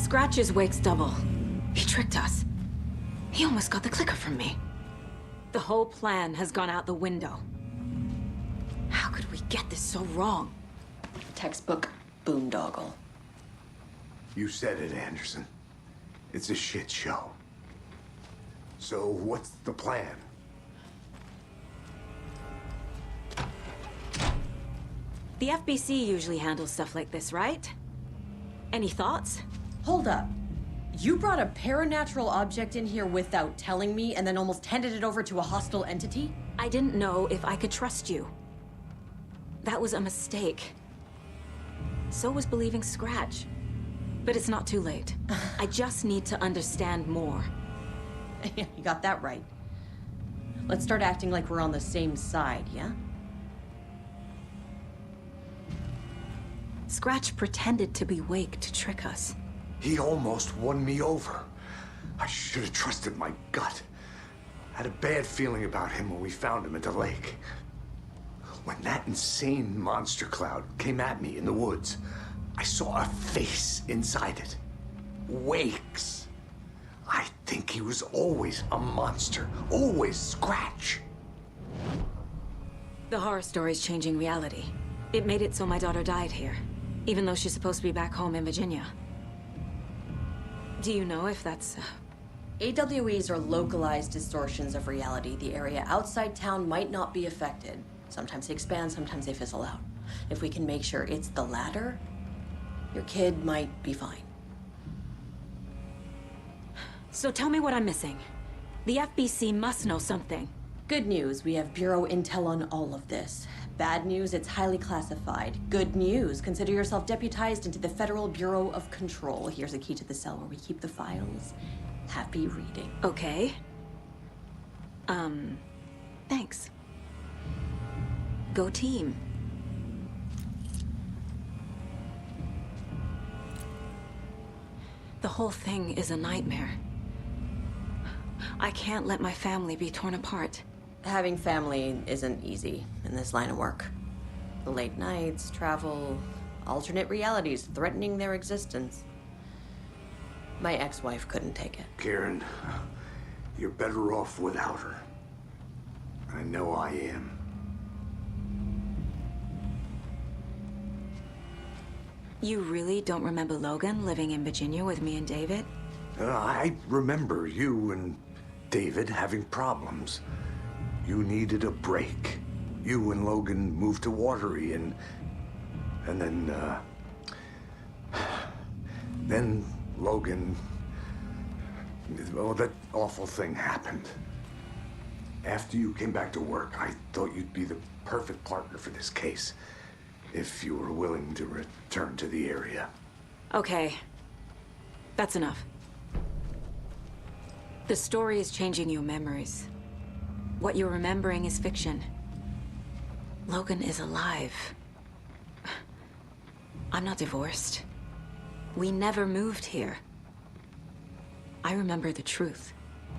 Scratch's wake's double. He tricked us. He almost got the clicker from me. The whole plan has gone out the window. How could we get this so wrong? Textbook boondoggle. You said it, Anderson. It's a shit show. So what's the plan? The FBC usually handles stuff like this, right? Any thoughts? Hold up. You brought a paranatural object in here without telling me and then almost handed it over to a hostile entity? I didn't know if I could trust you. That was a mistake. So was believing Scratch. But it's not too late. I just need to understand more. You got that right. Let's start acting like we're on the same side, yeah? Scratch pretended to be Wake to trick us. He almost won me over. I should have trusted my gut. Had a bad feeling about him when we found him at the lake. When that insane monster cloud came at me in the woods, I saw a face inside it. Wake's. I think he was always a monster. Always Scratch. The horror story's changing reality. It made it so my daughter died here, even though she's supposed to be back home in Virginia. Do you know if that's... AWEs are localized distortions of reality. The area outside town might not be affected. Sometimes they expand, sometimes they fizzle out. If we can make sure it's the latter, your kid might be fine. So tell me what I'm missing. The FBC must know something. Good news, we have Bureau intel on all of this. Bad news, it's highly classified. Good news, consider yourself deputized into the Federal Bureau of Control. Here's a key to the cell where we keep the files. Happy reading. Okay. Thanks. Go team. The whole thing is a nightmare. I can't let my family be torn apart. Having family isn't easy in this line of work. The late nights, travel, alternate realities threatening their existence. My ex-wife couldn't take it. Karen, you're better off without her. I know I am. You really don't remember Logan living in Virginia with me and David? I remember you and David having problems. You needed a break. You and Logan moved to Watery and then Logan, well, that awful thing happened. After you came back to work, I thought you'd be the perfect partner for this case, if you were willing to return to the area. Okay. That's enough. The story is changing your memories. What you're remembering is fiction. Logan is alive. I'm not divorced. We never moved here. I remember the truth.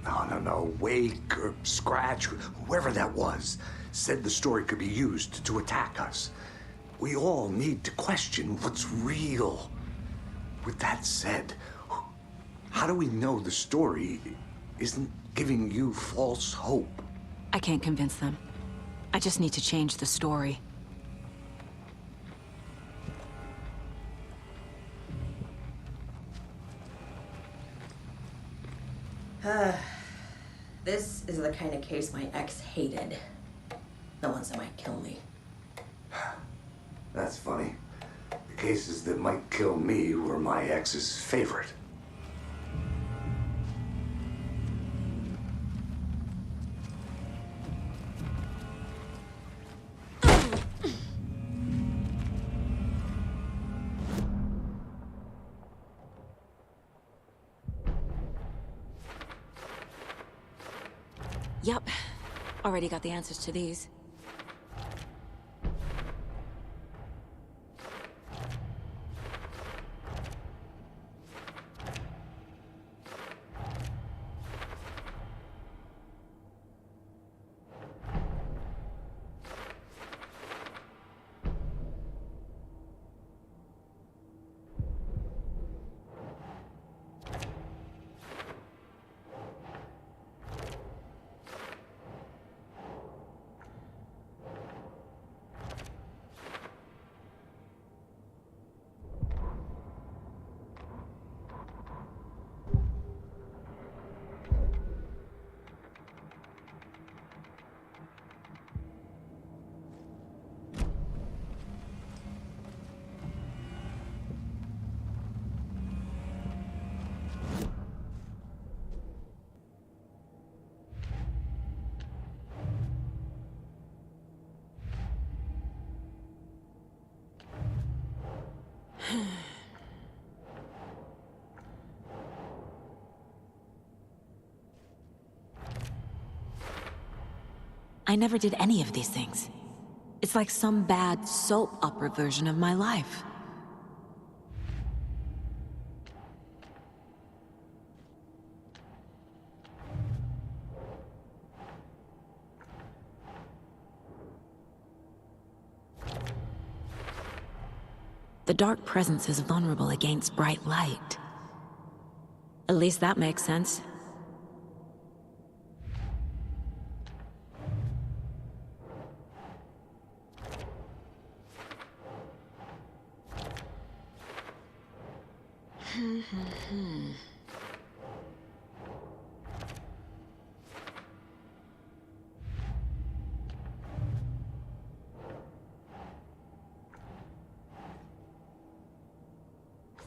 No. Wake or Scratch, whoever that was, said the story could be used to attack us. We all need to question what's real. With that said, how do we know the story isn't giving you false hope? I can't convince them. I just need to change the story. This is the kind of case my ex hated. The ones that might kill me. That's funny. The cases that might kill me were my ex's favorite. Yup. Already got the answers to these. I never did any of these things. It's like some bad soap opera version of my life. The dark presence is vulnerable against bright light. At least that makes sense.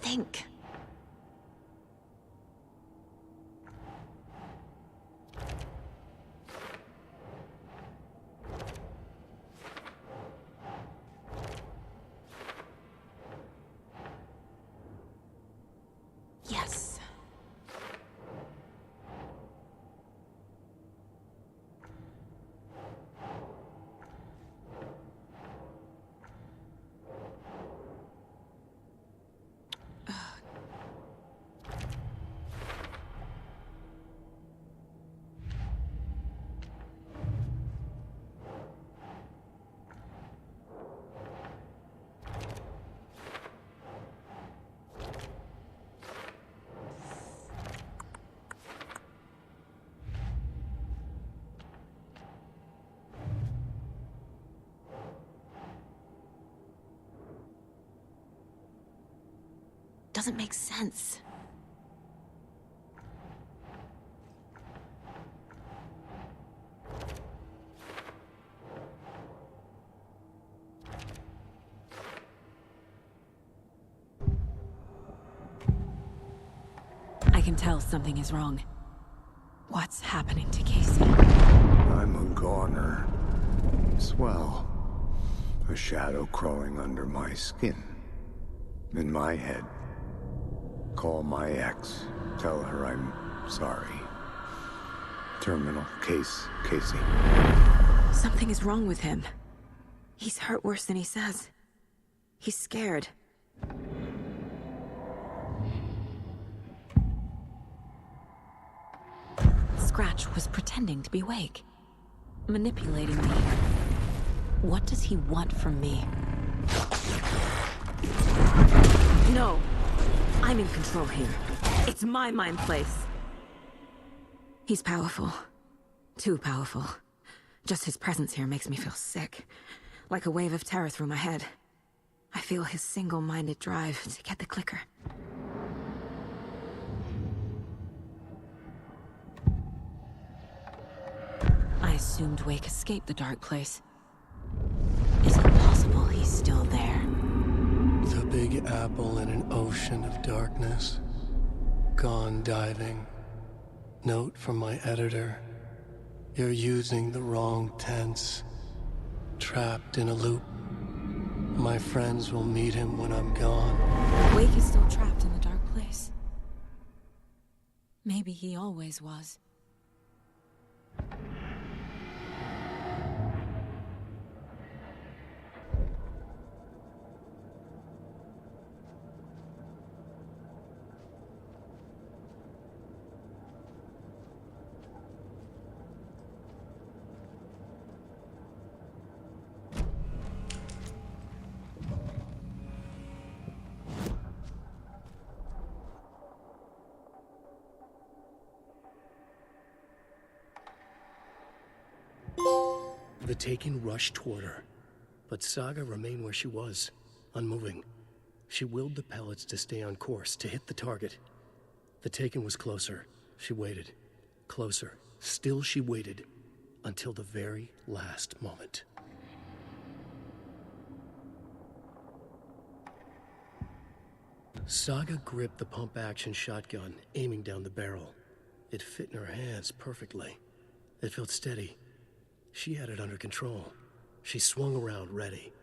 Think. Yes. Doesn't make sense. I can tell something is wrong. What's happening to Casey? I'm a goner. Swell. A shadow crawling under my skin. In my head. Call my ex. Tell her I'm sorry. Terminal case, Casey. Something is wrong with him. He's hurt worse than he says. He's scared. Scratch was pretending to be awake. Manipulating me. What does he want from me? No! I'm in control here. It's my mind place. He's powerful. Too powerful. Just his presence here makes me feel sick. Like a wave of terror through my head. I feel his single-minded drive to get the clicker. I assumed Wake escaped the dark place. Is it possible he's still there? The Big Apple in an ocean of darkness. Gone diving. Note from my editor. You're using the wrong tense. Trapped in a loop. My friends will meet him when I'm gone. Wake is still trapped in the dark place. Maybe he always was. The Taken rushed toward her, but Saga remained where she was, unmoving. She willed the pellets to stay on course, to hit the target. The Taken was closer. She waited. Closer. Still she waited, until the very last moment. Saga gripped the pump-action shotgun, aiming down the barrel. It fit in her hands perfectly. It felt steady. She had it under control. She swung around, ready.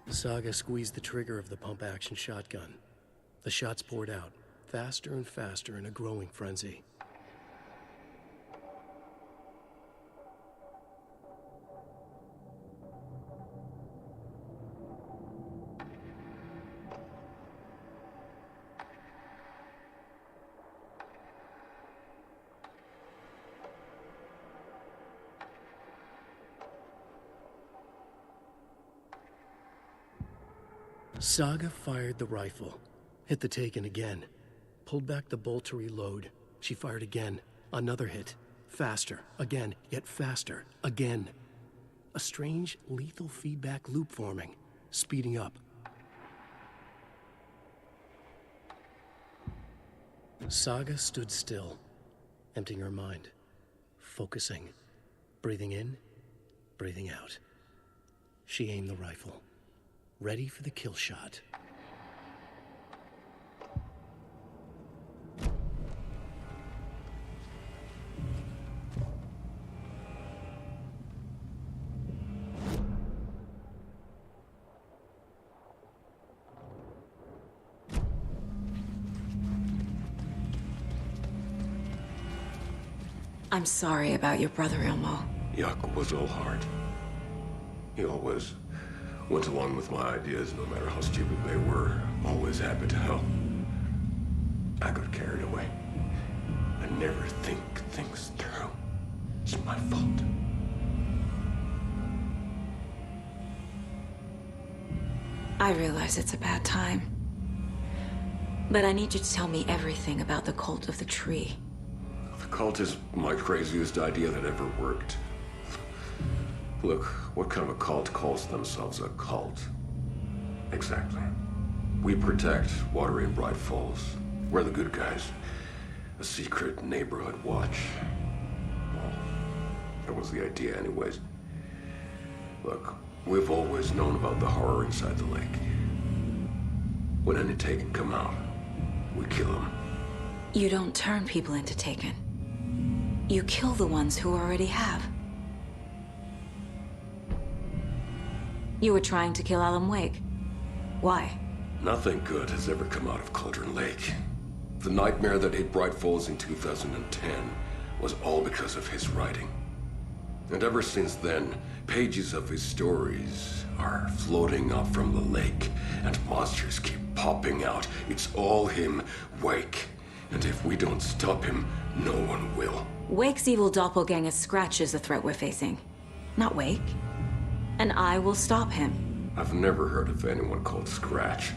Saga squeezed the trigger of the pump-action shotgun. The shots poured out, faster and faster in a growing frenzy. Saga fired the rifle, hit the Taken again, pulled back the bolt to reload. She fired again, another hit, faster, again, yet faster, again. A strange, lethal feedback loop forming, speeding up. Saga stood still, emptying her mind, focusing, breathing in, breathing out. She aimed the rifle, ready for the kill shot. I'm sorry about your brother, Ilmo. Jakob was all heart. He always went along with my ideas, no matter how stupid they were. Always happy to help. I got carried away. I never think things through. It's my fault. I realize it's a bad time. But I need you to tell me everything about the cult of the tree. The cult is my craziest idea that ever worked. Look, what kind of a cult calls themselves a cult? Exactly. We protect Watery and Bright Falls. We're the good guys. A secret neighborhood watch. Well, that was the idea anyways. Look, we've always known about the horror inside the lake. When any Taken come out, we kill them. You don't turn people into Taken. You kill the ones who already have. You were trying to kill Alan Wake. Why? Nothing good has ever come out of Cauldron Lake. The nightmare that hit Bright Falls in 2010 was all because of his writing. And ever since then, pages of his stories are floating up from the lake, and monsters keep popping out. It's all him, Wake. And if we don't stop him, no one will. Wake's evil doppelganger Scratch is the threat we're facing, not Wake. And I will stop him. I've never heard of anyone called Scratch.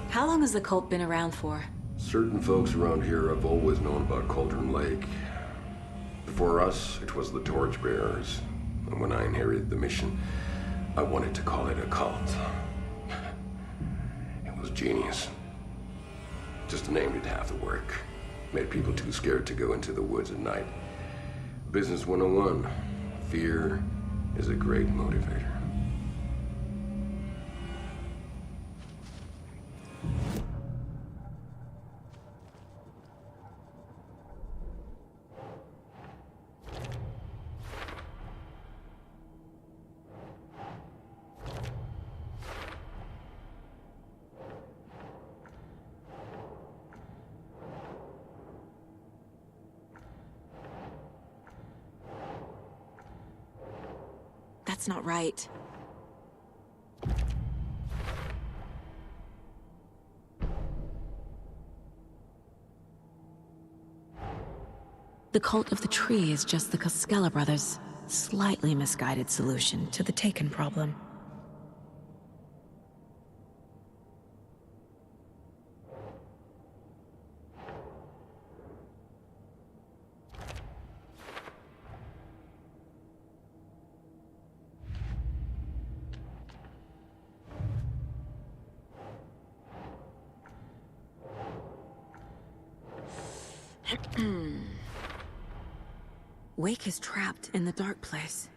How long has the cult been around for? Certain folks around here have always known about Cauldron Lake. Before us, it was the Torchbearers. And when I inherited the mission, I wanted to call it a cult. It was genius. Just named it half the work. Made people too scared to go into the woods at night. Business 101. Fear is a great motivator. That's not right. The cult of the tree is just the Koskela brothers' slightly misguided solution to the Taken problem. Wake is trapped in the dark place.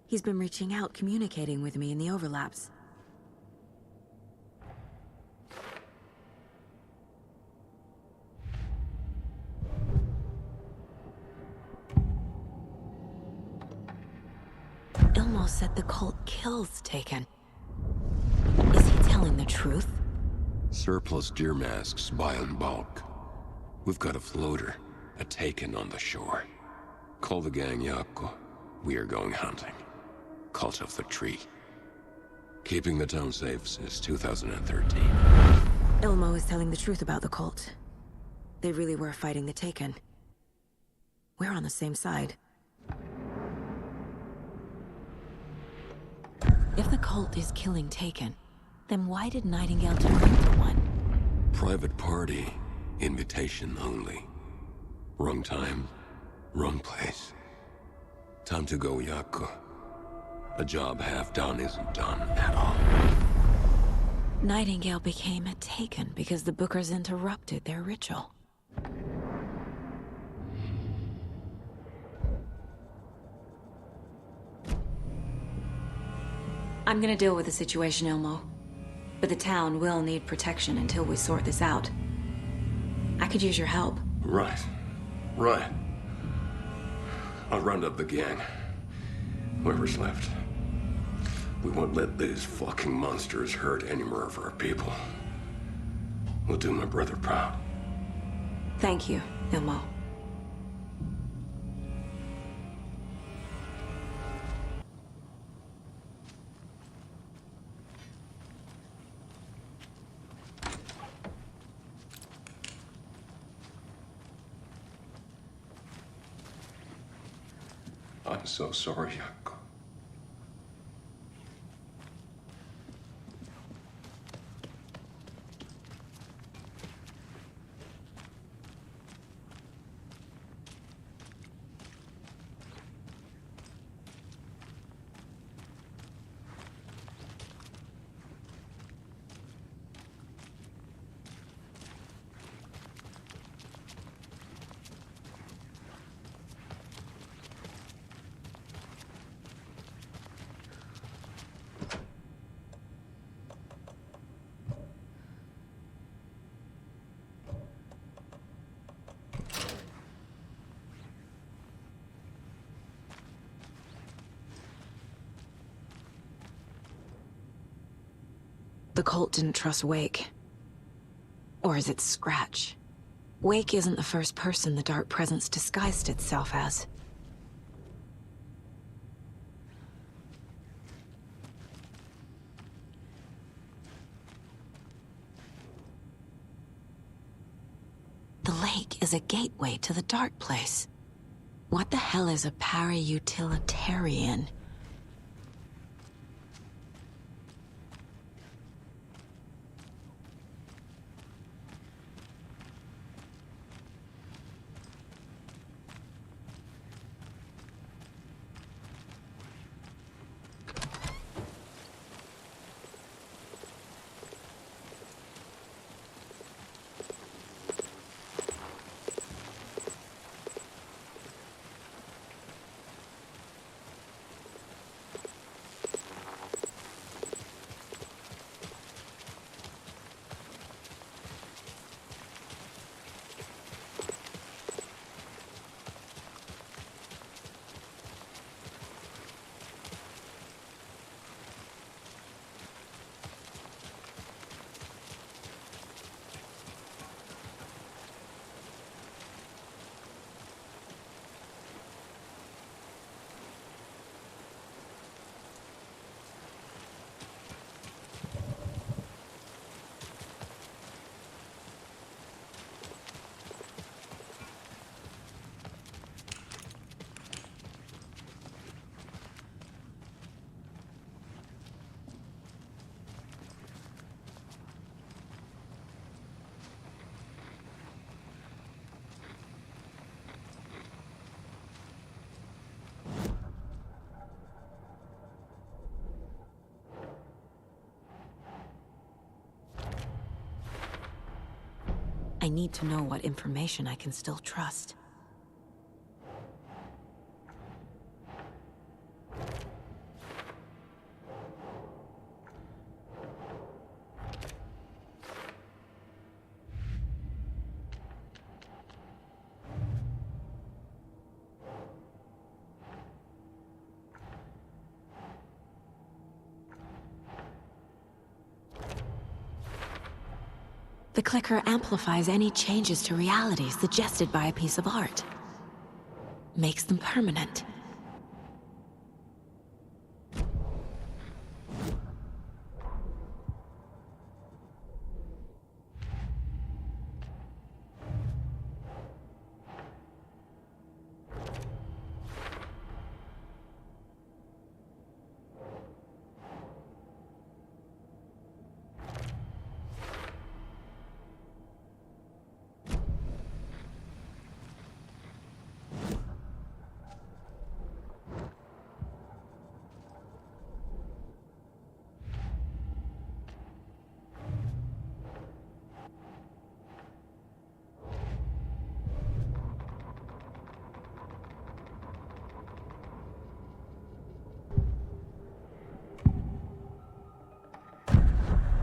He's been reaching out, communicating with me in the overlaps. Ilmo said the cult kills Taken. Is he telling the truth? Surplus deer masks buy in bulk. We've got a floater, a Taken on the shore. Call the gang Yako. We are going hunting. Cult of the Tree. Keeping the town safe since 2013. Ilmo is telling the truth about the cult. They really were fighting the Taken. We're on the same side. If the cult is killing Taken, then why did Nightingale turn into one? Private party. Invitation only. Wrong time, wrong place. Time to go, Yaku. A job half done isn't done at all. Nightingale became a Taken because the Bookers interrupted their ritual. I'm gonna deal with the situation, Ilmo. But the town will need protection until we sort this out. I could use your help. Right. I'll round up the gang. Whoever's left. We won't let these fucking monsters hurt any more of our people. We'll do my brother proud. Thank you, Ilmo. I'm so sorry, Yaku. The cult didn't trust Wake. Or is it Scratch? Wake isn't the first person the Dark Presence disguised itself as. The lake is a gateway to the Dark Place. What the hell is a para-utilitarian? I need to know what information I can still trust. The clicker amplifies any changes to reality suggested by a piece of art. Makes them permanent.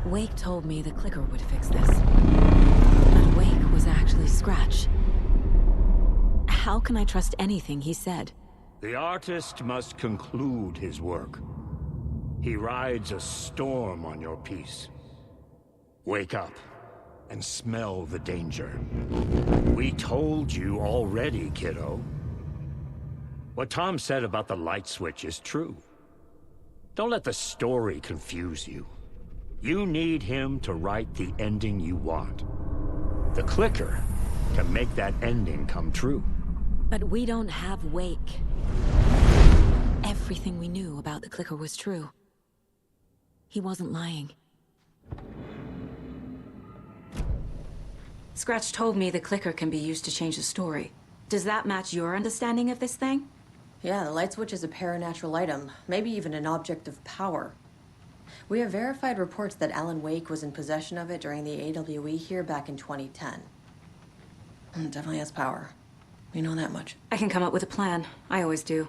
Wake told me the clicker would fix this. But Wake was actually Scratch. How can I trust anything he said? The artist must conclude his work. He rides a storm on your piece. Wake up and smell the danger. We told you already, kiddo. What Tom said about the light switch is true. Don't let the story confuse you. You need him to write the ending you want. The clicker can make that ending come true. But we don't have Wake. Everything we knew about the clicker was true. He wasn't lying. Scratch told me the clicker can be used to change the story. Does that match your understanding of this thing? Yeah, the light switch is a paranatural item, maybe even an object of power. We have verified reports that Alan Wake was in possession of it during the AWE here back in 2010. It definitely has power. We know that much. I can come up with a plan. I always do.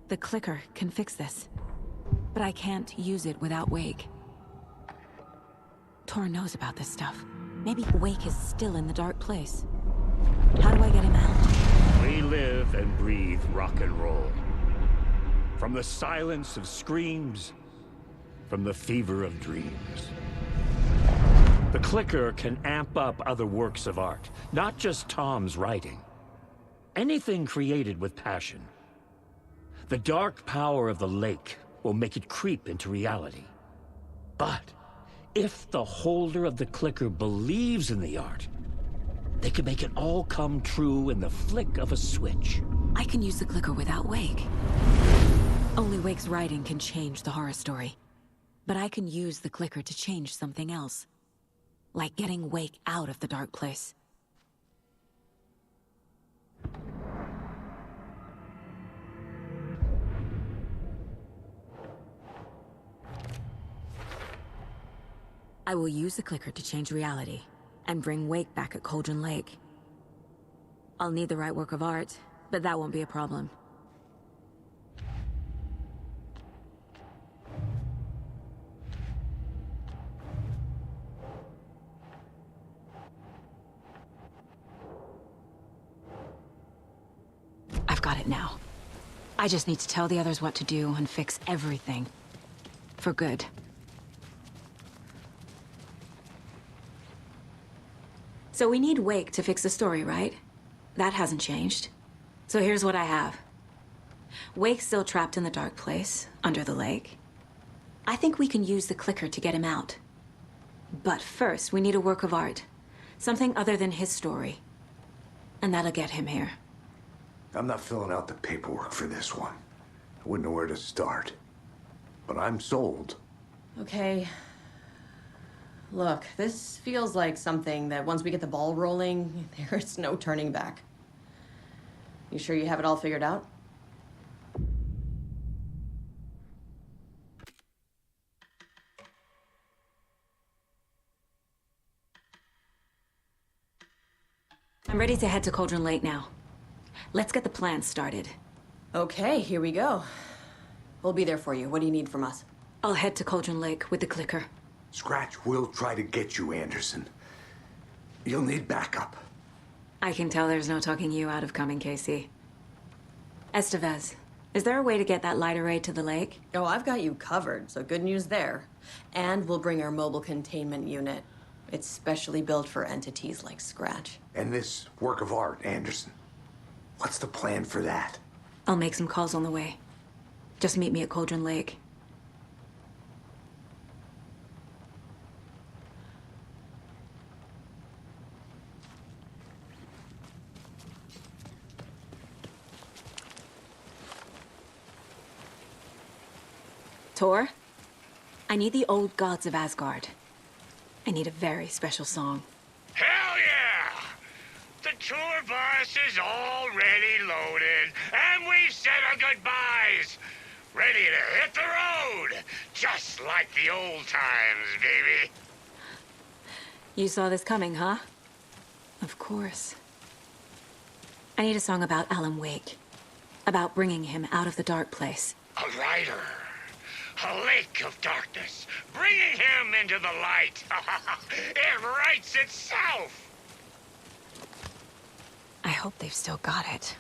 The clicker can fix this, but I can't use it without Wake. Tor knows about this stuff. Maybe Wake is still in the dark place. How do I get him out? We live and breathe rock and roll. From the silence of screams, from the fever of dreams. The clicker can amp up other works of art, not just Tom's writing. Anything created with passion. The dark power of the lake will make it creep into reality. But if the holder of the clicker believes in the art, they can make it all come true in the flick of a switch. I can use the clicker without Wake. Only Wake's writing can change the horror story. But I can use the clicker to change something else. Like getting Wake out of the dark place. I will use the clicker to change reality, and bring Wake back at Cauldron Lake. I'll need the right work of art, but that won't be a problem. I've got it now. I just need to tell the others what to do and fix everything. For good. So we need Wake to fix the story, right? That hasn't changed. So here's what I have. Wake's still trapped in the dark place, under the lake. I think we can use the clicker to get him out. But first, we need a work of art. Something other than his story. And that'll get him here. I'm not filling out the paperwork for this one. I wouldn't know where to start. But I'm sold. Okay. Look, this feels like something that once we get the ball rolling, there's no turning back. You sure you have it all figured out? I'm ready to head to Cauldron Lake now. Let's get the plan started. Okay, here we go. We'll be there for you. What do you need from us? I'll head to Cauldron Lake with the clicker. Scratch will try to get you, Anderson. You'll need backup. I can tell there's no talking you out of coming, Casey. Estevez, is there a way to get that light array to the lake? Oh, I've got you covered, so good news there. And we'll bring our mobile containment unit. It's specially built for entities like Scratch. And this work of art, Anderson. What's the plan for that? I'll make some calls on the way. Just meet me at Cauldron Lake. Tor, I need the old gods of Asgard. I need a very special song. Hell yeah! The tour bus is already loaded, and we've said our goodbyes. Ready to hit the road, just like the old times, baby. You saw this coming, huh? Of course. I need a song about Alan Wake. About bringing him out of the dark place. A rider. A lake of darkness, bringing him into the light. It writes itself. I hope they've still got it.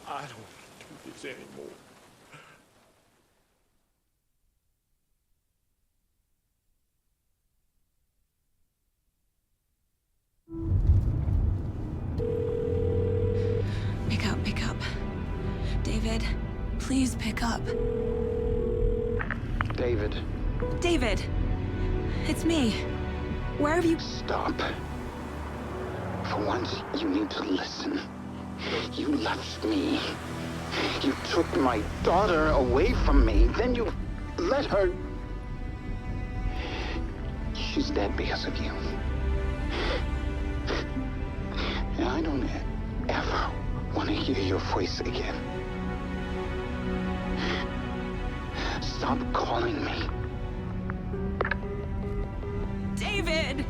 I don't want to do this anymore. Pick up. David, please pick up. David. David! It's me. Where have you... Stop. For once, you need to listen. You left me. You took my daughter away from me. Then you let her... She's dead because of you. And I don't ever want to hear your voice again. Stop calling me. David!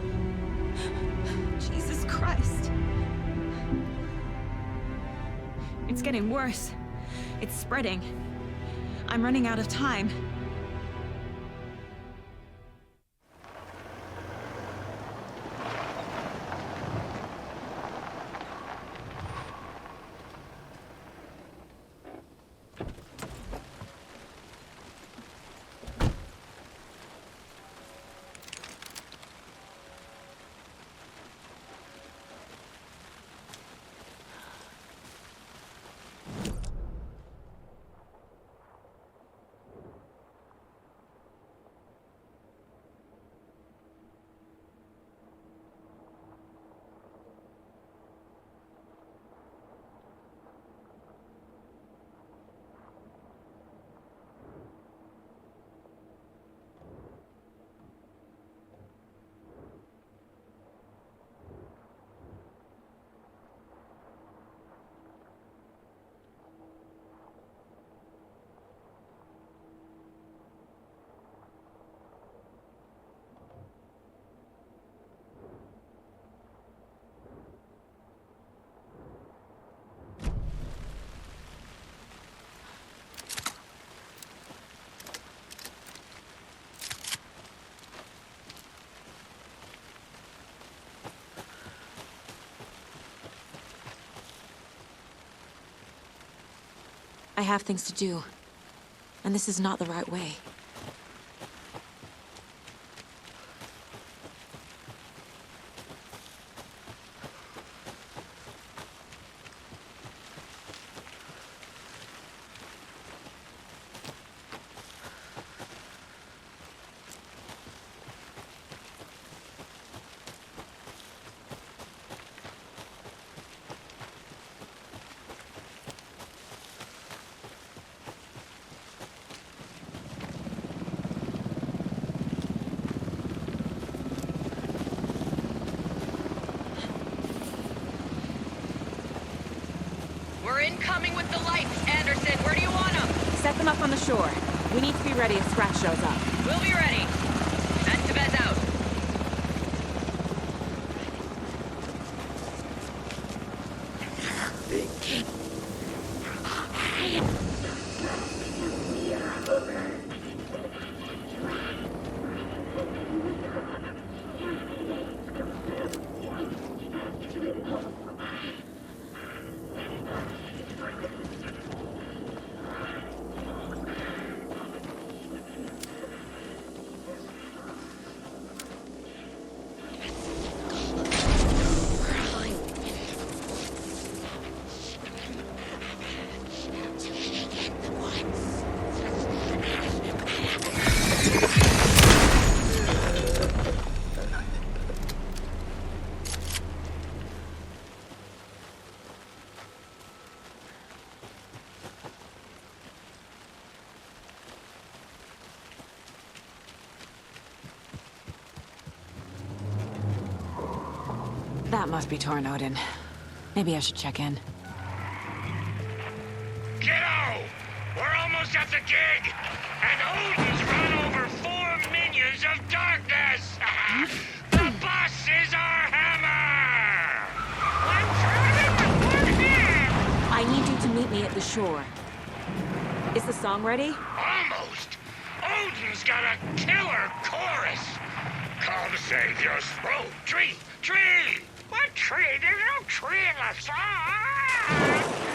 Jesus Christ. It's getting worse. It's spreading. I'm running out of time. I have things to do, and this is not the right way. We're incoming with the lights, Anderson. Where do you want them? Set them up on the shore. We need to be ready if Scratch shows up. We'll be ready. And Tevez out. That must be Tornodin. Maybe I should check in. Kiddo! We're almost at the gig! And Odin's run over 4 minions of darkness! The bus is our hammer! I'm driving with one hand! I need you to meet me at the shore. Is the song ready? Almost! Odin's got a killer chorus! Come save your throat! Tree! Tree! What tree? There's no tree in the song!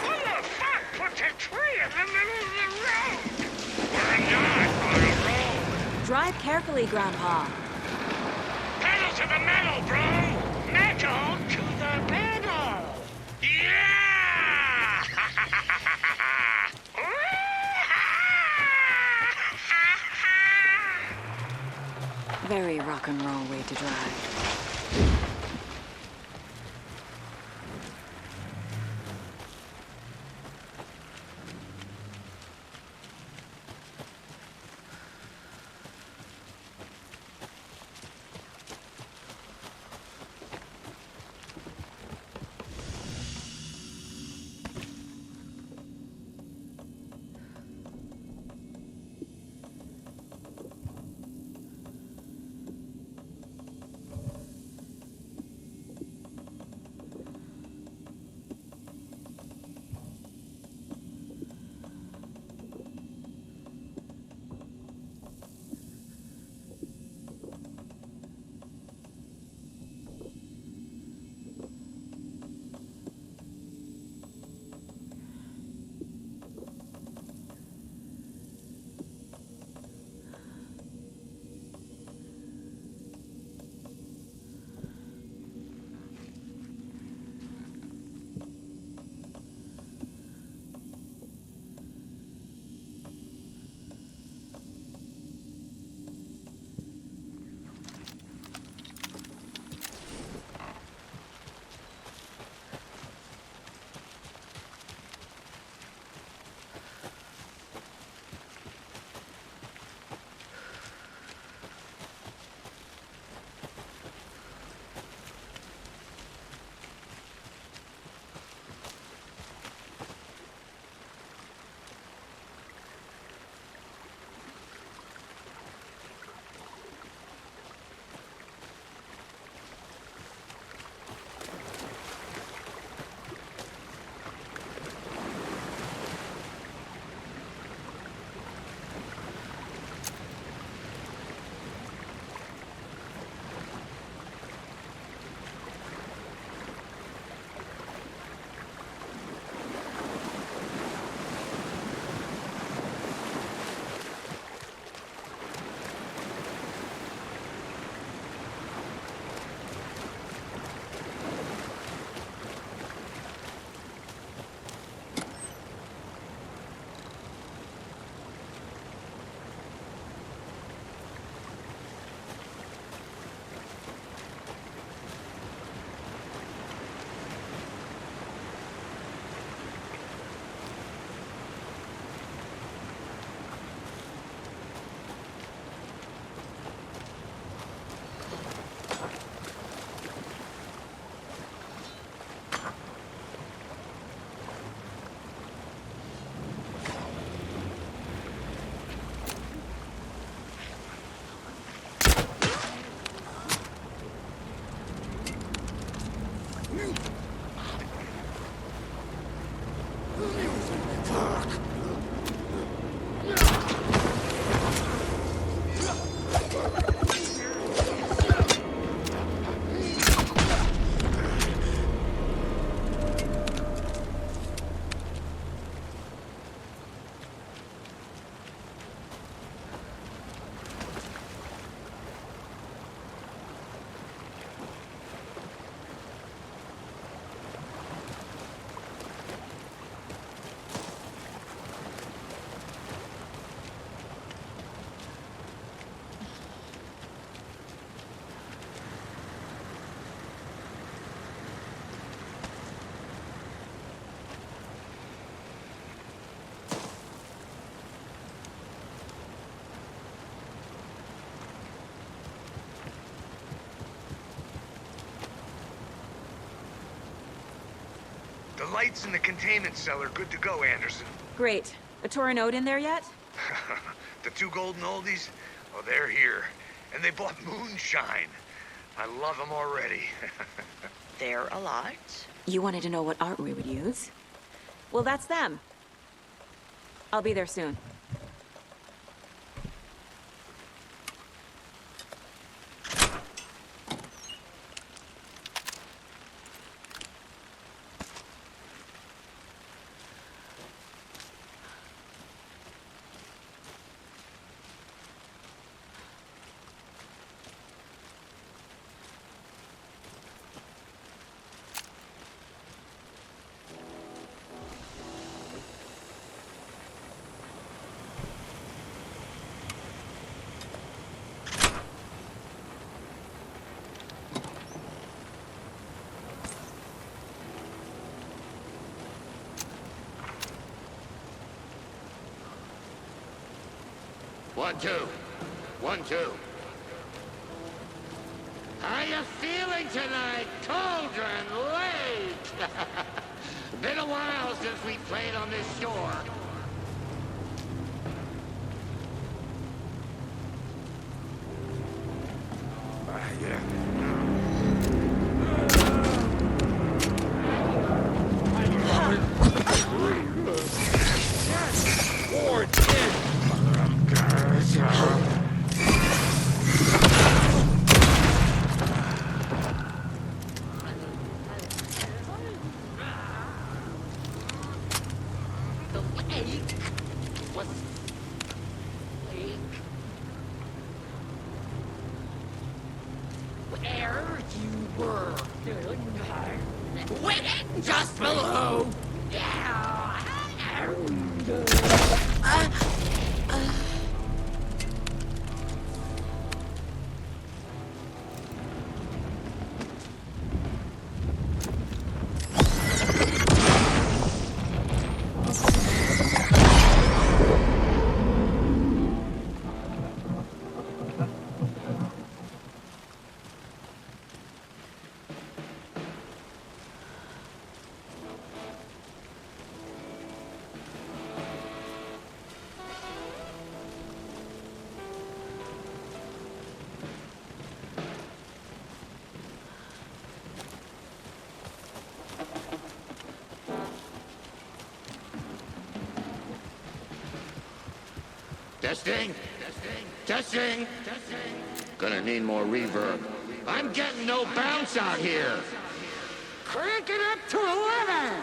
Who the fuck puts a tree in the middle of the road? We're not on a road! Drive carefully, Grandpa. Pedal to the metal, bro! Metal to the pedal! Yeah! Very rock and roll way to drive. lights in the containment cell are good to go, Anderson. Great. A Torinode in there yet? The two golden oldies? Oh, they're here. And they bought moonshine. I love them already. They're a lot. You wanted to know what art we would use? Well, that's them. I'll be there soon. One, two. 1, 2. How you feeling tonight, Cauldron Lake? Been a while since we played on this shore. Yeah. Just below. Testing. Testing. Gonna need more reverb. I'm getting no bounce out here. Crank it up to 11.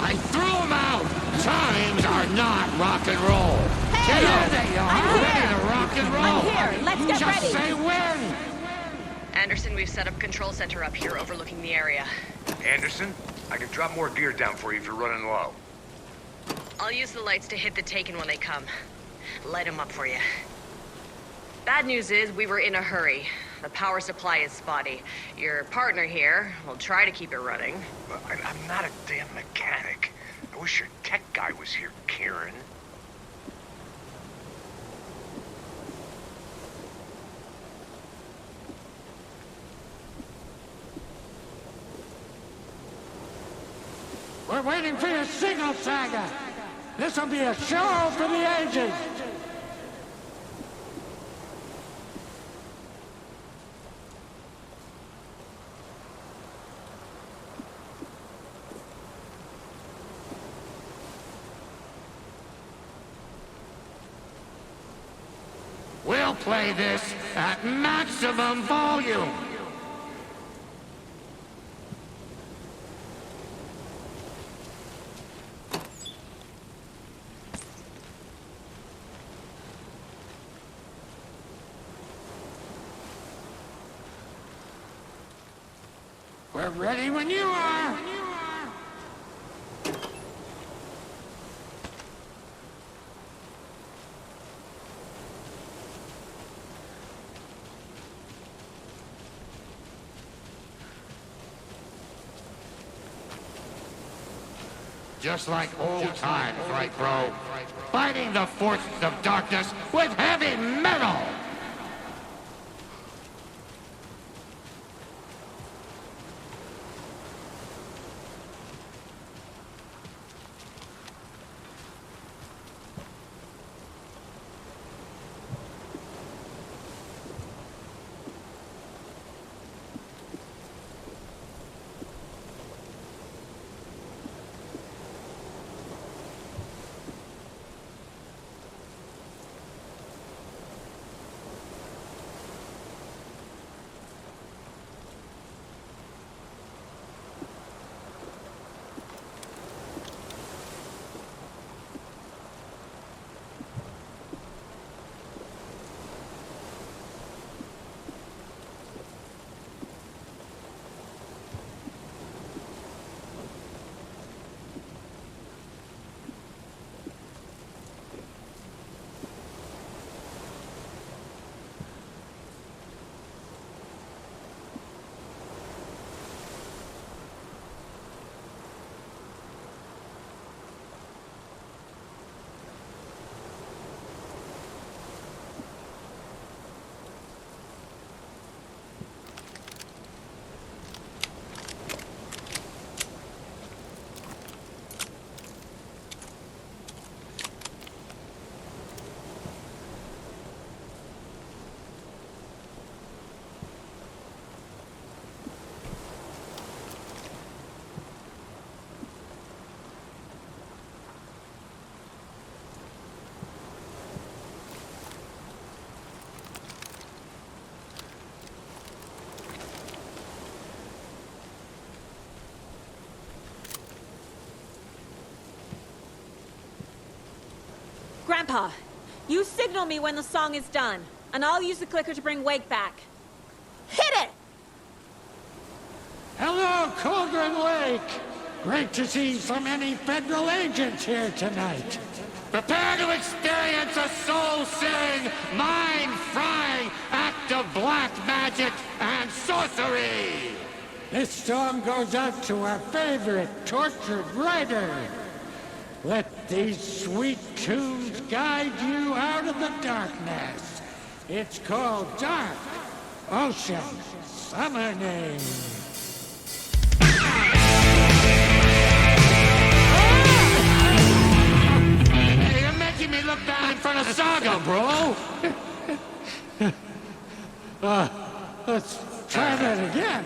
I threw them out! Times are not rock and roll! Hey! Here they are! I'm Ready here! to rock and roll! I'm here! Let's get Just ready! say when! Anderson, we've set up control center up here overlooking the area. Anderson, I can drop more gear down for you if you're running low. I'll use the lights to hit the Taken when they come. Light them up for you. Bad news is we were in a hurry. The power supply is spotty. Your partner here will try to keep it running. But I'm not a damn mechanic. I wish your tech guy was here, Kieran. We're waiting for your signal, Saga. This'll be a show for the ages. We'll play this at maximum volume. We're We're ready when you are. Just like old times, right, bro? Fighting the forces of darkness with heavy metal! Grandpa, you signal me when the song is done, and I'll use the clicker to bring Wake back. Hit it! Hello, Cauldron Lake! Great to see so many federal agents here tonight. Prepare to experience a soul-searing, mind-frying act of black magic and sorcery! This song goes out to our favorite tortured writer. Let these sweet tunes guide you out of the darkness. It's called Dark Ocean Summoning. Hey, you're making me look bad in front of Saga, bro. Let's try that again.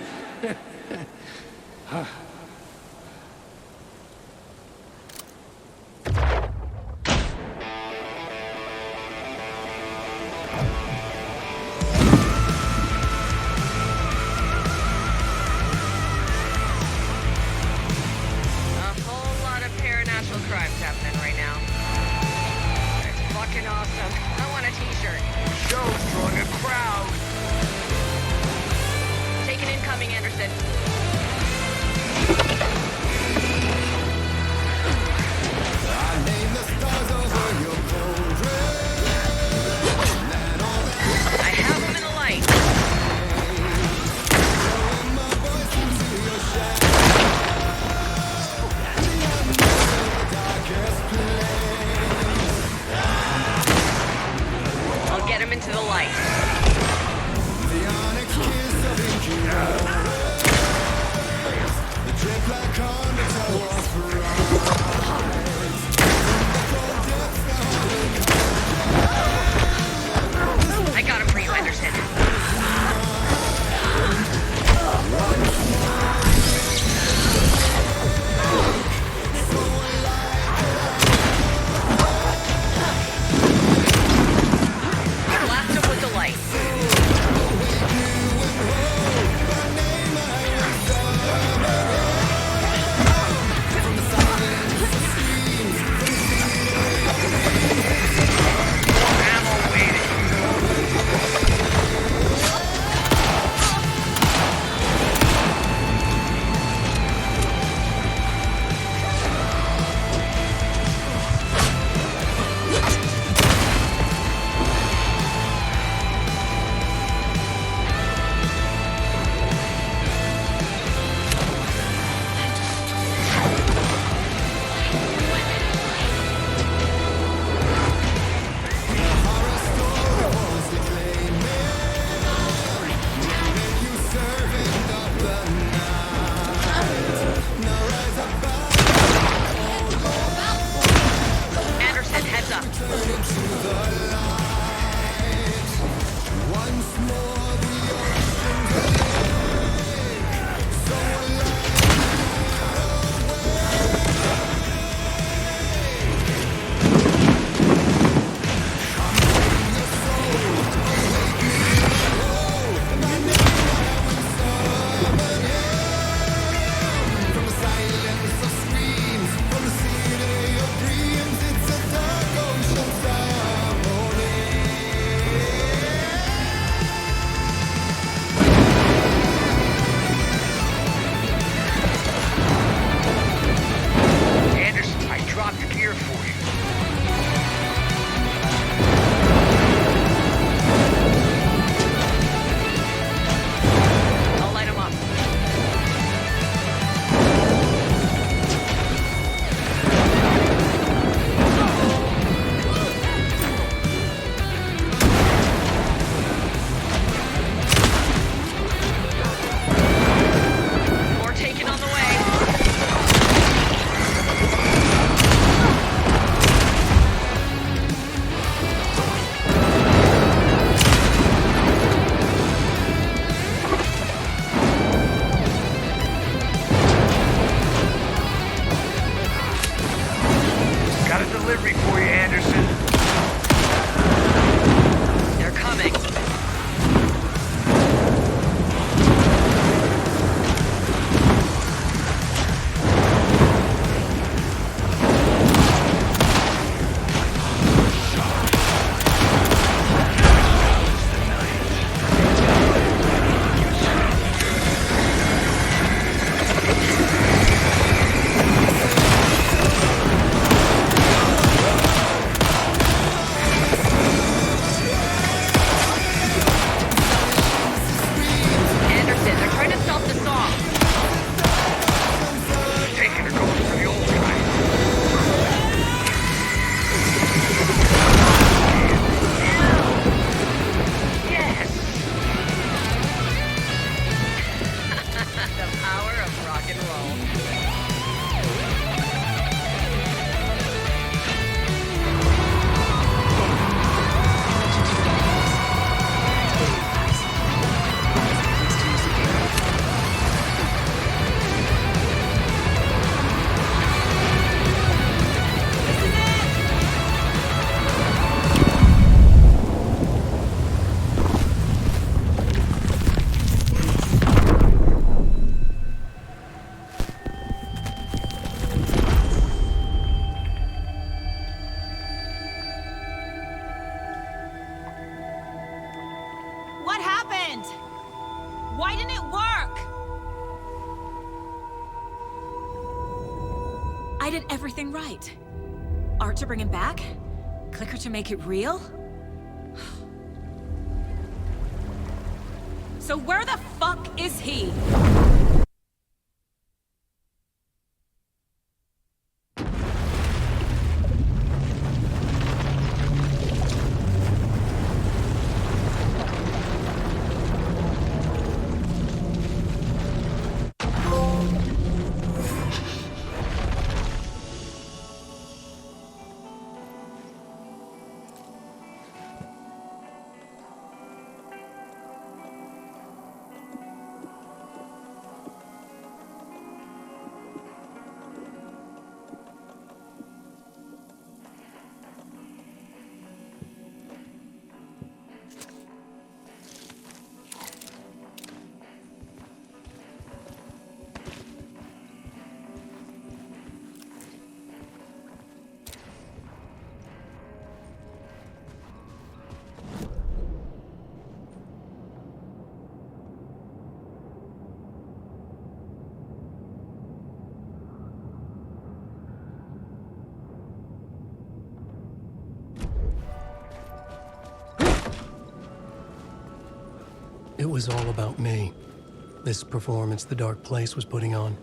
Crimes happening right now. It's fucking awesome. I want a t-shirt. Show's drawing a crowd. Take an incoming, Anderson. I have them in the light. I'll get him into the light. I got him for you, Anderson. Blast him with the light. delivery for you, Anderson. They're coming. What happened? Why didn't it work? I did everything right. Art to bring him back? Clicker to make it real? So where the fuck is he? It was all about me. This performance the Dark Place was putting on.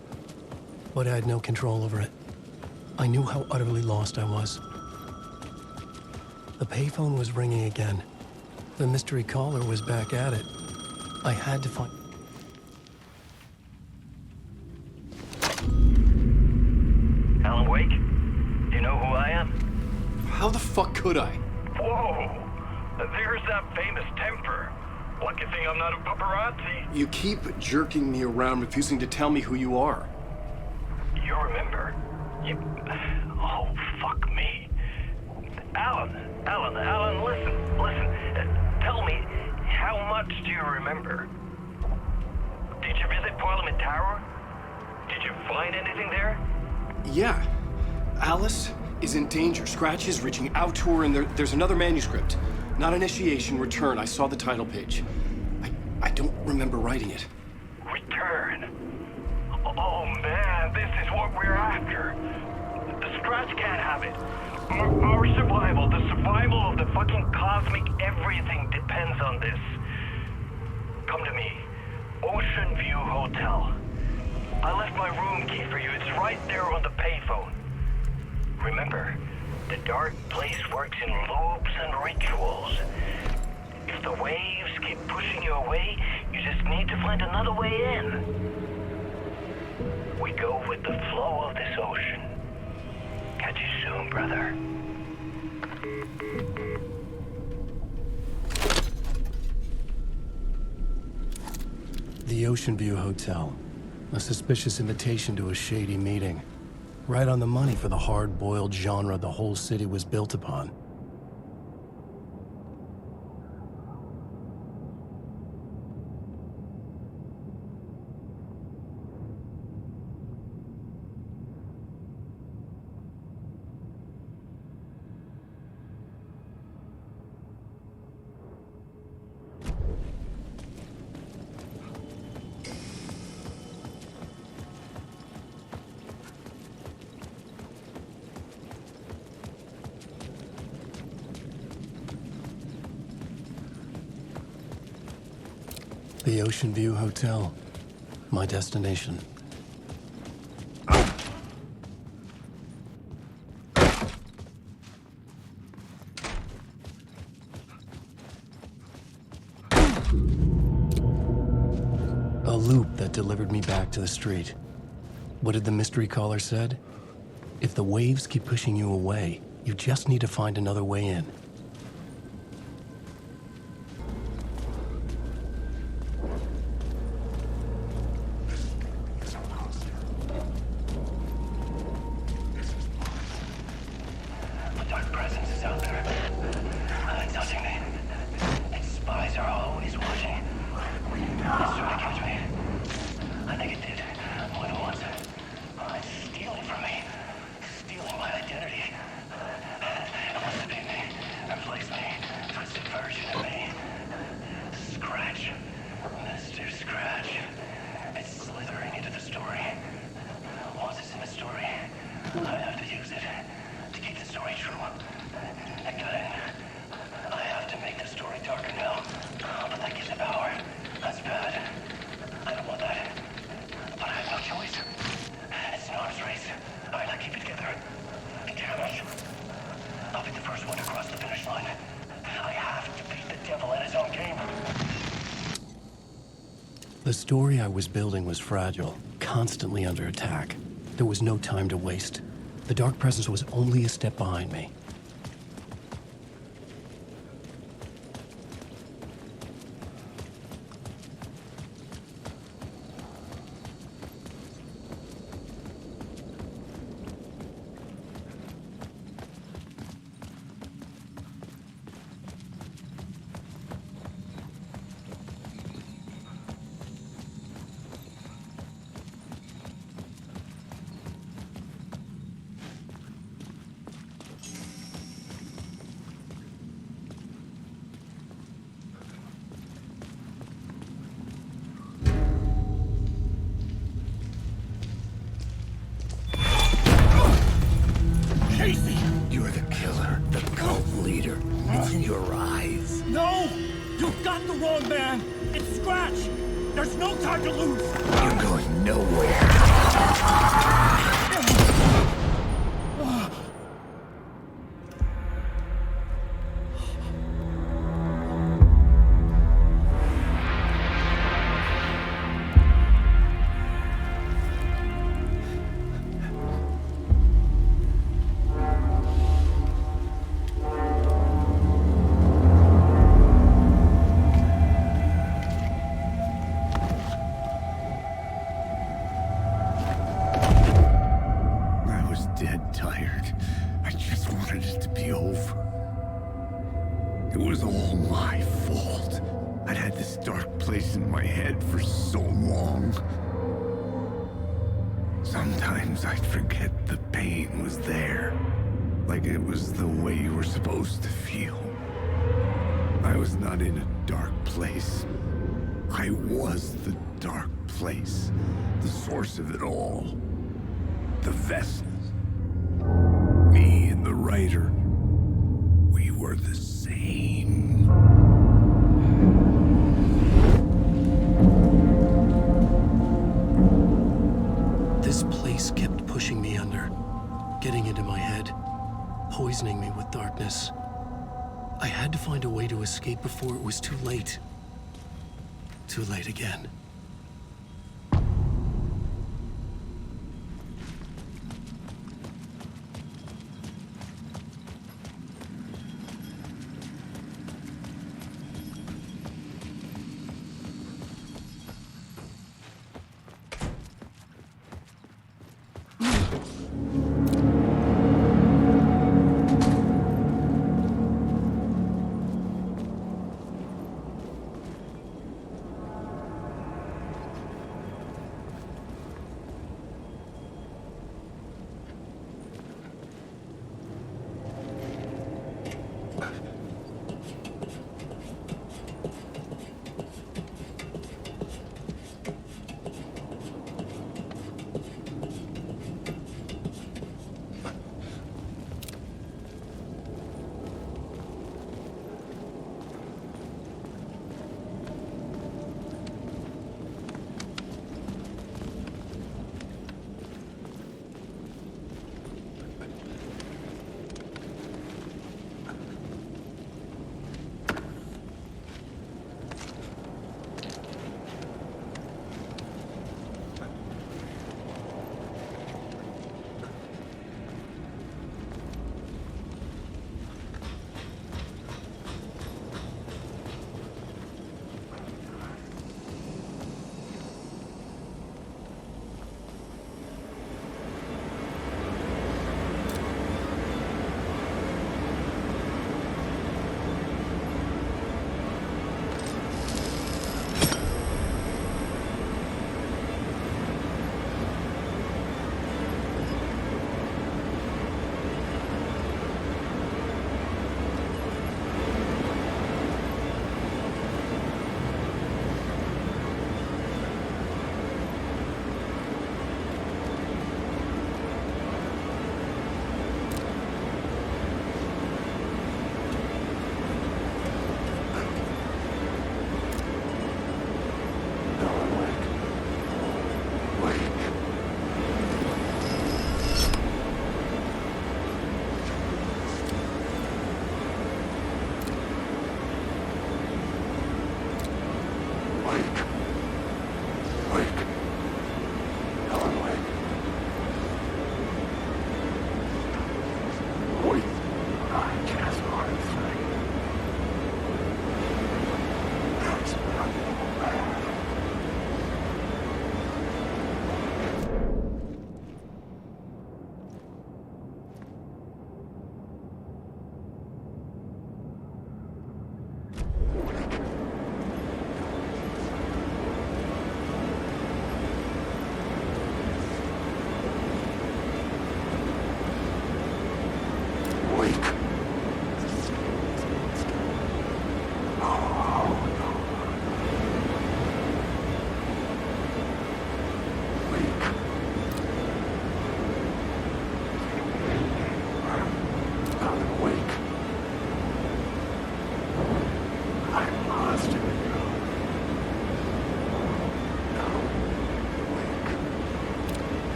But I had no control over it. I knew how utterly lost I was. The payphone was ringing again. The mystery caller was back at it. I had to find... Alan Wake? Do you know who I am? How the fuck could I? Whoa! There's that famous temper. Lucky thing I'm not a paparazzi. You keep jerking me around, refusing to tell me who you are. You remember? You... Oh, fuck me. Alan, listen. Tell me, how much do you remember? Did you visit Parliament Tower? Did you find anything there? Yeah. Alice is in danger. Scratch is reaching out to her, and there's another manuscript. Not initiation, return. I saw the title page. I don't remember writing it. Return? Oh man, this is what we're after. The Scratch can't have it. Our survival, the survival of the fucking cosmic everything depends on this. Come to me. Ocean View Hotel. I left my room key for you. It's right there on the payphone. Remember, the Dark Place works in loops and rituals. If the waves keep pushing you away, you just need to find another way in. We go with the flow of this ocean. Catch you soon, brother. The Ocean View Hotel. A suspicious invitation to a shady meeting. Right on the money for the hard-boiled genre the whole city was built upon. The Ocean View Hotel, my destination. A loop that delivered me back to the street. What did the mystery caller said? If the waves keep pushing you away, you just need to find another way in. The story I was building was fragile, constantly under attack. There was no time to waste. The Dark Presence was only a step behind me. You're the killer, the cult leader. It's in your eyes. No! You've got the wrong man! It's Scratch! There's no time to lose! You're going nowhere. It was all my fault. I'd had this dark place in my head for so long. Sometimes I'd forget the pain was there. Like it was the way you were supposed to feel. I was not in a dark place. I was the dark place. The source of it all. The vessel. Me and the writer. We were the same. This place kept pushing me under, getting into my head, poisoning me with darkness. I had to find a way to escape before it was too late. Too late again.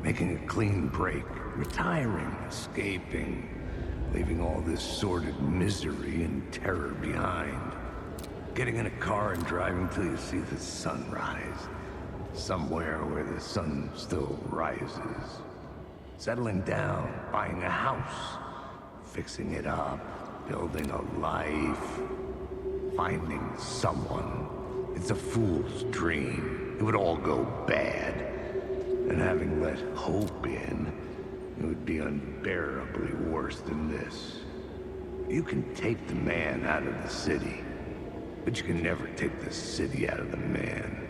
Making a clean break, retiring, escaping, leaving all this sordid misery and terror behind. Getting in a car and driving till you see the sun rise. Somewhere where the sun still rises. Settling down, buying a house, fixing it up, building a life, finding someone. It's a fool's dream. It would all go bad. And having let hope in, it would be unbearably worse than this. You can take the man out of the city, but you can never take the city out of the man.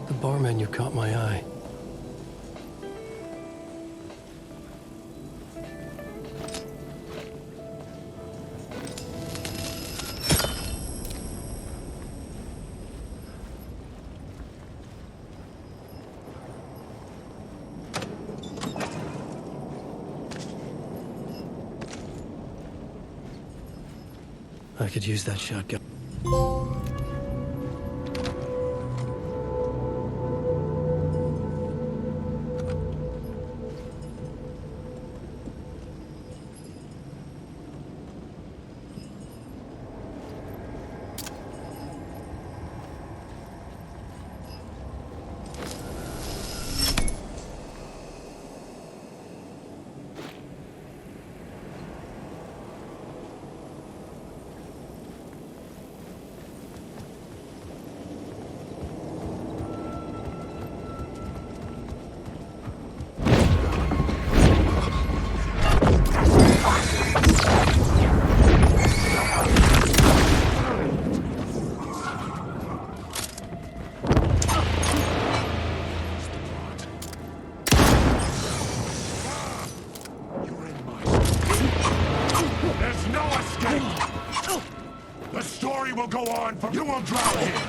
The bar menu caught my eye. I could use that shotgun. There's no escape! The story will go on from... You will drown here!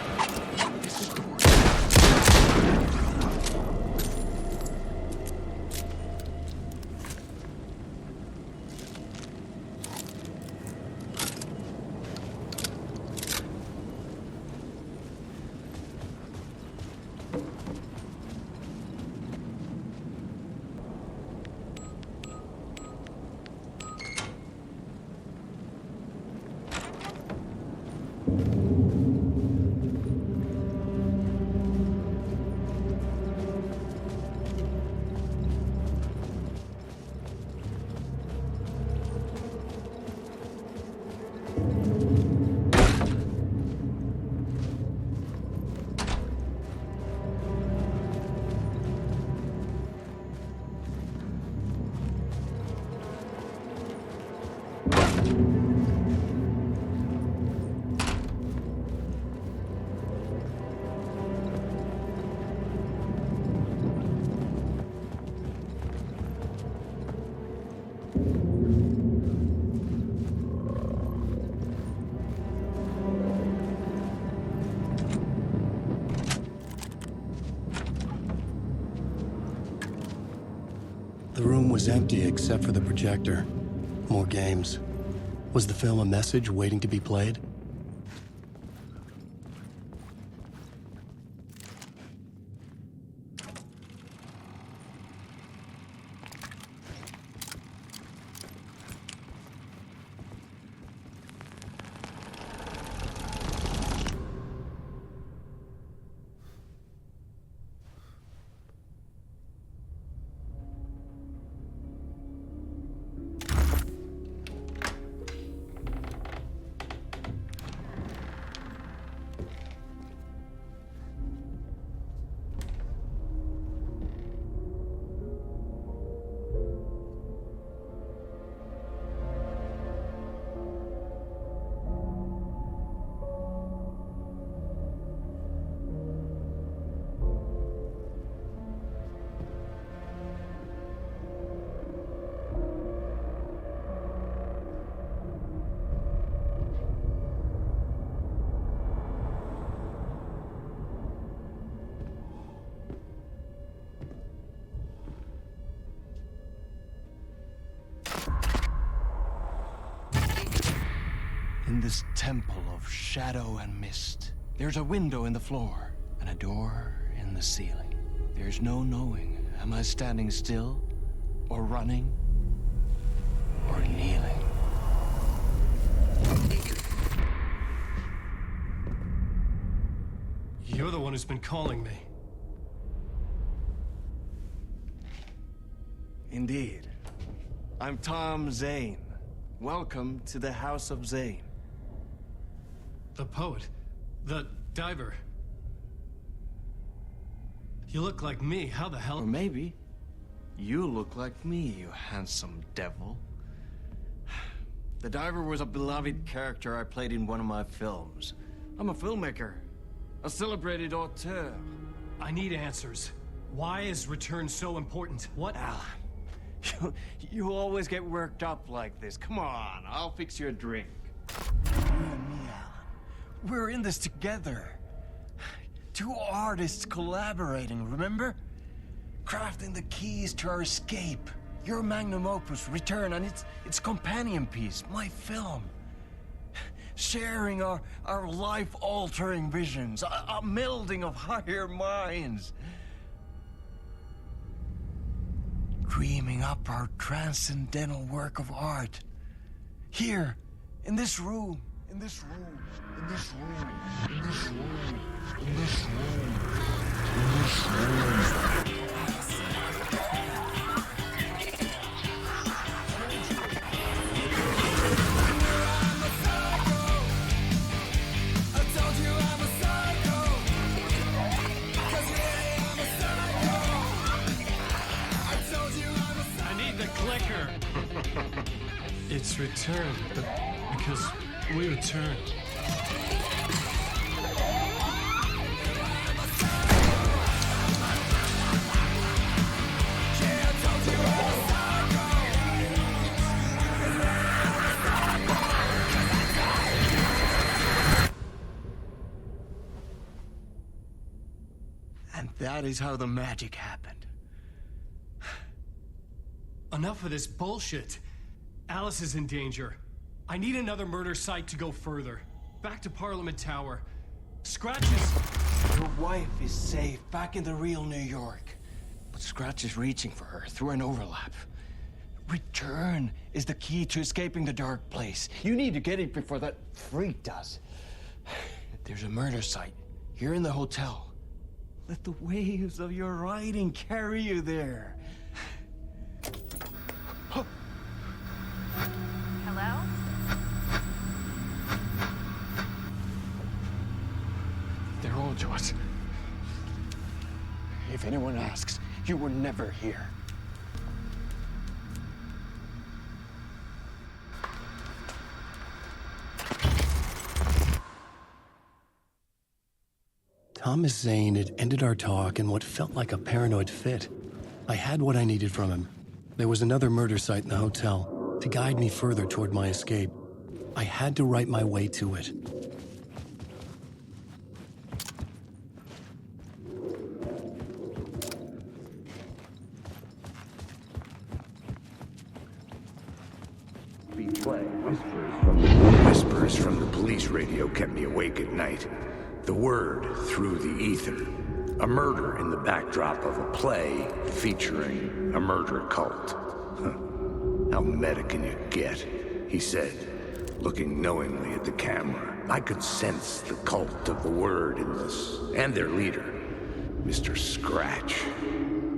The room was empty except for the projector. More games. Was the film a message waiting to be played? In this temple of shadow and mist, there's a window in the floor and a door in the ceiling. There's no knowing, am I standing still, or running, or kneeling? You're the one who's been calling me. Indeed. I'm Tom Zane. Welcome to the House of Zane. The poet. The diver. You look like me. How the hell? Or maybe you look like me, you handsome devil. The diver was a beloved character I played in one of my films. I'm a filmmaker, a celebrated auteur. I need answers. Why is return so important? What? Alan, you always get worked up like this. Come on, I'll fix you a drink. You and me, Alan. We're in this together. Two artists collaborating, remember? Crafting the keys to our escape. Your magnum opus, Return, and its companion piece, my film. Sharing our life-altering visions, a melding of higher minds. Dreaming up our transcendental work of art. Here, in this room, in this room, in this room, in this room, in this room, in this room. It's returned, but because we returned. And that is how the magic happened. Enough of this bullshit. Alice is in danger. I need another murder site to go further. Back to Parliament Tower. Scratch is... Your wife is safe, back in the real New York. But Scratch is reaching for her through an overlap. Return is the key to escaping the dark place. You need to get it before that freak does. There's a murder site here in the hotel. Let the waves of your writing carry you there. Hello? They're all to us. If anyone asks, you were never here. Thomas Zane had ended our talk in what felt like a paranoid fit. I had what I needed from him. There was another murder site in the hotel to guide me further toward my escape. I had to write my way to it. Whispers from the police radio kept me awake at night. The word through the ether. A murder in the backdrop of a play featuring a murder cult. How meta can you get? He said, looking knowingly at the camera. I could sense the cult of the word in this, and their leader, Mr. Scratch.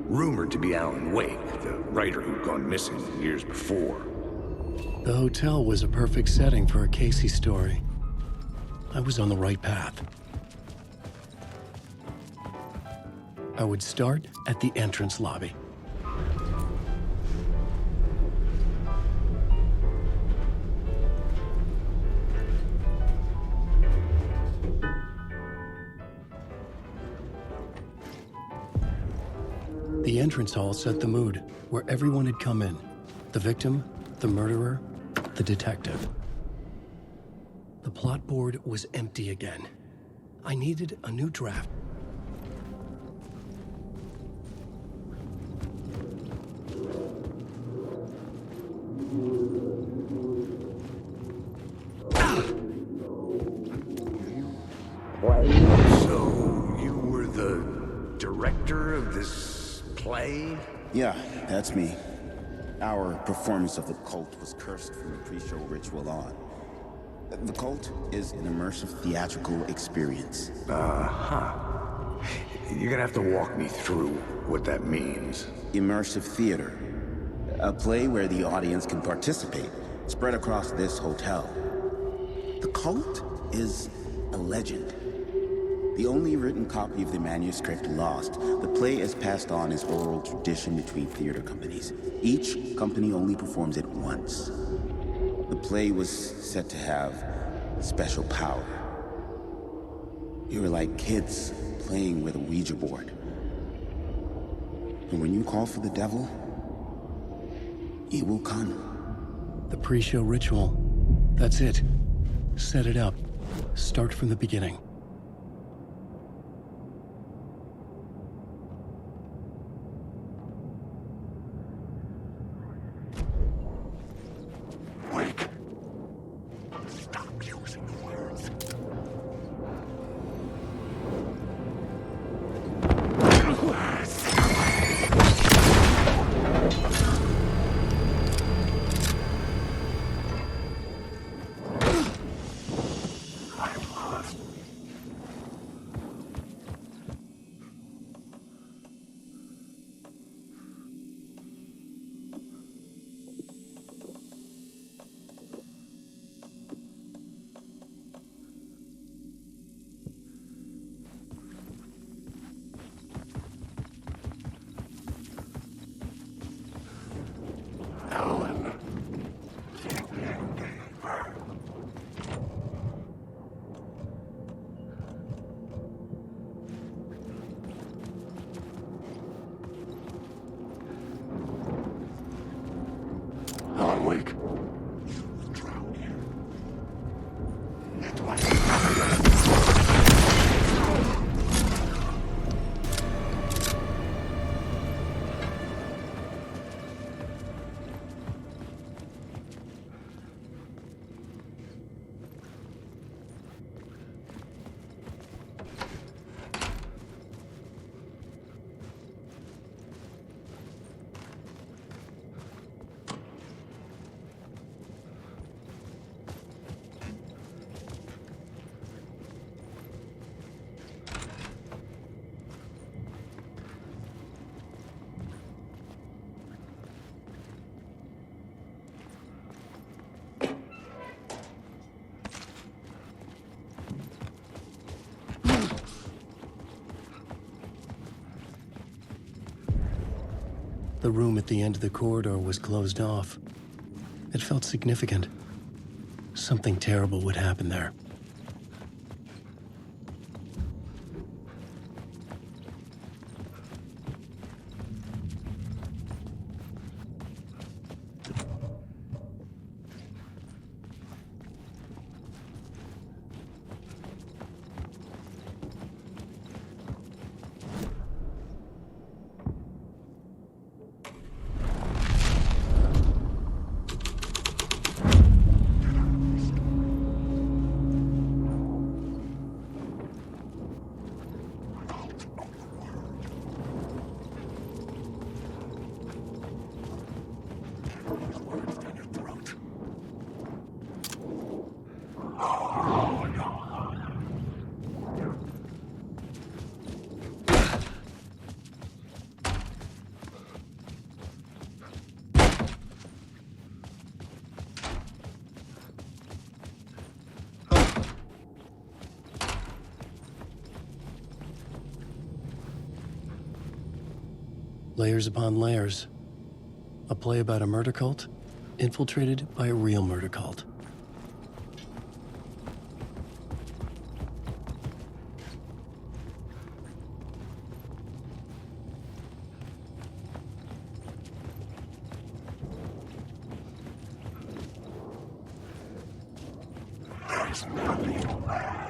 Rumored to be Alan Wake, the writer who'd gone missing years before. The hotel was a perfect setting for a Casey story. I was on the right path. I would start at the entrance lobby. The entrance hall set the mood, where everyone had come in. The victim, the murderer, the detective. The plot board was empty again. I needed a new draft. So, you were the director of this play? Yeah, that's me. Our performance of the cult was cursed from the pre-show ritual on. The cult is an immersive theatrical experience. You're gonna have to walk me through what that means. Immersive theater. A play where the audience can participate, spread across this hotel. The cult is a legend. The only written copy of the manuscript lost, the play is passed on as oral tradition between theater companies. Each company only performs it once. The play was said to have special power. You were like kids playing with a Ouija board. And when you call for the devil, he will come. The pre-show ritual. That's it. Set it up. Start from the beginning. Wake. Stop using the words. Wake. The room at the end of the corridor was closed off. It felt significant. Something terrible would happen there. Layers upon layers. A play about a murder cult, infiltrated by a real murder cult. There's nothing left.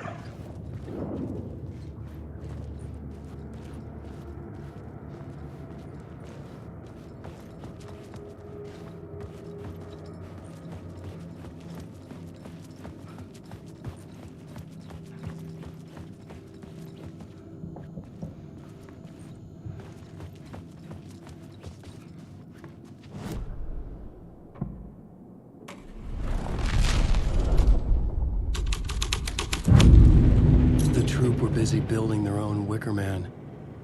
Were busy building their own Wicker Man,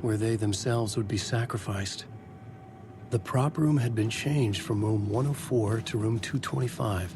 where they themselves would be sacrificed. The prop room had been changed from room 104 to room 225.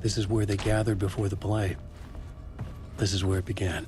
This is where they gathered before the play. This is where it began.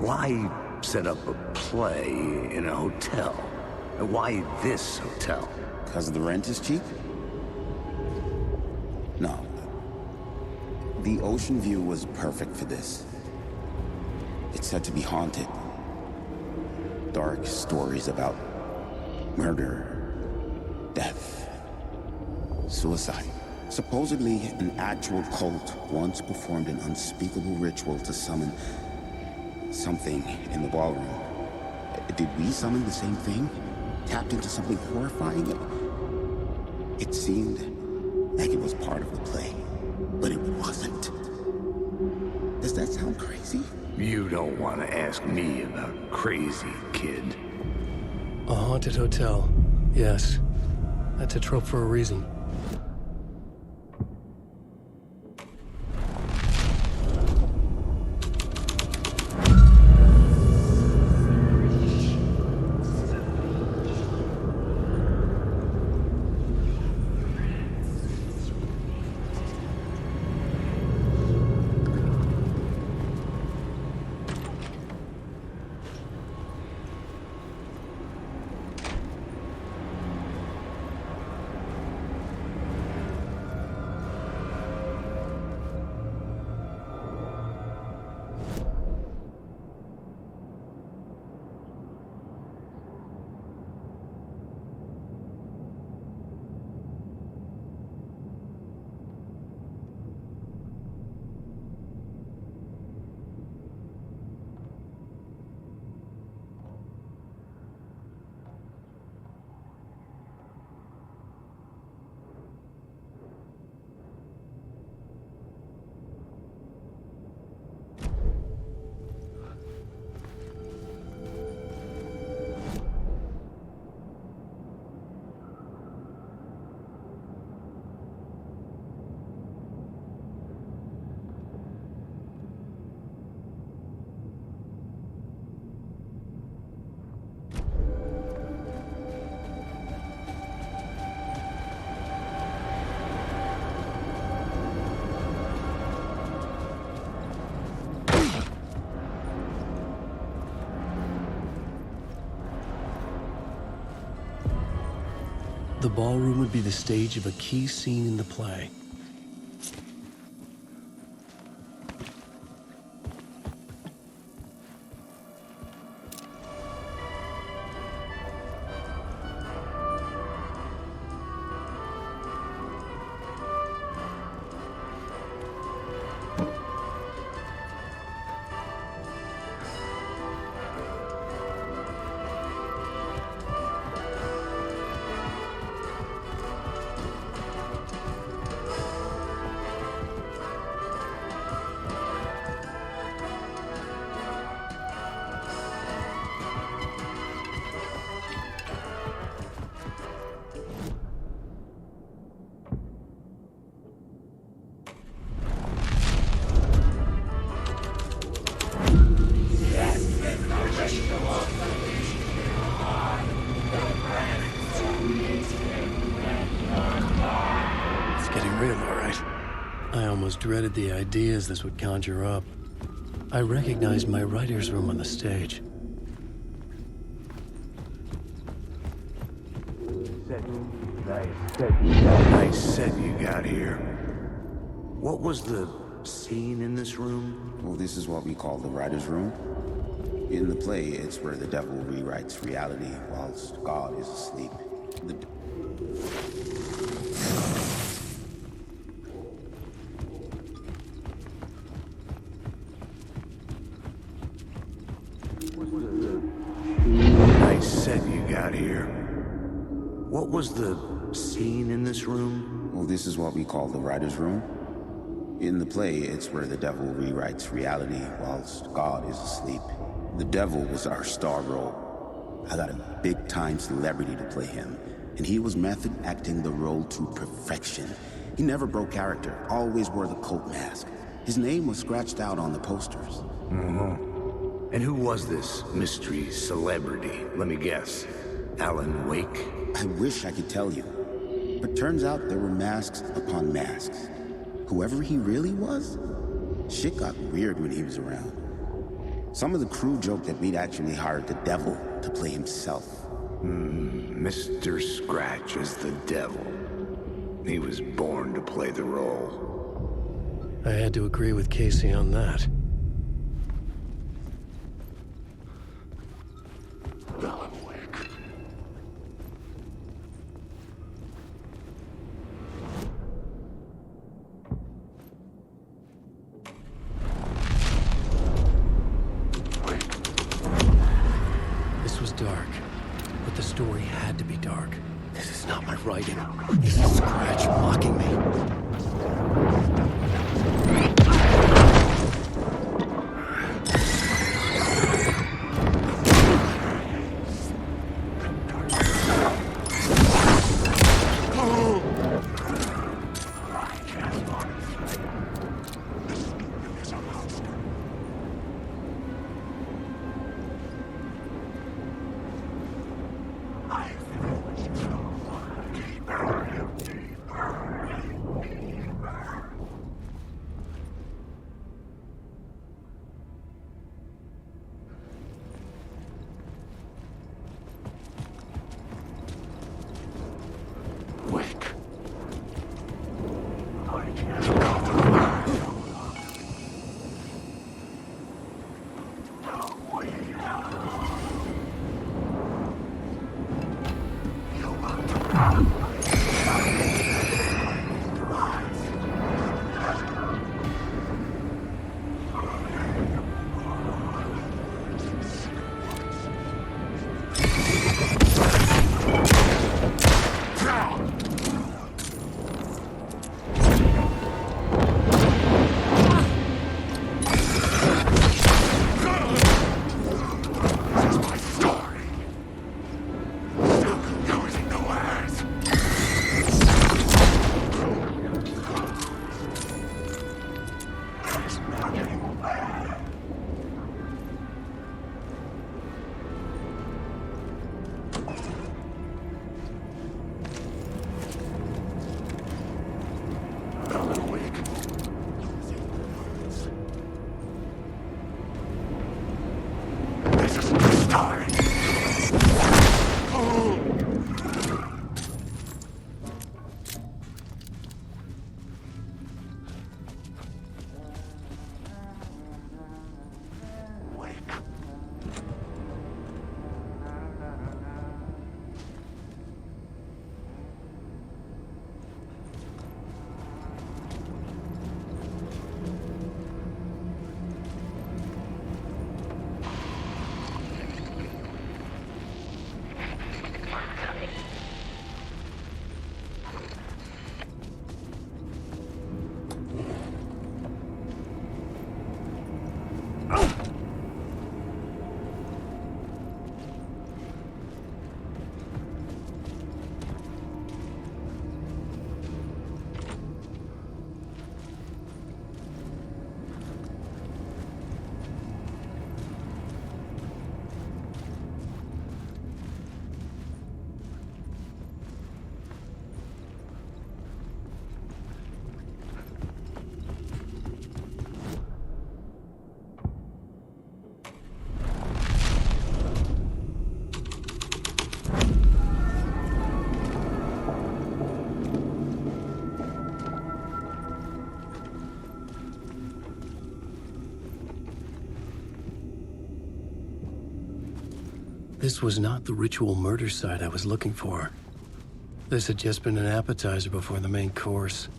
Why set up a play in a hotel? Why this hotel? Because the rent is cheap? No. The ocean view was perfect for this. It's said to be haunted. Dark stories about murder, death, suicide. Supposedly, an actual cult once performed an unspeakable ritual to summon something in the ballroom. Did we summon the same thing? Tapped into something horrifying? It seemed like it was part of the play, but it wasn't. Does that sound crazy? You don't want to ask me about crazy, kid. A haunted hotel. Yes. That's a trope for a reason. the ballroom would be the stage of a key scene in the play. Dreaded the ideas this would conjure up. I recognized my writer's room on the stage. Nice set you got here. What was the scene in this room? Well, this is what we call the writer's room. In the play, it's where the devil rewrites reality whilst God is asleep. Nice set you got here. What was the scene in this room? Well, this is what we call the writer's room. In the play, it's where the devil rewrites reality whilst God is asleep. The devil was our star role. I got a big-time celebrity to play him, and he was method acting the role to perfection. He never broke character, always wore the cult mask. His name was scratched out on the posters. And who was this mystery celebrity? Let me guess. Alan Wake? I wish I could tell you. But turns out there were masks upon masks. Whoever he really was, shit got weird when he was around. Some of the crew joked that we'd actually hired the devil to play himself. Mr. Scratch is the devil. He was born to play the role. I had to agree with Casey on that. Alan Wake. This was dark, but the story had to be dark. This is not my writing. This is Scratch mocking me. This was not the ritual murder site I was looking for. This had just been an appetizer before the main course.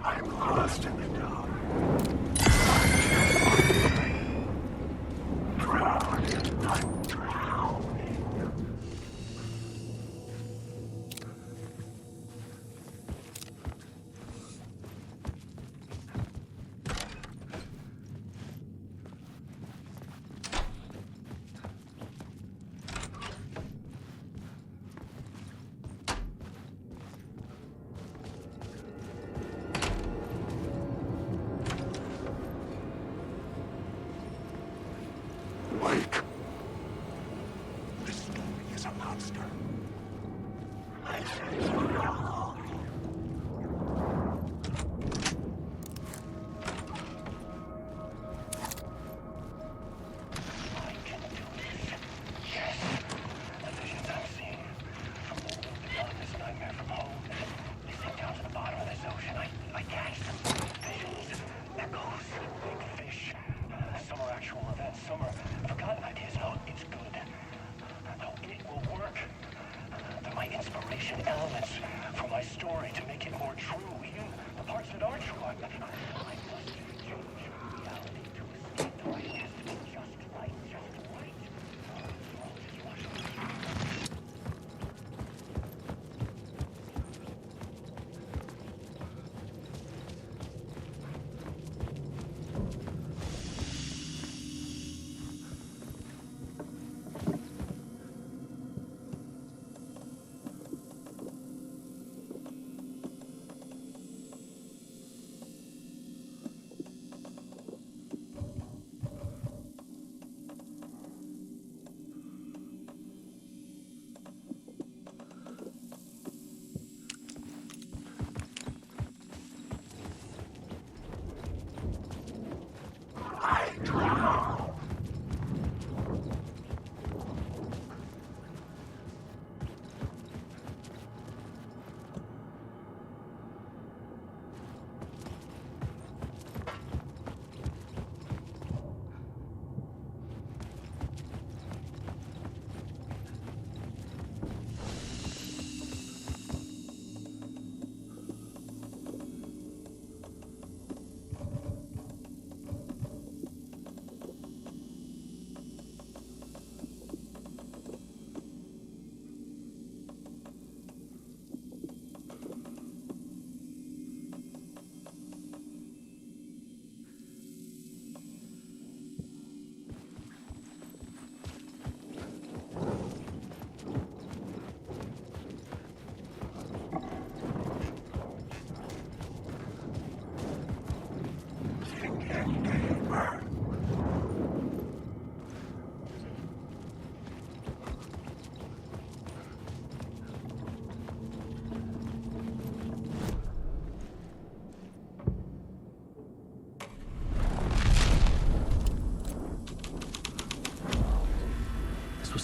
I'm lost in the dark. I'm drowning. Wake. This story is a monster. I say no. I can do this. Yes. The visions I'm seeing from all beyond this nightmare from home. They sink down to the bottom of this ocean. I catch them. Visions, echoes, big fish. Some are actual events, some are forgotten ideas. No, it's good. No, it will work. They're my inspiration elements for my story to make it more true. Even the parts that aren't true. I must change reality to escape the right. It has to be just right, just right.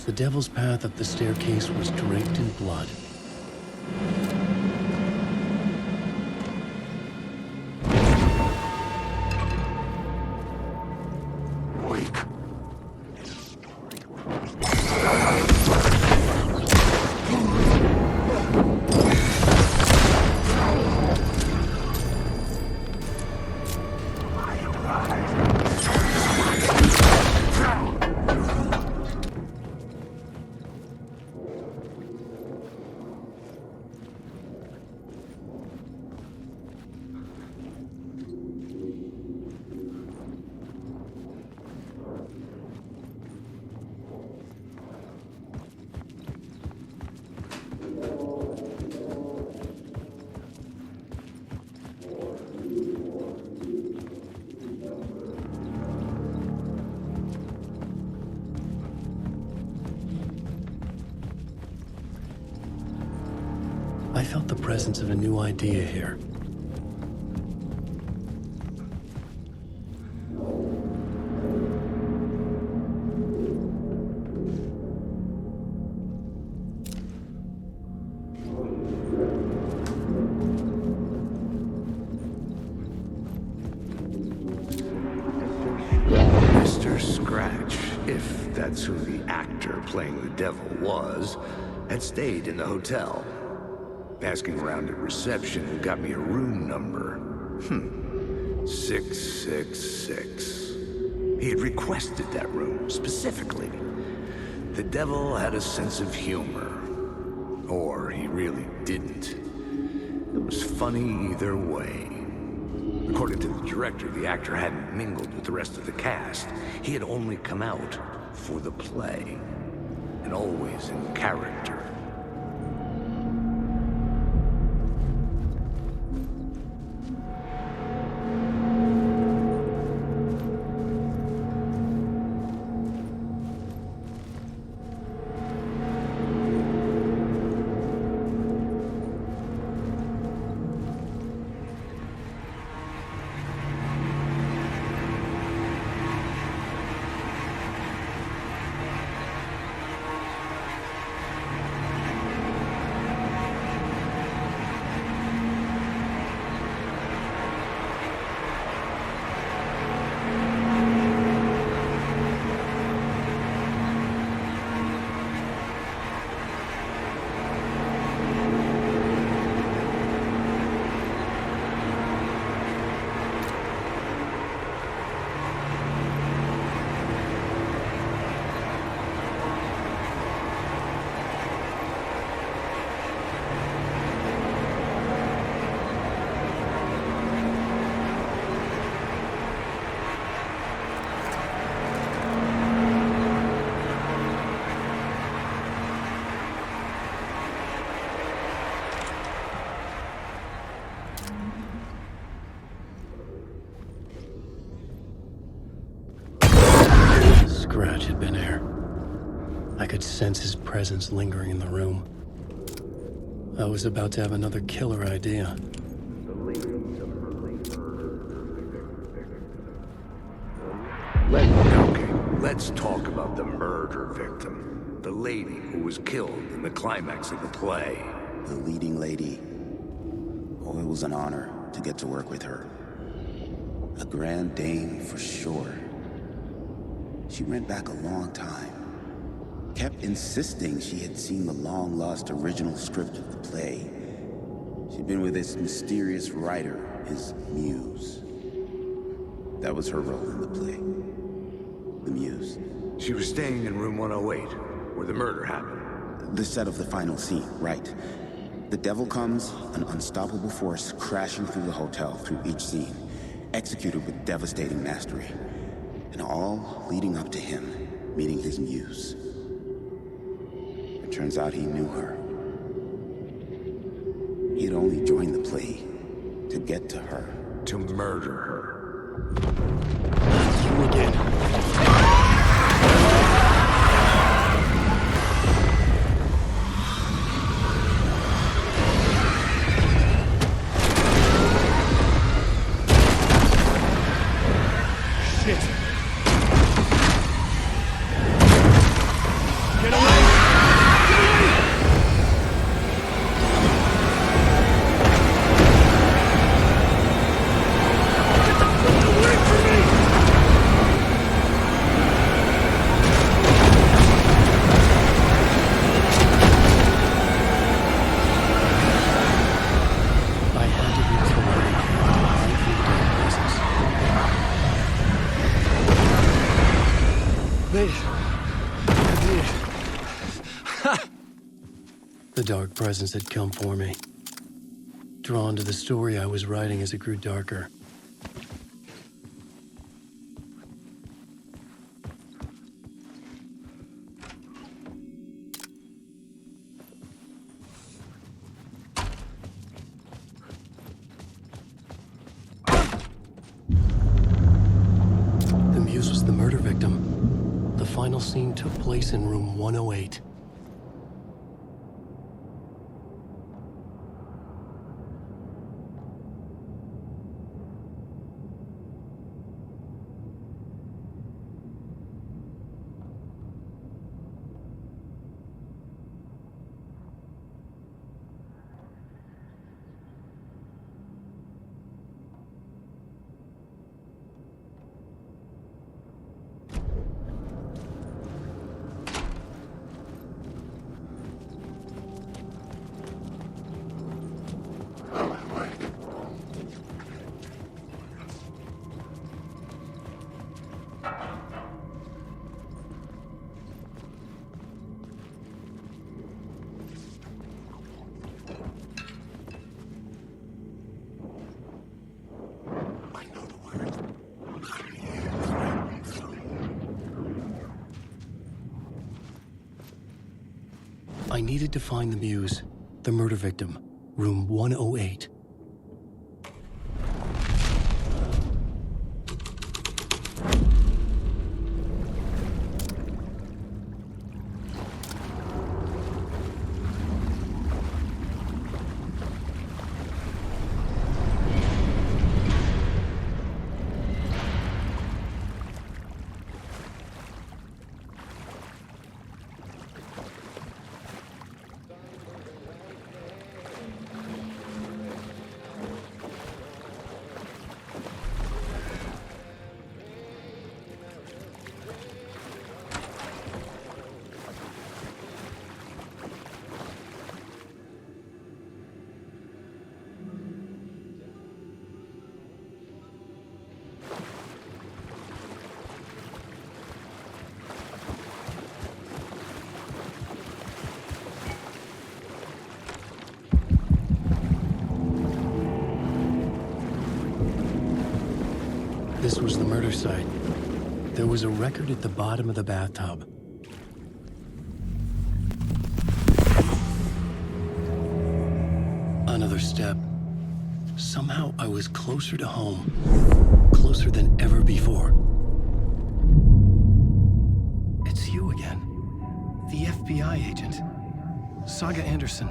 The devil's path up the staircase was draped in blood. Wake. I felt the presence of a new idea here. playing the devil was, had stayed in the hotel. Asking around at reception got me a room number. 666. He had requested that room, specifically. The devil had a sense of humor. Or he really didn't. It was funny either way. According to the director, the actor hadn't mingled with the rest of the cast. He had only come out for the play. And always in character. Scratch had been there. I could sense his presence lingering in the room. I was about to have another killer idea. Let's talk about the murder victim. The lady who was killed in the climax of the play. The leading lady. Oh, it was an honor to get to work with her. A grand dame for sure. She went back a long time. Kept insisting she had seen the long-lost original script of the play. She'd been with this mysterious writer, his muse. That was her role in the play. The muse. She was staying in room 108, where the murder happened. The set of the final scene, right. The devil comes, an unstoppable force crashing through the hotel through each scene, executed with devastating mastery. And all leading up to him meeting his muse. It turns out he knew her. He had only joined the play to get to her. To murder her. You again. The dark presence had come for me. Drawn to the story I was writing as it grew darker. The muse was the murder victim. The final scene took place in room 108. I needed to find the Muse, the murder victim, room 108. This was the murder site. There was a record at the bottom of the bathtub. Another step. Somehow I was closer to home. Closer than ever before. It's you again. The FBI agent. Saga Anderson.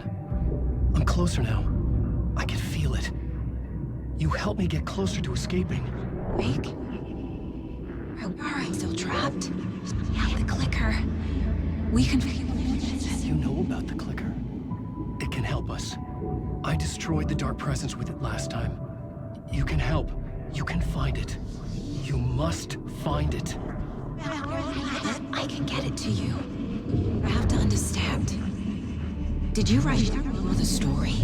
I'm closer now. I can feel it. You helped me get closer to escaping. Wake? Are I still trapped? Yeah, the clicker. We can... You know about the clicker. It can help us. I destroyed the dark presence with it last time. You can help. You can find it. You must find it. I can get it to you. I have to understand. Did you write the story?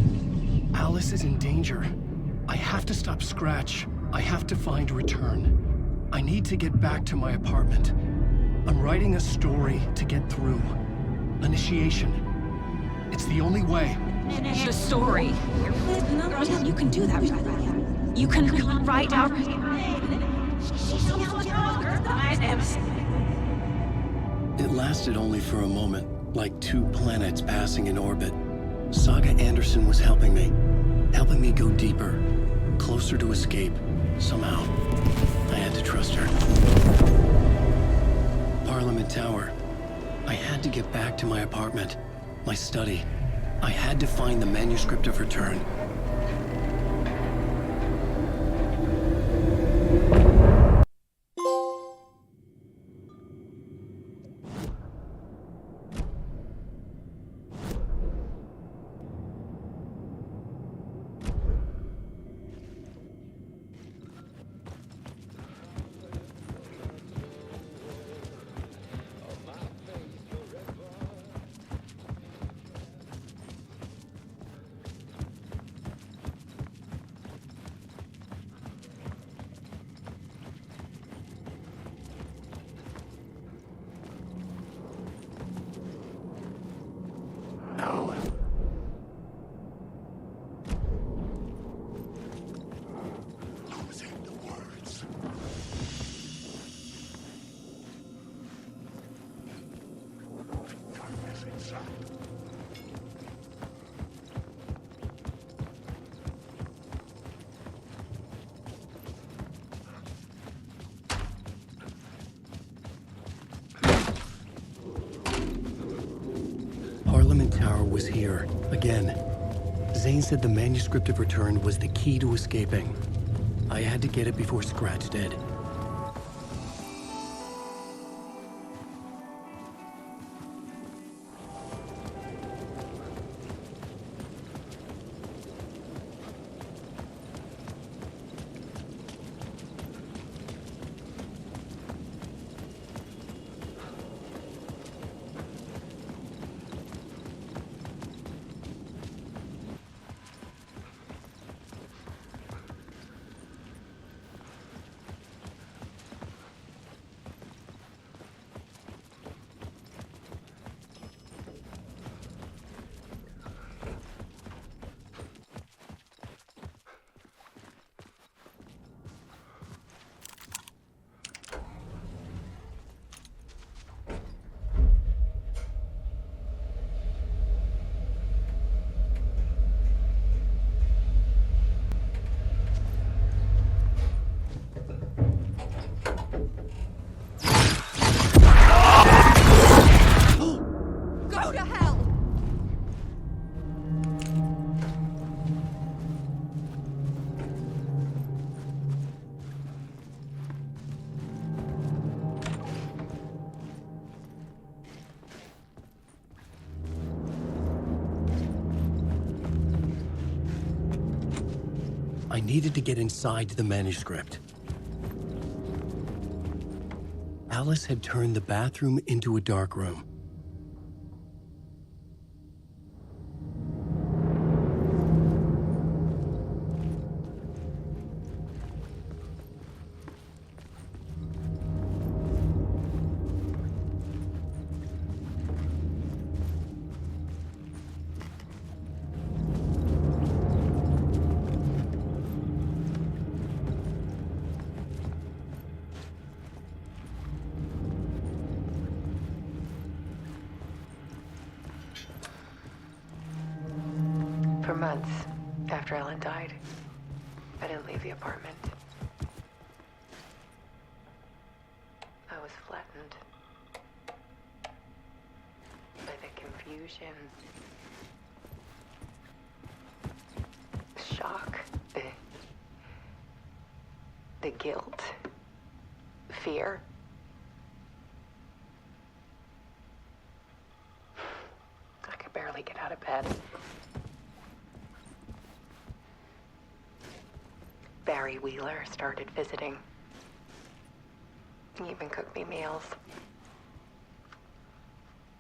Alice is in danger. I have to stop Scratch. I have to find Return. I need to get back to my apartment. I'm writing a story to get through. Initiation. It's the only way. The story. You can do that. You can write out... It lasted only for a moment, like two planets passing in orbit. Saga Anderson was helping me go deeper, closer to escape. Somehow, I had to trust her. Parliament Tower. I had to get back to my apartment, my study. I had to find the manuscript of Return. Parliament Tower was here, again. Zane said the manuscript of Return was the key to escaping. I had to get it before Scratch did. I needed to get inside the manuscript. Alice had turned the bathroom into a dark room. For months after Ellen died, I didn't leave the apartment. I was flattened by the confusion, the shock, the guilt, fear. I could barely get out of bed. Barry Wheeler started visiting. He even cooked me meals.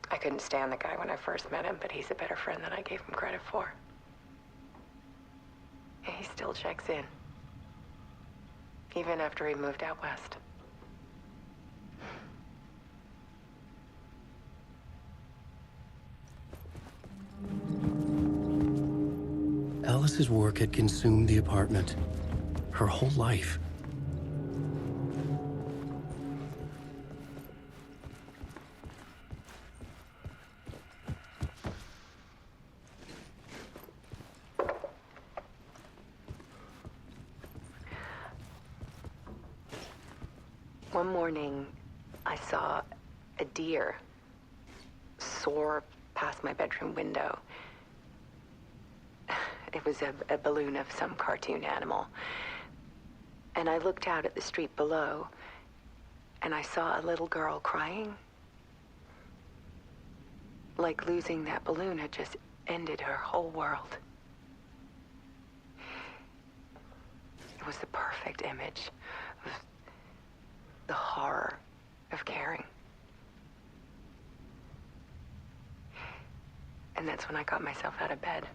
I couldn't stand the guy when I first met him, but he's a better friend than I gave him credit for. And he still checks in, even after he moved out west. Alice's work had consumed the apartment. Her whole life. One morning, I saw a deer soar past my bedroom window. It was a balloon of some cartoon animal. And I looked out at the street below, and I saw a little girl crying. Like losing that balloon had just ended her whole world. It was the perfect image of the horror of caring. And that's when I got myself out of bed,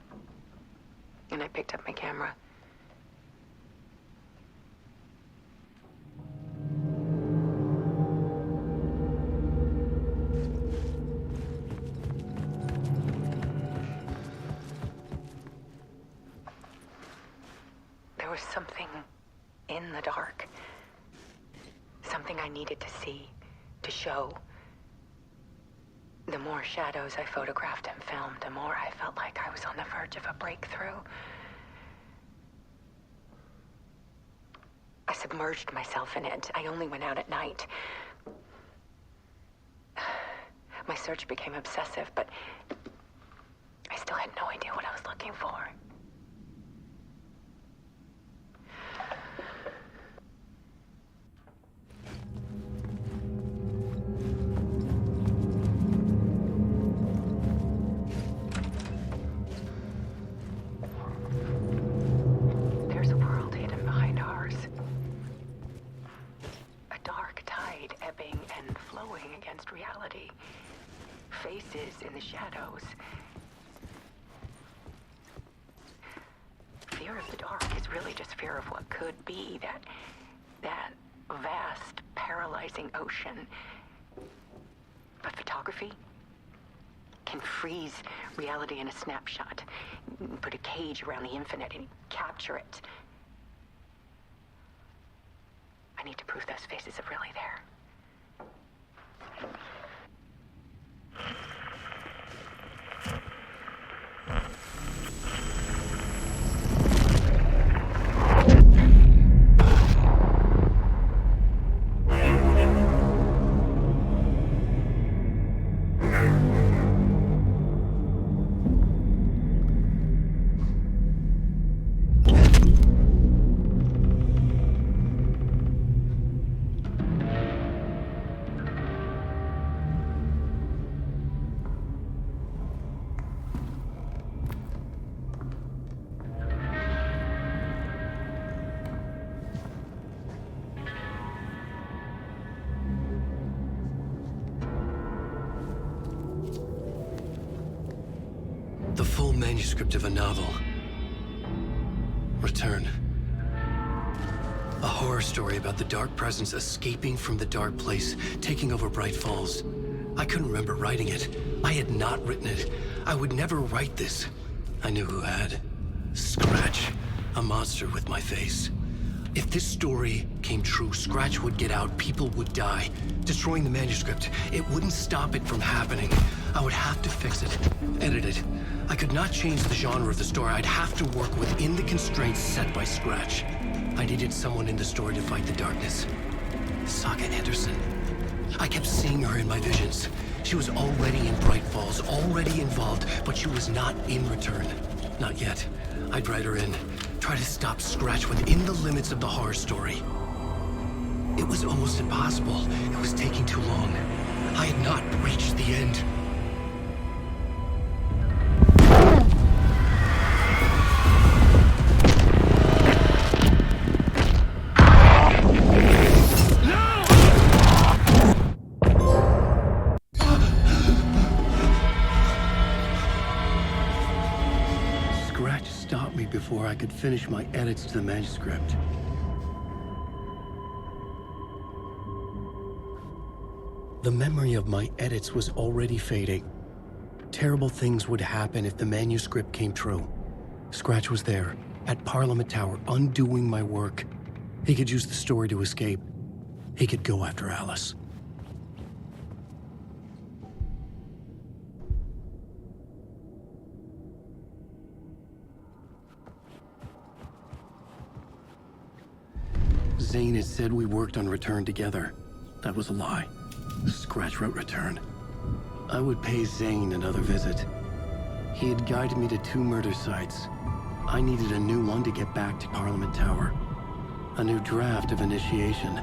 and I picked up my camera. There was something in the dark. Something I needed to see, to show. The more shadows I photographed and filmed, the more I felt like I was on the verge of a breakthrough. I submerged myself in it. I only went out at night. My search became obsessive, but I still had no idea what I was looking for. There's a world hidden behind ours. A dark tide ebbing and flowing against reality. Faces in the shadows. Fear of the dark is really just fear of what could be, that vast, paralyzing ocean. But photography can freeze reality in a snapshot, put a cage around the infinite and capture it. I need to prove those faces are really there. The full manuscript of a novel. Return. A horror story about the dark presence escaping from the dark place, taking over Bright Falls. I couldn't remember writing it. I had not written it. I would never write this. I knew who had. Scratch. A monster with my face. If this story came true, Scratch would get out, people would die. Destroying the manuscript, it wouldn't stop it from happening. I would have to fix it, edit it. I could not change the genre of the story. I'd have to work within the constraints set by Scratch. I needed someone in the story to fight the darkness. Saga Anderson. I kept seeing her in my visions. She was already in Bright Falls, already involved, but she was not in Return. Not yet. I'd write her in. Try to stop Scratch within the limits of the horror story. It was almost impossible. It was taking too long. I had not reached the end. Before I could finish my edits to the manuscript. The memory of my edits was already fading. Terrible things would happen if the manuscript came true. Scratch was there, at Parliament Tower, undoing my work. He could use the story to escape. He could go after Alice. Zane had said we worked on Return together. That was a lie. Scratch wrote Return. I would pay Zane another visit. He had guided me to 2 murder sites. I needed a new one to get back to Parliament Tower. A new draft of Initiation.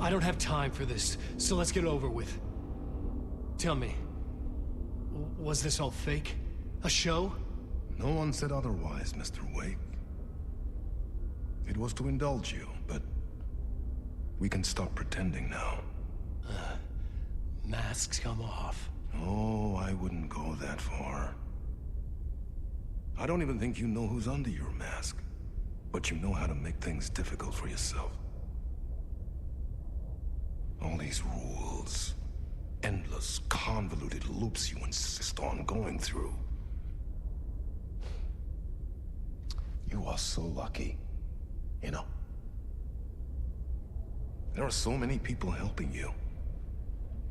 I don't have time for this, so let's get it over with. Tell me, was this all fake? A show? No one said otherwise, Mr. Wake. It was to indulge you, but we can stop pretending now. Masks come off. Oh, I wouldn't go that far. I don't even think you know who's under your mask, but you know how to make things difficult for yourself. All these rules, endless, convoluted loops you insist on going through. You are so lucky, you know. There are so many people helping you.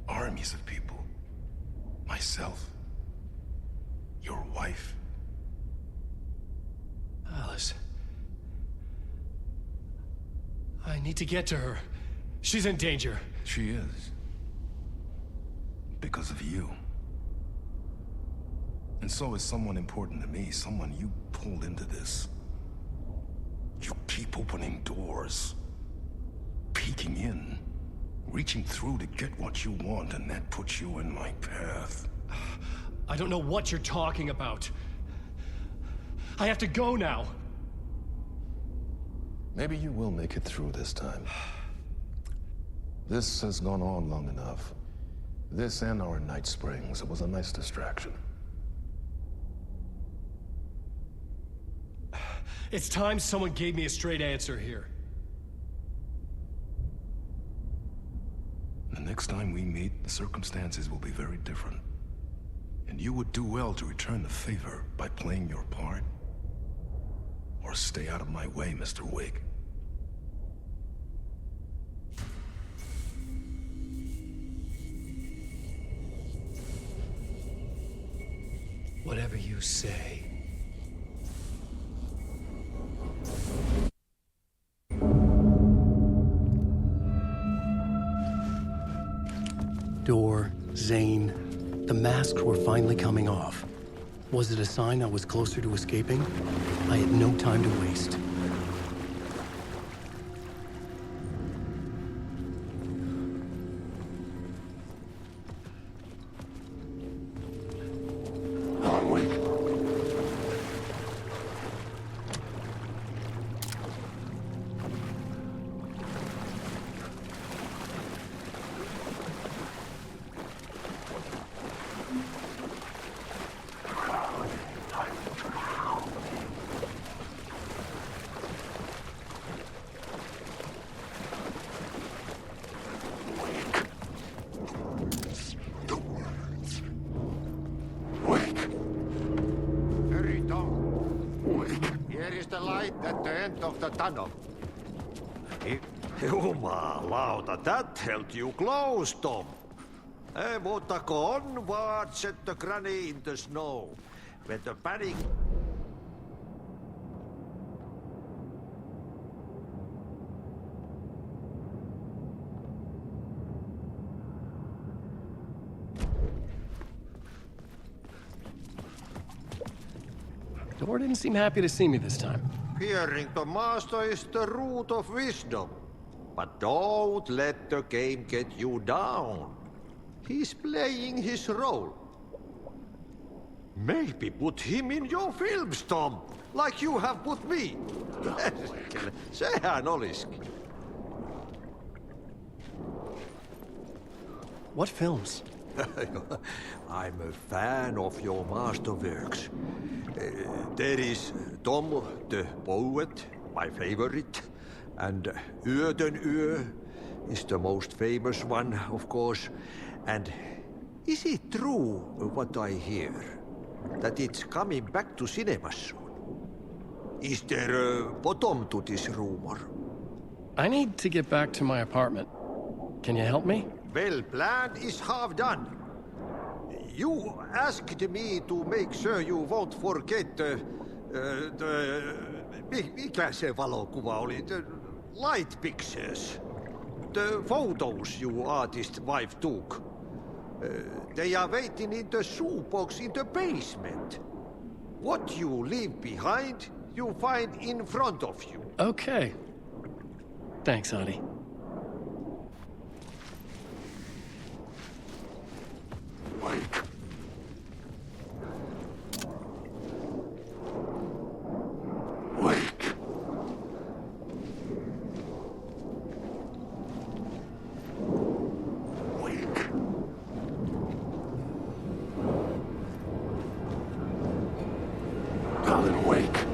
Armies of people. Myself. Your wife. Alice. I need to get to her. She's in danger. She is. because of you. And so is someone important to me, someone you pulled into this. You keep opening doors, peeking in, reaching through to get what you want, and that puts you in my path. I don't know what you're talking about. I have to go now. Maybe you will make it through this time. This has gone on long enough. This and our night springs. It was a nice distraction. It's time someone gave me a straight answer here. The next time we meet, the circumstances will be very different. And you would do well to return the favor by playing your part. Or stay out of my way, Mr. Wake. Whatever you say. Door, Zane, the masks were finally coming off. Was it a sign I was closer to escaping? I had no time to waste. Tunnel. Jumalauta, that held you close, Tom. Mutta go onward, set the granny in the snow. When the panic... Door didn't seem happy to see me this time. Hearing the master is the root of wisdom. But don't let the game get you down. He's playing his role. Maybe put him in your films, Tom, like you have put me. Sehän olisikin. What films? I'm a fan of your masterworks. There is Tom the Poet, my favorite, and Öden Ö is the most famous one, of course. And is it true what I hear, that it's coming back to cinemas soon? Is there a bottom to this rumor? I need to get back to my apartment. Can you help me? Well, plan is half done. You asked me to make sure you won't forget mikä se valokuva oli? The light pictures. The photos you artist wife took. They are waiting in the shoebox in the basement. What you leave behind, you find in front of you. Okay. Thanks, Audie. Wake. Wake. Wake. Alan, wake.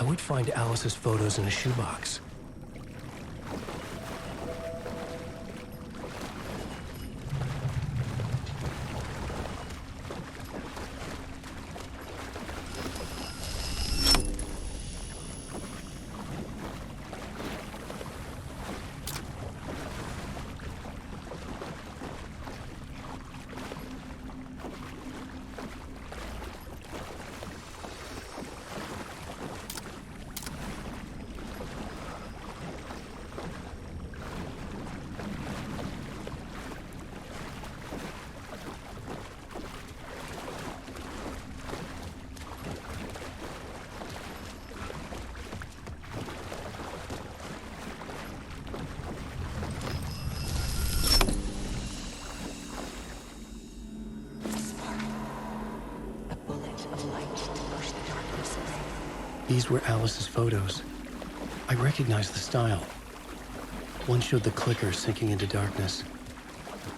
I would find Alice's photos in a shoebox. These were Alice's photos. I recognized the style. One showed the clicker sinking into darkness.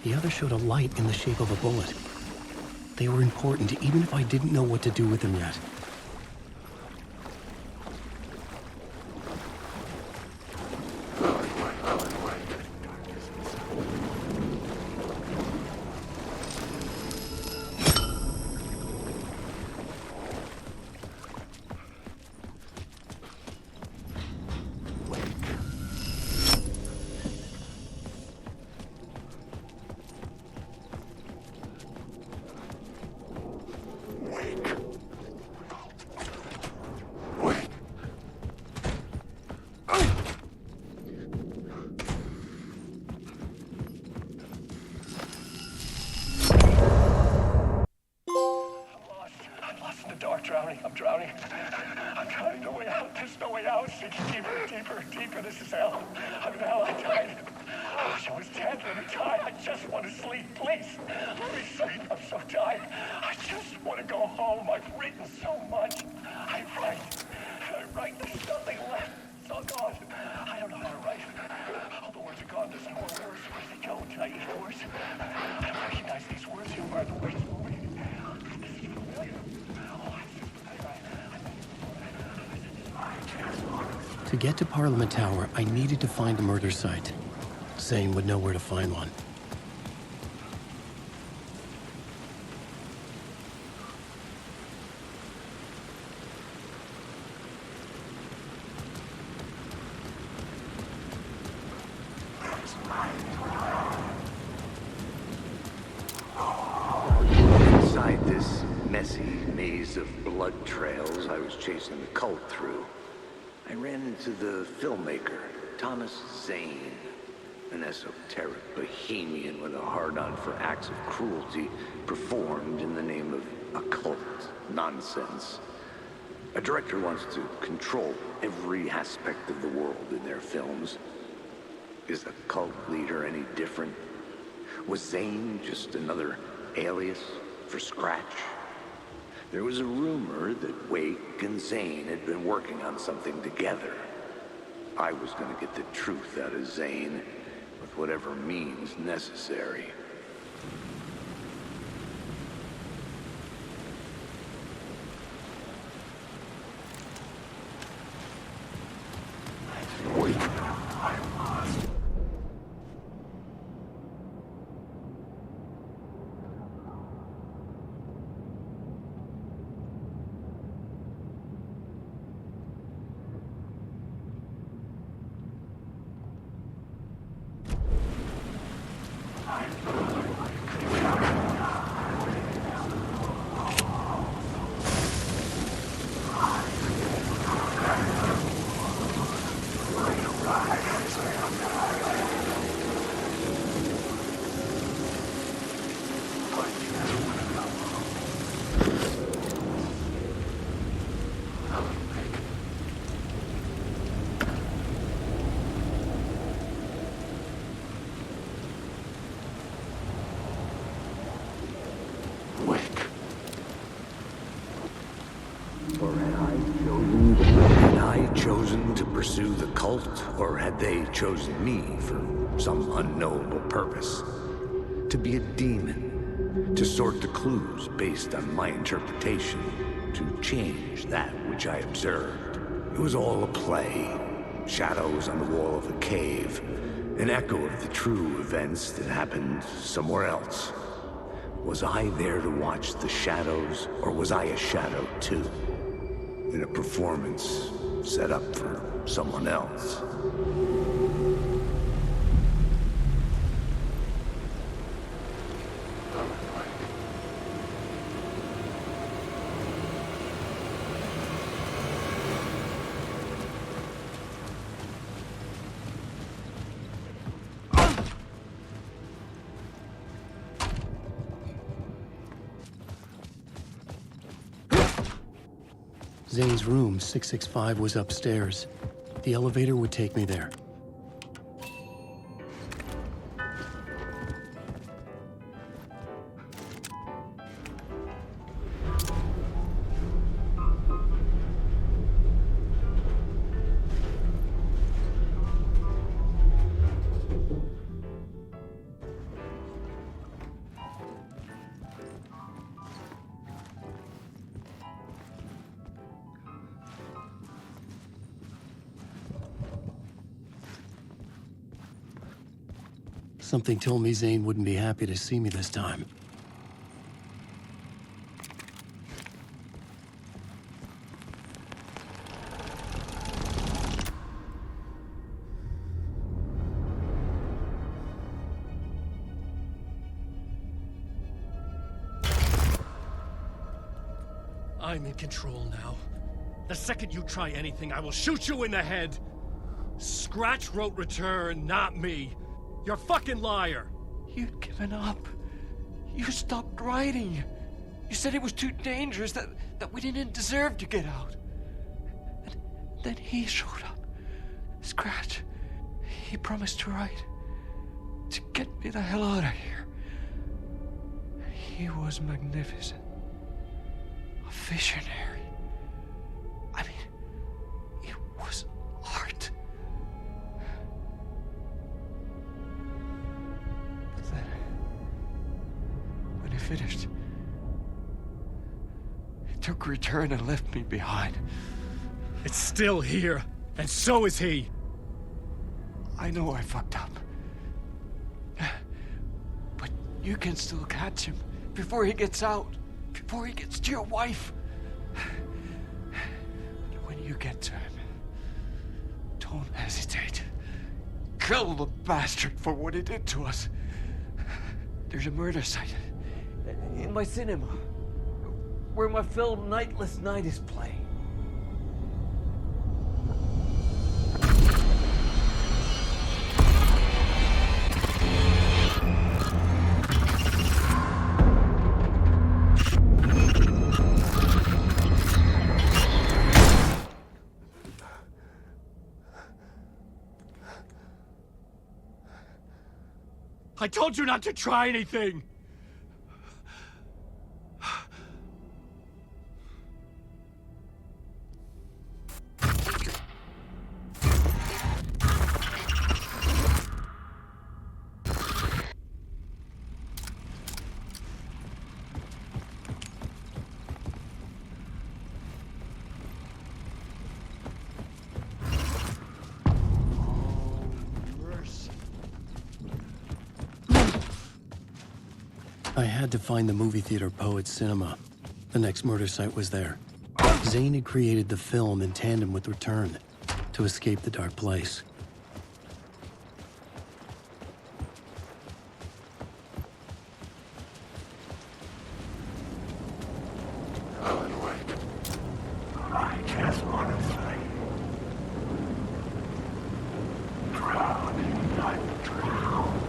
The other showed a light in the shape of a bullet. They were important, even if I didn't know what to do with them yet. I'm drowning. I'm drowning. No way out. There's no way out. It's deeper, deeper, deeper. This is hell. I'm in hell. I died. Oh, I was dead. Let me die. I just want to sleep. Please. Let me sleep. I'm so tired. I just want to go home. I've written so much. I write. There's nothing left. It's all gone. I don't know how to write. All the words are gone. There's no more words. Where did they go? Did I eat the words? I don't recognize these words. Who are the words? This is familiar. To get to Parliament Tower, I needed to find a murder site. Zane would know where to find one. Inside this messy maze of blood trails I was chasing the cult through, I ran into the filmmaker, Thomas Zane, an esoteric bohemian with a hard-on for acts of cruelty performed in the name of occult nonsense. A director wants to control every aspect of the world in their films. Is a cult leader any different? Was Zane just another alias for Scratch? There was a rumor that Wake and Zane had been working on something together. I was going to get the truth out of Zane with whatever means necessary. Wait, I must. Chosen to pursue the cult, or had they chosen me for some unknowable purpose? To be a demon, to sort the clues based on my interpretation, to change that which I observed, It was all a play. Shadows on the wall of a cave. An echo of the true events that happened somewhere else. Was I there to watch the shadows, or was I a shadow too? In a performance set up for someone else. Zane's room, 665, was upstairs. The elevator would take me there. Something told me Zane wouldn't be happy to see me this time. I'm in control now. The second you try anything, I will shoot you in the head! Scratch wrote return, not me. You're a fucking liar! You'd given up. You stopped writing. You said it was too dangerous, that we didn't deserve to get out. And then he showed up. Scratch. He promised to write. To get me the hell out of here. He was magnificent. A visionary. I mean, it was art. Then, when he finished, he took return and left me behind. It's still here, and so is he. I know I fucked up. But you can still catch him before he gets out, before he gets to your wife. When you get to him, don't hesitate. Kill the bastard for what he did to us. There's a murder site in my cinema where my film Nightless Night is playing. I told you not to try anything! I had to find the movie theater Poet Cinema. The next murder site was there. Zane had created the film in tandem with Return to escape the dark place. I just want to say, drown, not drown.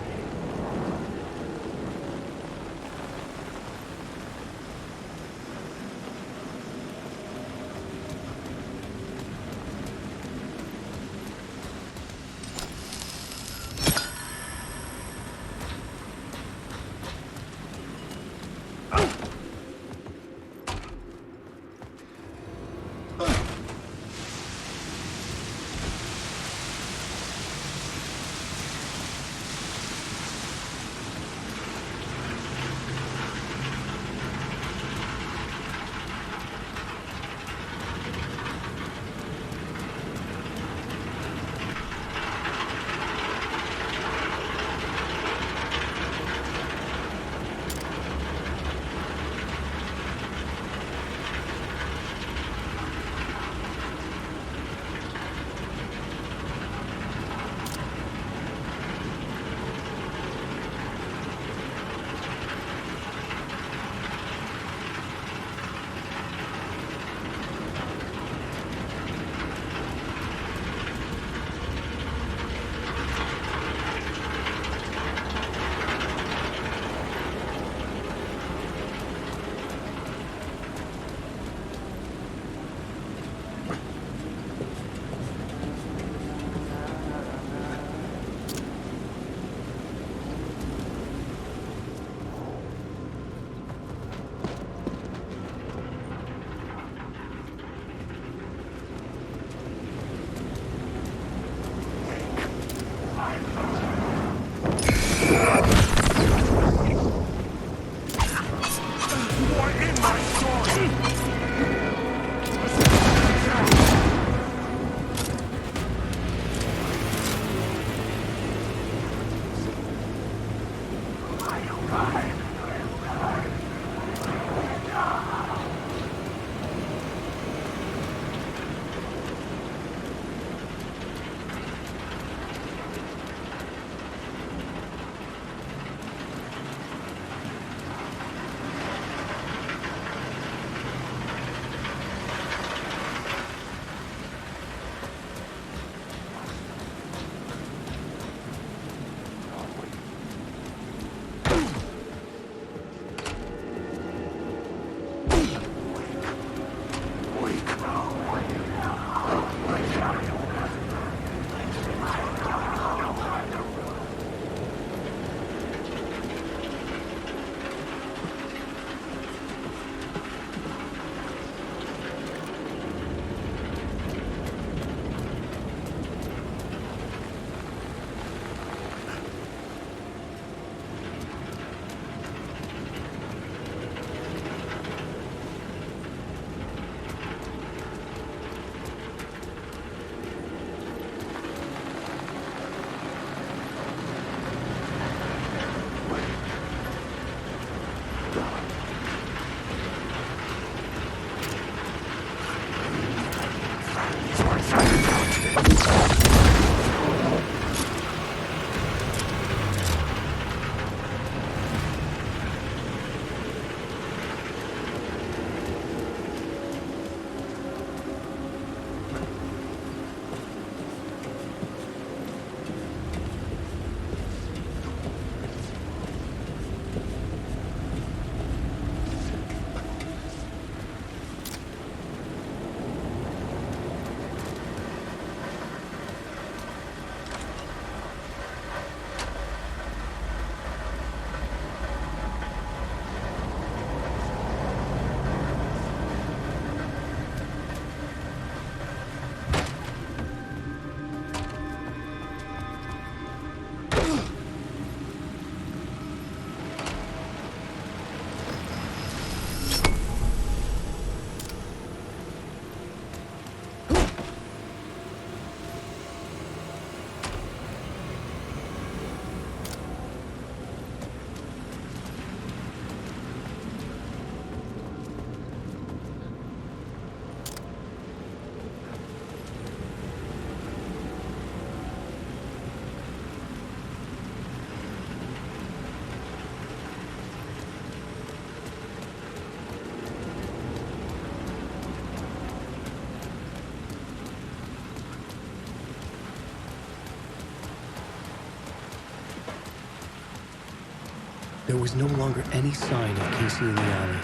There was no longer any sign of Casey in the alley.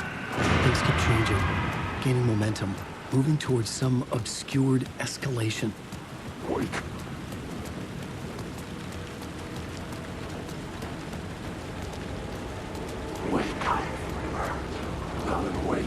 Things kept changing, gaining momentum, moving towards some obscured escalation. Wait. Wake. Alan, wake.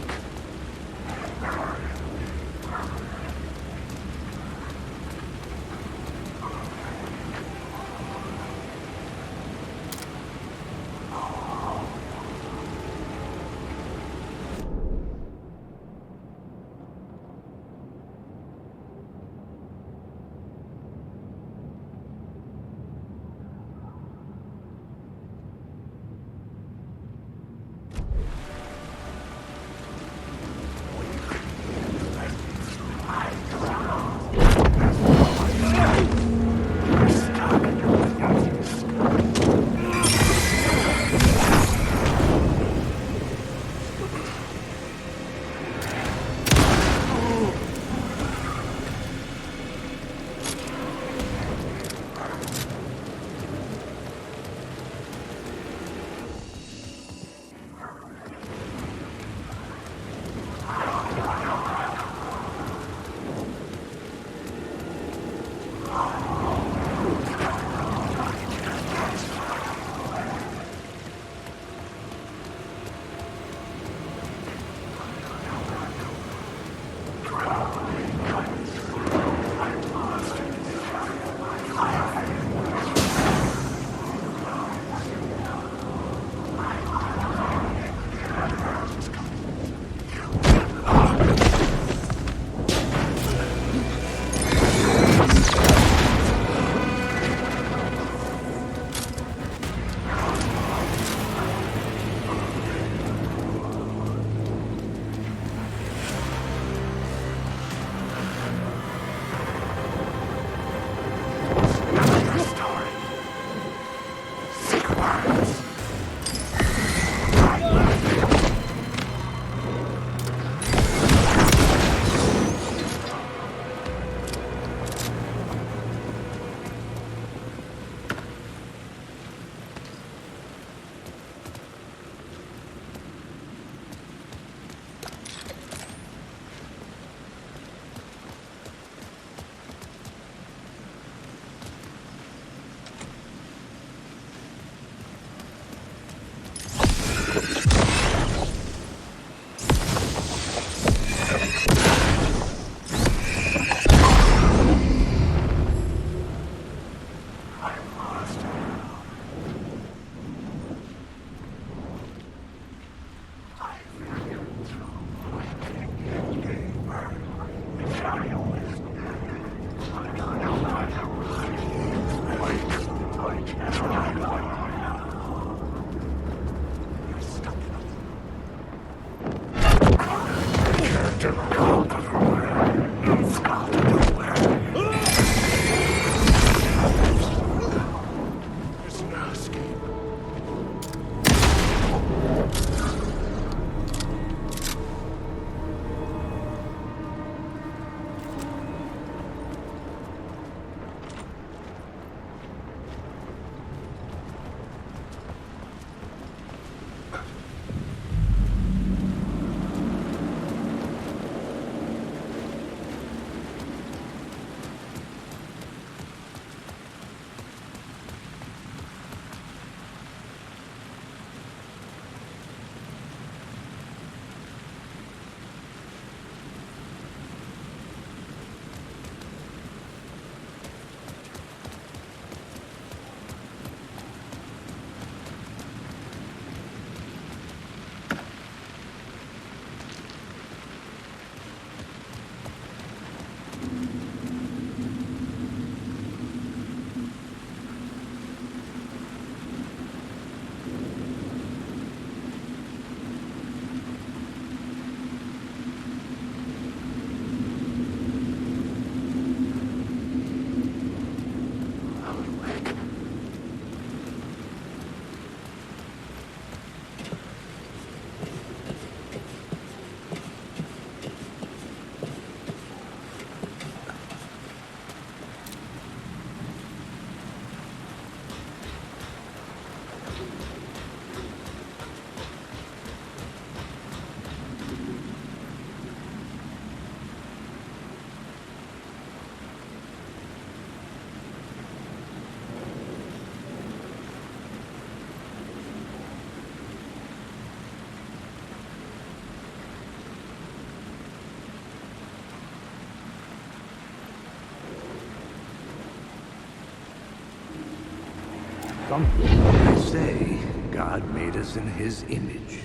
something. They say God made us in his image.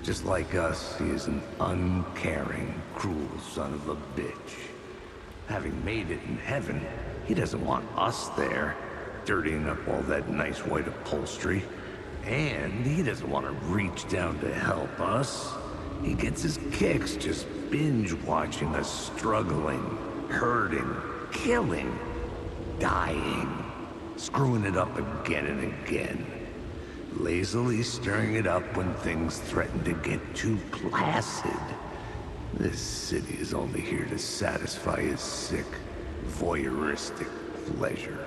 Just like us, he is an uncaring, cruel son of a bitch. Having made it in heaven, he doesn't want us there, dirtying up all that nice white upholstery. And he doesn't want to reach down to help us. He gets his kicks just binge-watching us struggling, hurting, killing, dying, screwing it up again and again. Lazily stirring it up when things threaten to get too placid. This city is only here to satisfy his sick, voyeuristic pleasure.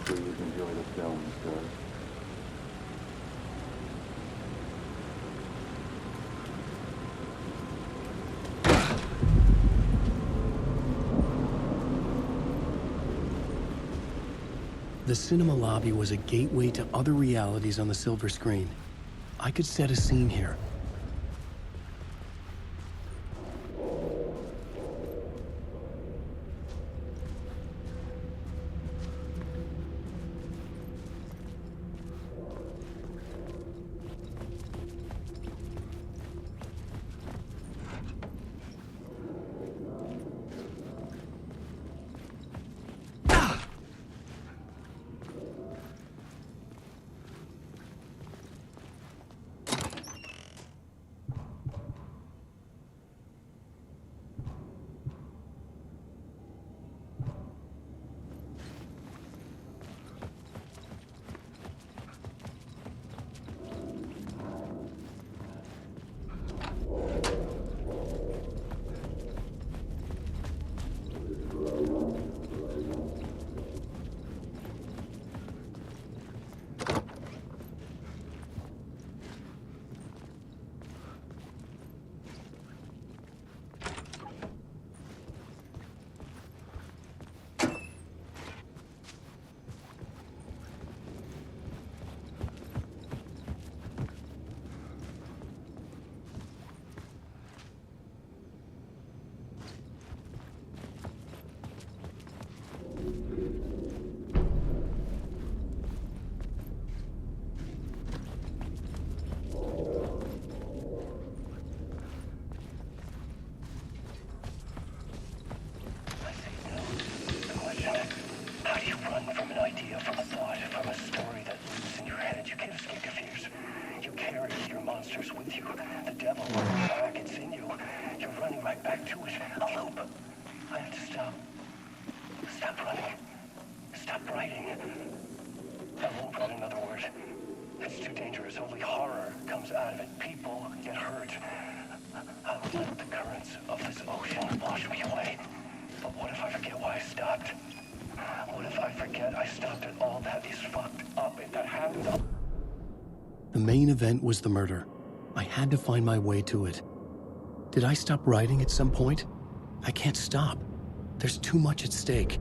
Please enjoy the film, sir. The cinema lobby was a gateway to other realities on the silver screen. I could set a scene here. The main event was the murder. I had to find my way to it. Did I stop writing at some point? I can't stop. There's too much at stake.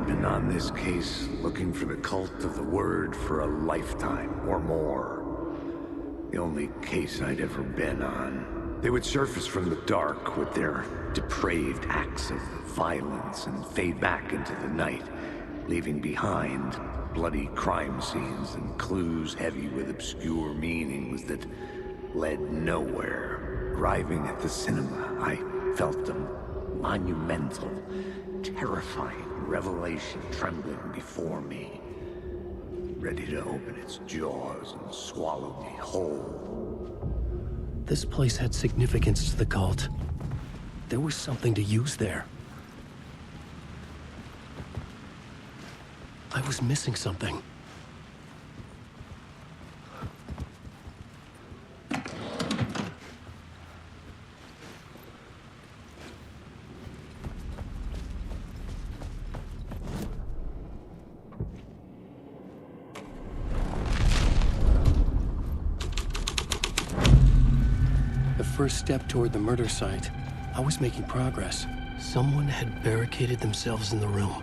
been on this case looking for the cult of the word for a lifetime or more. The only case I'd ever been on. They would surface from the dark with their depraved acts of violence and fade back into the night, leaving behind bloody crime scenes and clues heavy with obscure meanings that led nowhere. Arriving at the cinema, I felt a monumental, terrifying revelation trembling before me, ready to open its jaws and swallow me whole. This place had significance to the cult. There was something to use there. I was missing something. The first step toward the murder site. I was making progress. Someone had barricaded themselves in the room.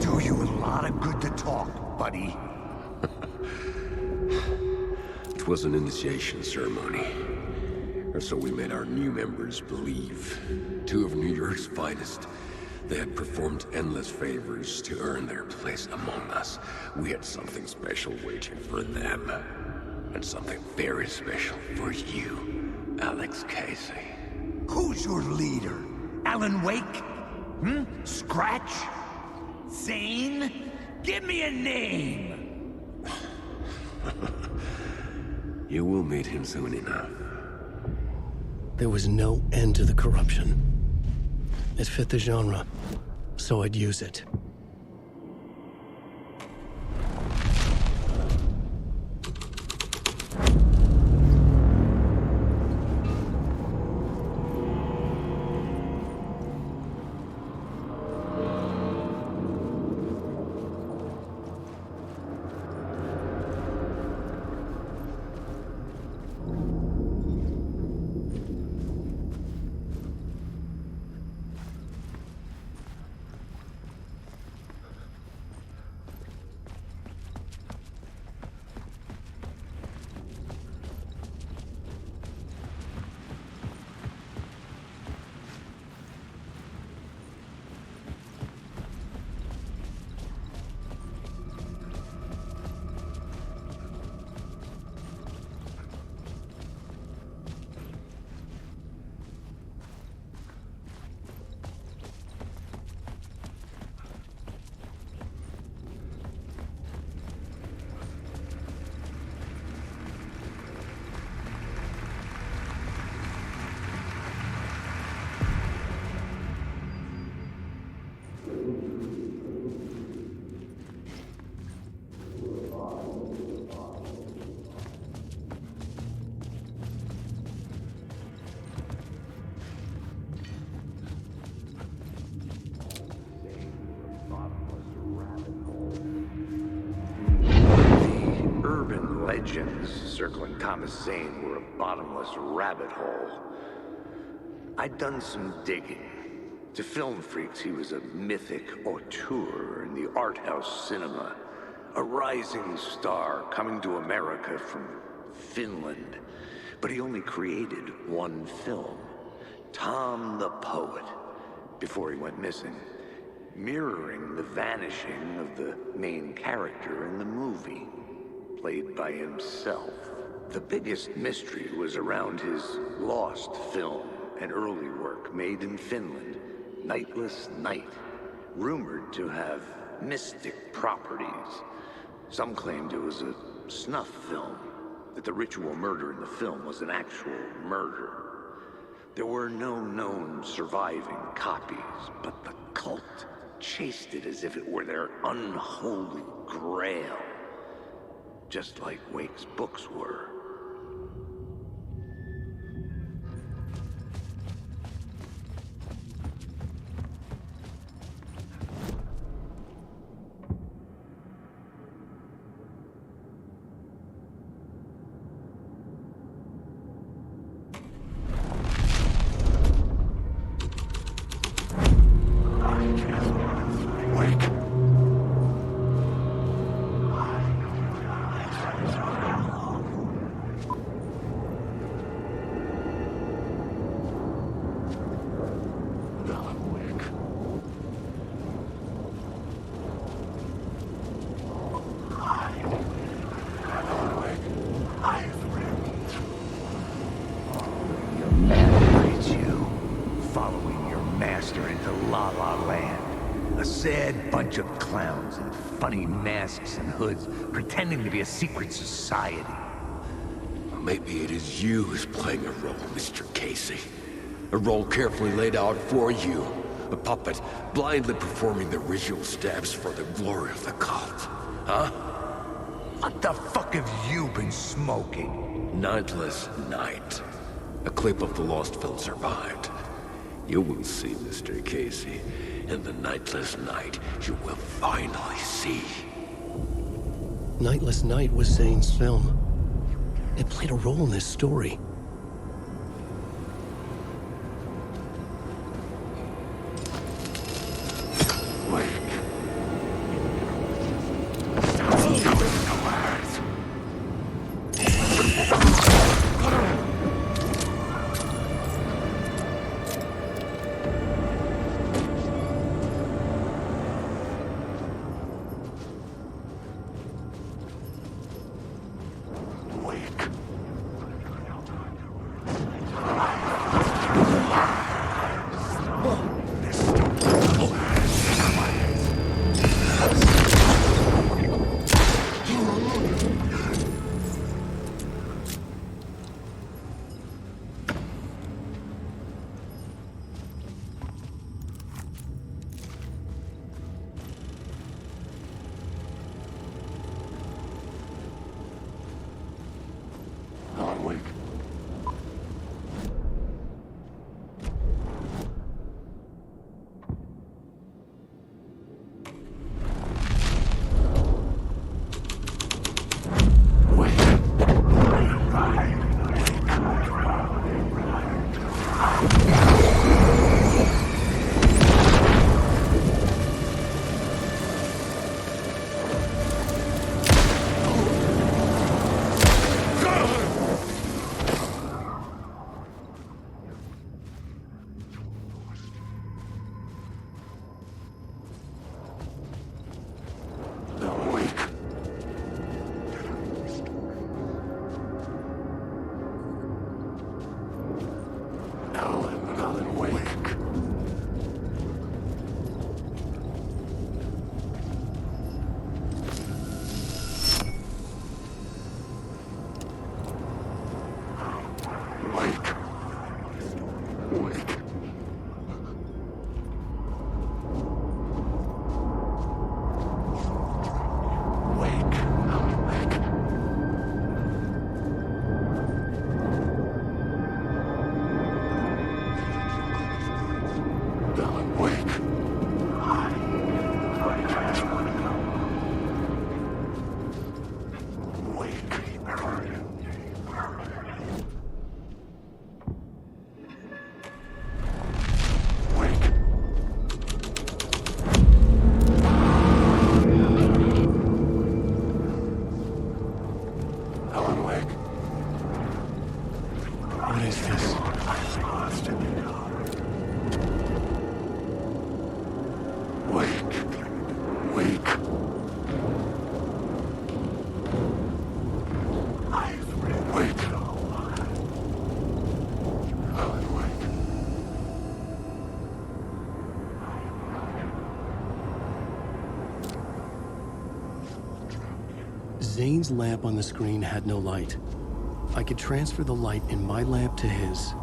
Do you a lot of good to talk, buddy. It was an initiation ceremony. Or so we made our new members believe. Two of New York's finest. They had performed endless favors to earn their place among us. We had something special waiting for them. And something very special for you, Alex Casey. Who's your leader? Alan Wake? Scratch? Zane? Give me a name! You will meet him soon enough. There was no end to the corruption. It fit the genre, so I'd use it. Legends circling Thomas Zane were a bottomless rabbit hole. I'd done some digging. To film freaks, he was a mythic auteur in the art house cinema. A rising star coming to America from Finland. But he only created one film, Tom the Poet, before he went missing, mirroring the vanishing of the main character in the movie, played by himself. The biggest mystery was around his lost film, an early work made in Finland, Nightless Night, rumored to have mystic properties. Some claimed it was a snuff film, that the ritual murder in the film was an actual murder. There were no known surviving copies, but the cult chased it as if it were their unholy grail. Just like Wake's books were. Of clowns in funny masks and hoods, pretending to be a secret society. Maybe it is you who's playing a role, Mr. Casey. A role carefully laid out for you. A puppet, blindly performing the ritual steps for the glory of the cult. Huh? What the fuck have you been smoking? Nightless Night. A clip of the lost film survived. You will see, Mr. Casey. In the Nightless Night, you will finally see. Nightless Night was Zane's film. It played a role in this story. Wake. Wake. Zane's lamp on the screen had no light. I could transfer the light in my lamp to his.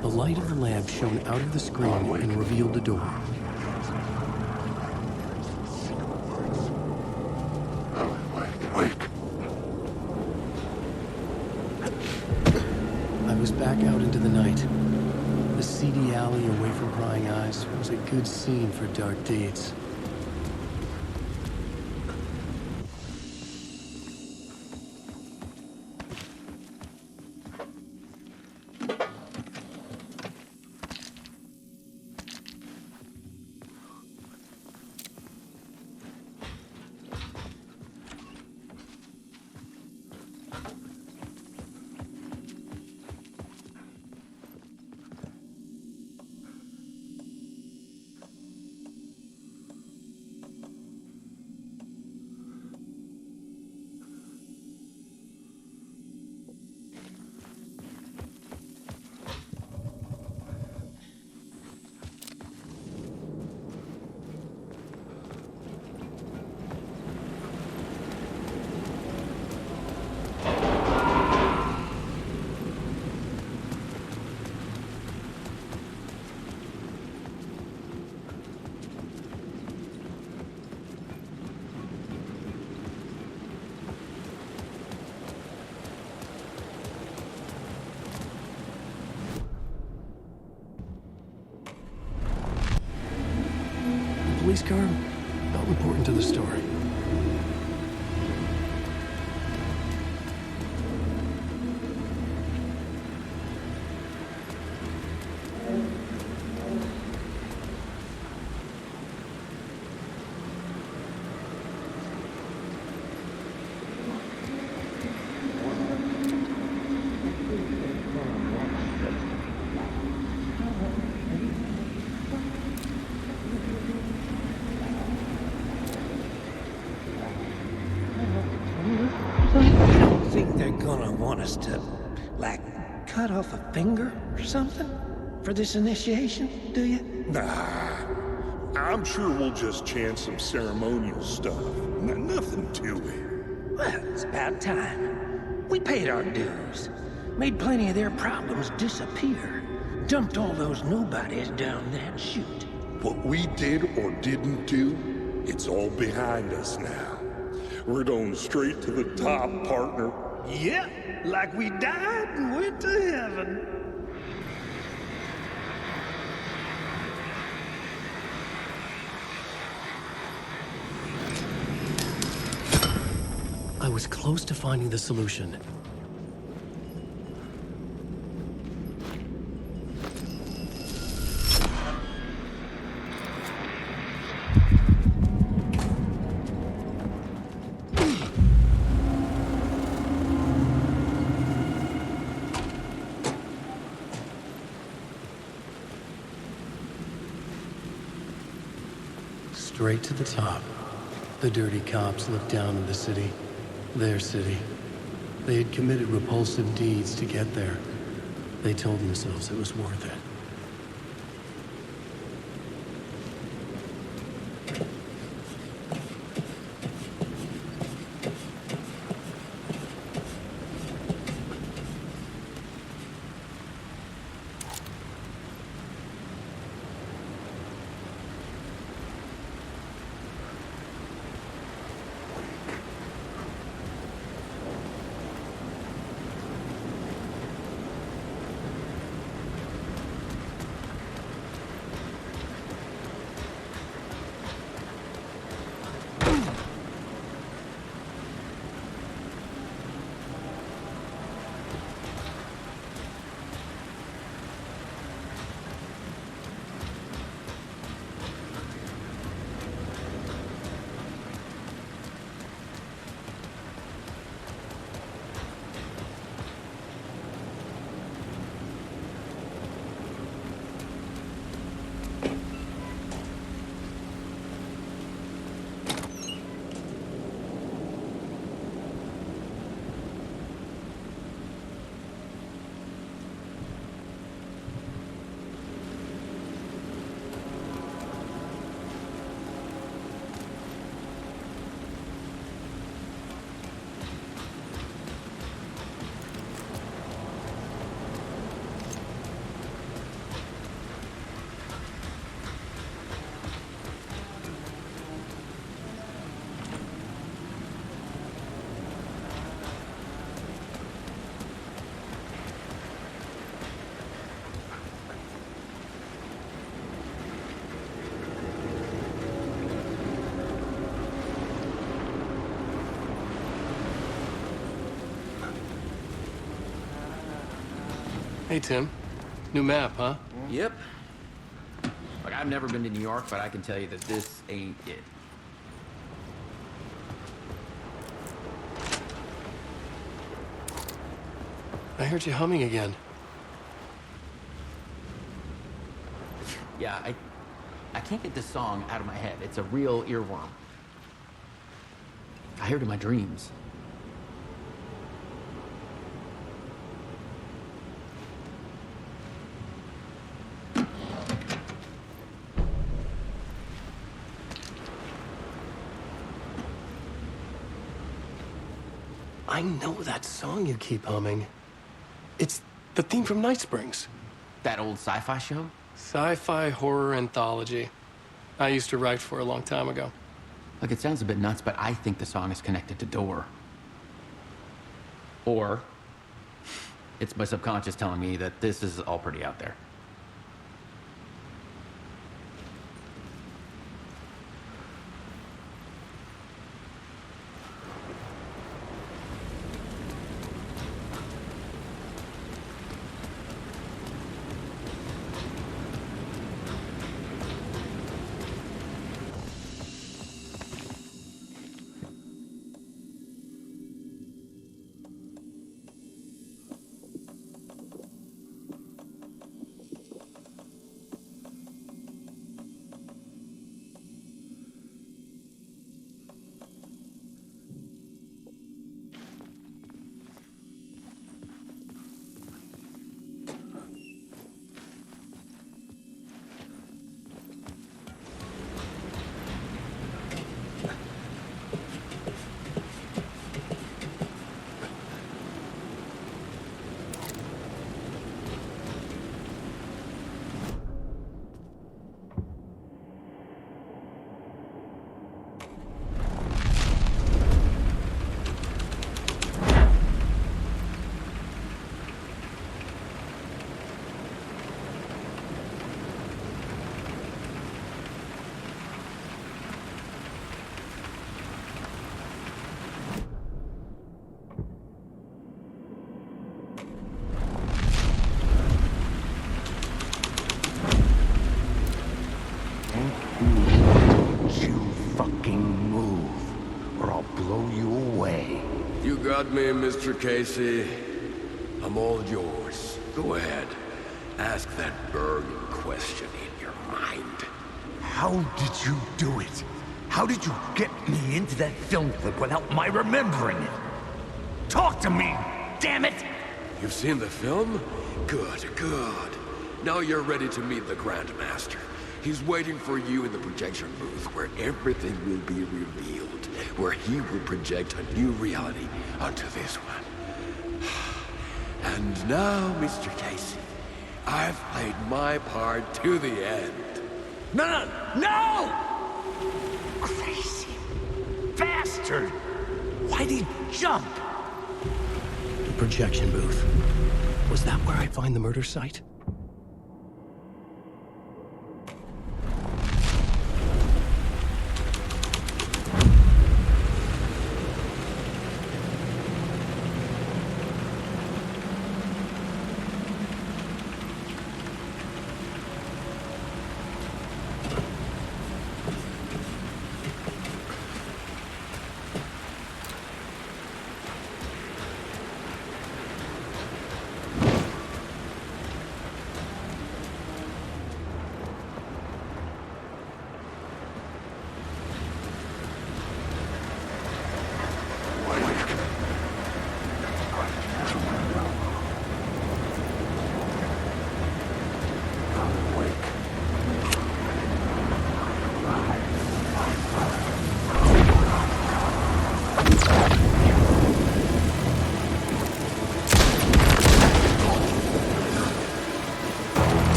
The light of the lamp shone out of the screen and revealed the door. I was back out into the night. The seedy alley away from prying eyes was a good scene for dark deeds. Police car? Not important to the story. They're gonna want us to, like, cut off a finger or something for this initiation, do you? Nah, I'm sure we'll just chant some ceremonial stuff. Nothing to it. Well, it's about time. We paid our dues, made plenty of their problems disappear, dumped all those nobodies down that chute. What we did or didn't do, it's all behind us now. We're going straight to the top, partner. Yeah, like we died and went to heaven. I was close to finding the solution. straight to the top. The dirty cops looked down on the city. Their city. They had committed repulsive deeds to get there. They told themselves it was worth it. Hey, Tim. New map, huh? Yep. Like, I've never been to New York, but I can tell you that this ain't it. I heard you humming again. Yeah, I can't get this song out of my head. It's a real earworm. I hear it in my dreams. I know that song you keep humming. It's the theme from Night Springs. That old sci-fi show? Sci-fi horror anthology. I used to write for a long time ago. Look, it sounds a bit nuts, but I think the song is connected to Door. Or it's my subconscious telling me that this is all pretty out there. Got me, Mr. Casey. I'm all yours. Go ahead. Ask that burning question in your mind. How did you do it? How did you get me into that film clip without my remembering it? Talk to me, damn it! You've seen the film? Good, good. Now you're ready to meet the Grandmaster. He's waiting for you in the projection booth where everything will be revealed, where he will project a new reality onto this one. And now, Mr. Casey, I've played my part to the end. No! Crazy bastard! Why'd he jump? The projection booth. Was that where I'd find the murder site?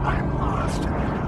I'm lost now.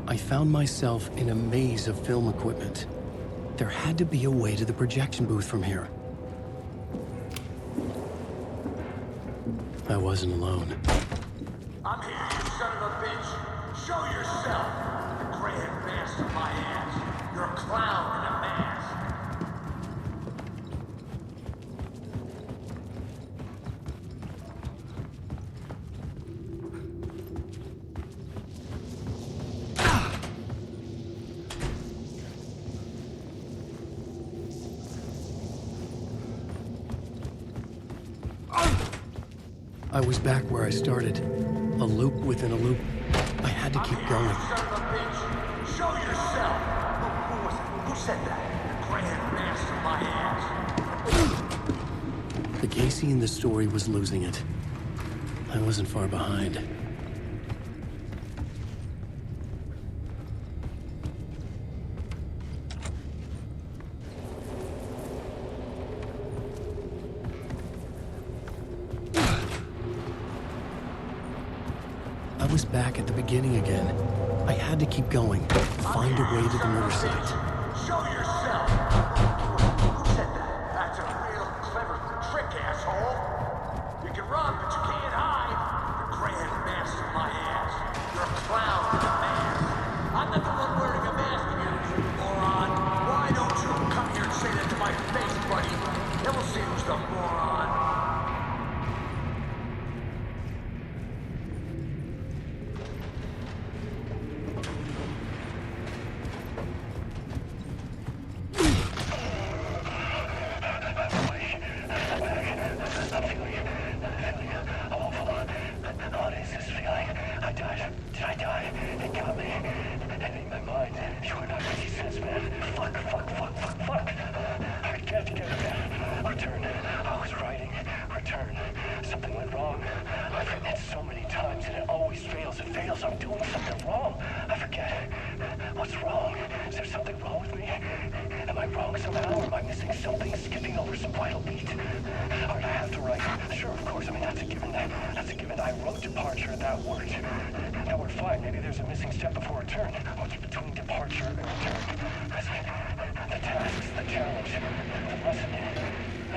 I found myself in a maze of film equipment. There had to be a way to the projection booth from here. I wasn't alone. I'm here, you son of a bitch. Show yourself. The gray-haired bastard of my ass. You're a clown in a mask. I was back where I started. A loop within a loop. I had to keep going. Son of a bitch. Show yourself. Who was it? Who said that? The gray-haired bastard of my ass. The Casey in the story was losing it. I wasn't far behind. I was back at the beginning again. I had to keep going, find a way to the murder site. Show yourself. Who said that? That's a real clever trick, asshole. You can run, but you can't hide. The gray-haired bastard of my ass. You're a clown in a mask. I'm not the one wearing a mask again, you moron. Why don't you come here and say that to my face, buddy? Then we'll see who's the moron. I wrong somehow, or am I missing something, skipping over some vital beat? All right, I have to write. Sure, of course. I mean, that's a given. That's a given. I wrote departure, that worked. That worked fine. Maybe there's a missing step before return. What's between departure and return? The tasks, the challenge, the lesson,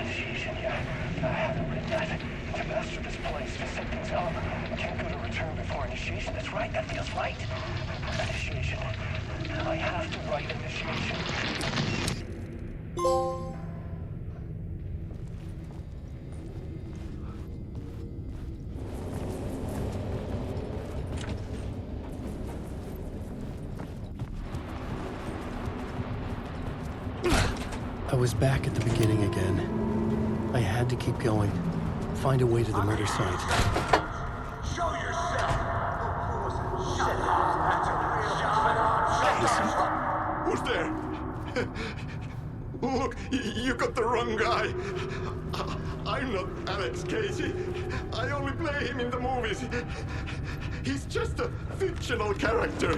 initiation. Yeah, I haven't written that. To master this place, to set things up. Can't go to return before initiation. That's right. That feels right. Initiation. I have to write initiation. I was back at the beginning again. I had to keep going. Find a way to the murder site. Show yourself! Shut up! That's a real Who's there? Look, you got the wrong guy. I'm not Alex Casey. I only play him in the movies. He's just a fictional character.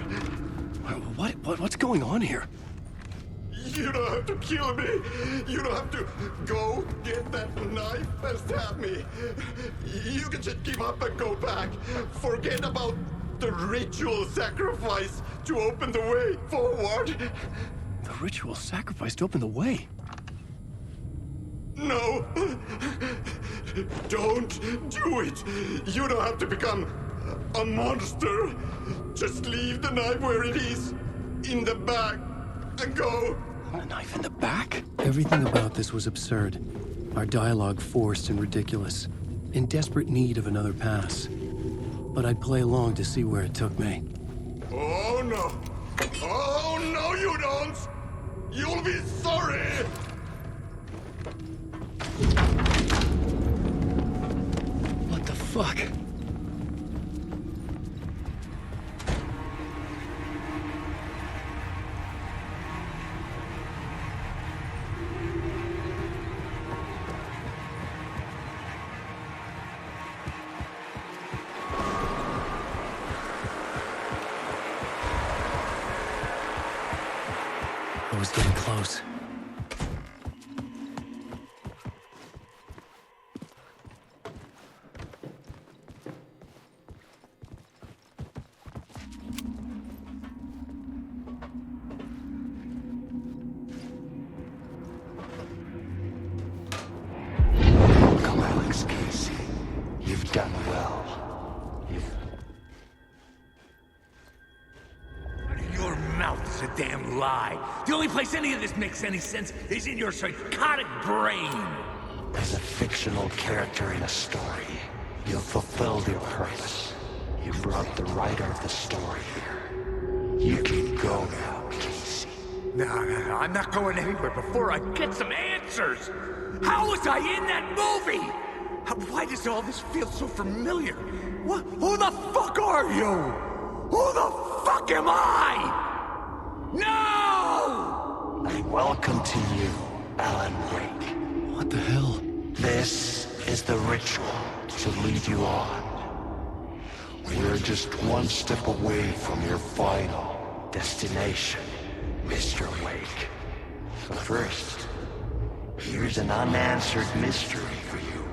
What's going on here? You don't have to kill me. You don't have to go get that knife and stab me. You can just give up and go back. Forget about the ritual sacrifice to open the way forward. The ritual sacrifice to open the way? No. Don't do it. You don't have to become a monster. Just leave the knife where it is, in the bag, and go. A knife in the back? Everything about this was absurd. Our dialogue forced and ridiculous. In desperate need of another pass. But I'd play along to see where it took me. Oh no! Oh no, you don't! You'll be sorry! What the fuck? I was getting close. Welcome, Alex Casey. You've done well. Your mouth's a damn lie. The only place any of this makes any sense is in your psychotic brain. As a fictional character in a story, you fulfilled your purpose. You brought the writer of the story here. You can go now, Casey. No, I'm not going anywhere before I get some answers. How was I in that movie? Why does all this feel so familiar? Who the fuck are you? Who the fuck am I? No! And welcome to you, Alan Wake. What the hell? This is the ritual to lead you on. We're just one step away from your final destination, Mr. Wake. But first, here's an unanswered mystery for you.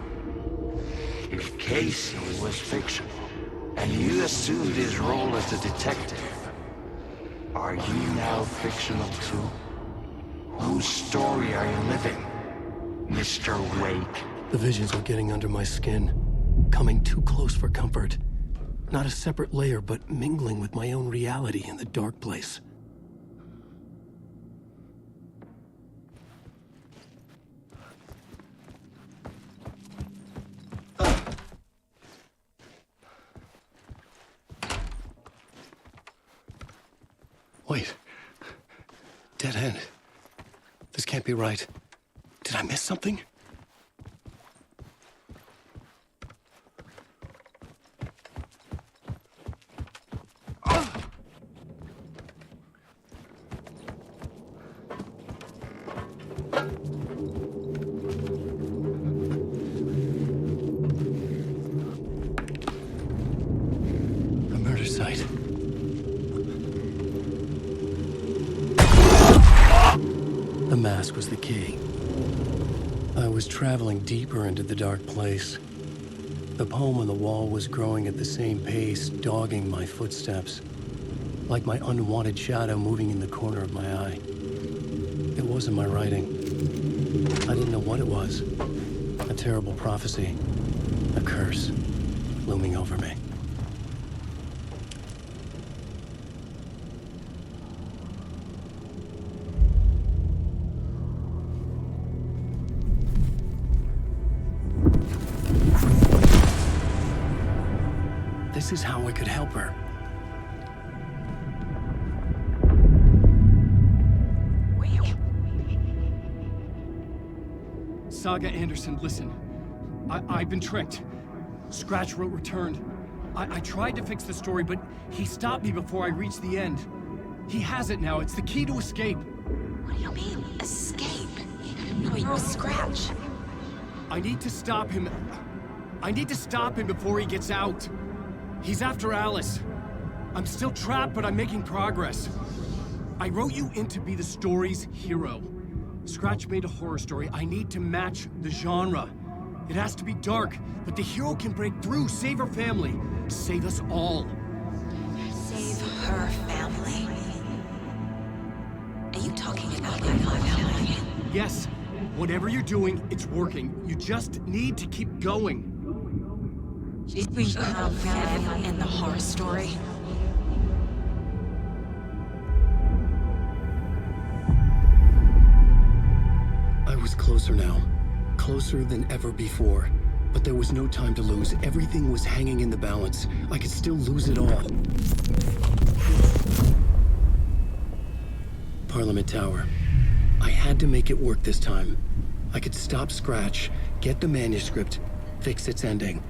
If Casey was fictional, and you assumed his role as a detective, are you now fictional too? Whose story are you living, Mr. Wake? The visions were getting under my skin, coming too close for comfort. Not a separate layer, but mingling with my own reality in the dark place. Wait. Dead end. This can't be right. Did I miss something? A murder site. The mask was the key. I was traveling deeper into the dark place. The poem on the wall was growing at the same pace, dogging my footsteps, like my unwanted shadow moving in the corner of my eye. It wasn't my writing. I didn't know what it was. A terrible prophecy, a curse, looming over me. This is how I could help her. Saga Anderson, listen. I've been tricked. Scratch wrote returned. I tried to fix the story, but he stopped me before I reached the end. He has it now. It's the key to escape. What do you mean, escape? No, you're a Scratch. I need to stop him. I need to stop him before he gets out. He's after Alice. I'm still trapped, but I'm making progress. I wrote you in to be the story's hero. Scratch made a horror story. I need to match the genre. It has to be dark, but the hero can break through, save her family, save us all. Save her family? Are you talking about my family? Yes. Whatever you're doing, it's working. You just need to keep going. Did we have family in the horror story? I was closer now. Closer than ever before. But there was no time to lose. Everything was hanging in the balance. I could still lose it all. Parliament Tower. I had to make it work this time. I could stop Scratch, get the manuscript, fix its ending.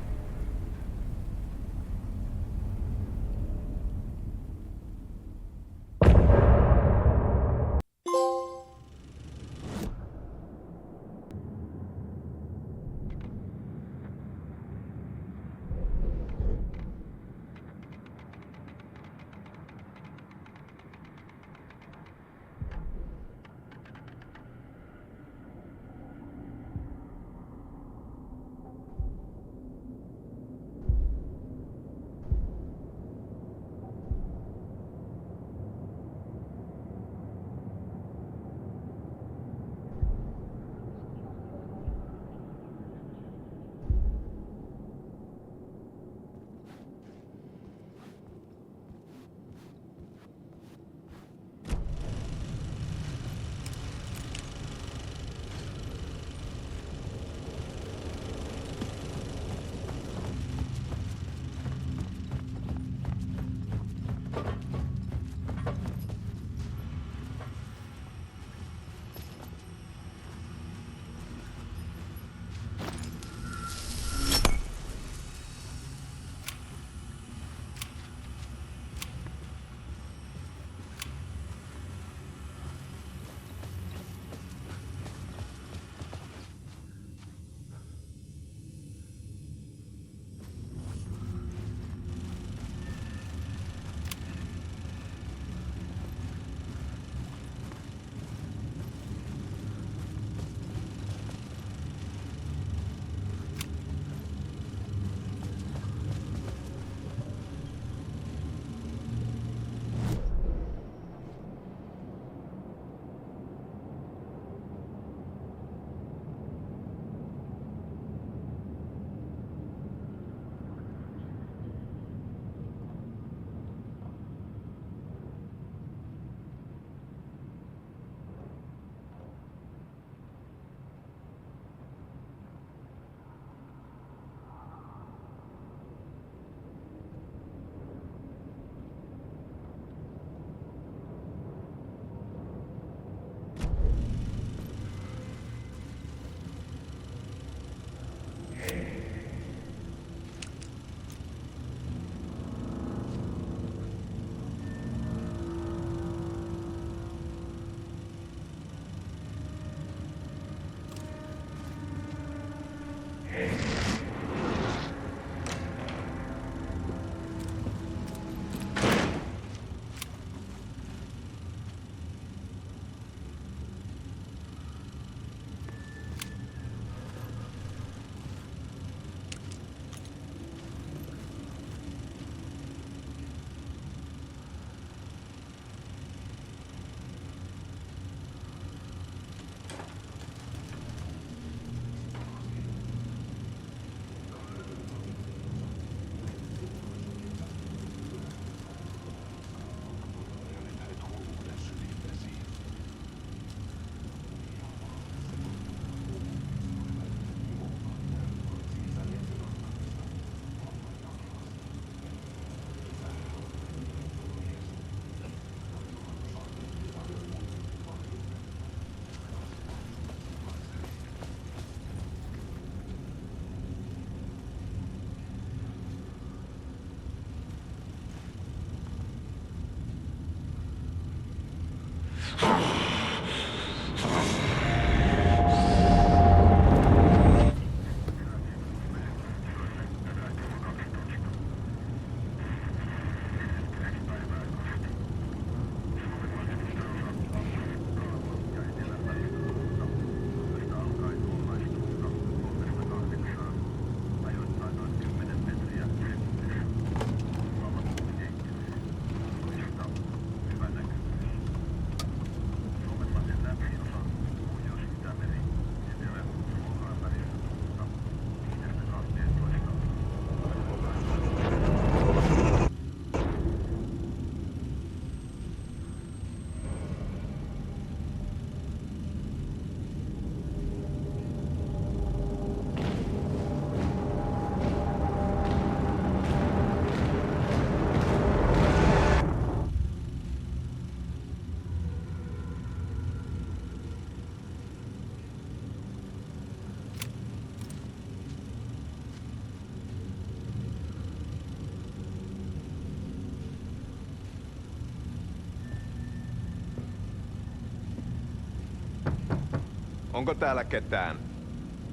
Onko täällä ketään?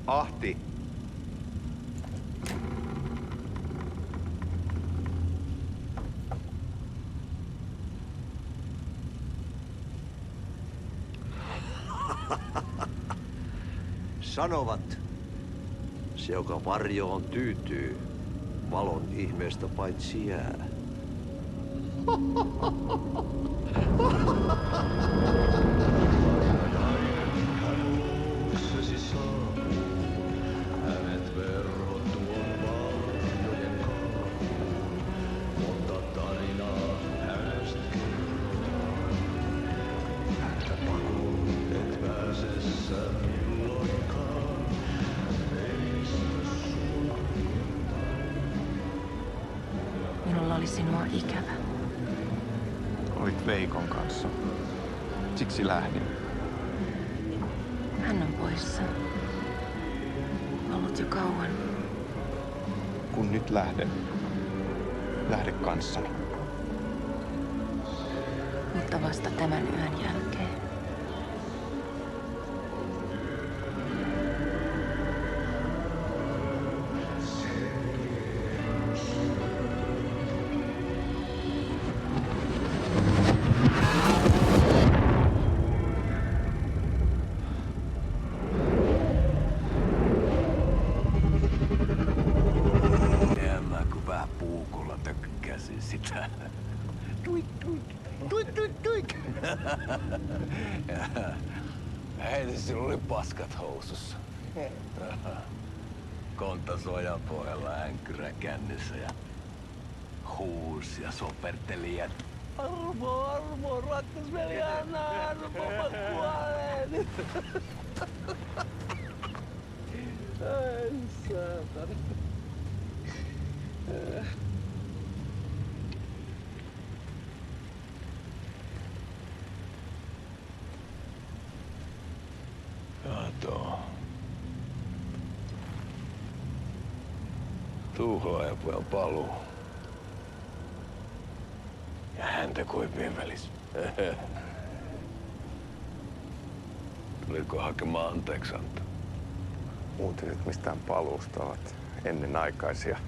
Ahti. Sanovat, se joka varjoon tyytyy, valon ihmeestä paitsi jää. Minulla oli sinua ikävä. Olit Veikon kanssa. Siksi lähdin. Hän on poissa. Ollut jo kauan. Kun nyt lähden, lähde kanssani. Mutta vasta tämän yön jälkeen. Hei, sinulla oli paskat housussa. Kontta sojan pohjalla änkyrä kännissä ja huusi ja soperteli, että armo, rakkas veli, anna armo, mä kuolen. Ai saatana. Kato. Tuhlaajapojan paluu. Ja häntä koipien välissä. Tuliko hakemaan anteeksiantoa? Uutiset mistään paluusta ovat ennenaikaisia.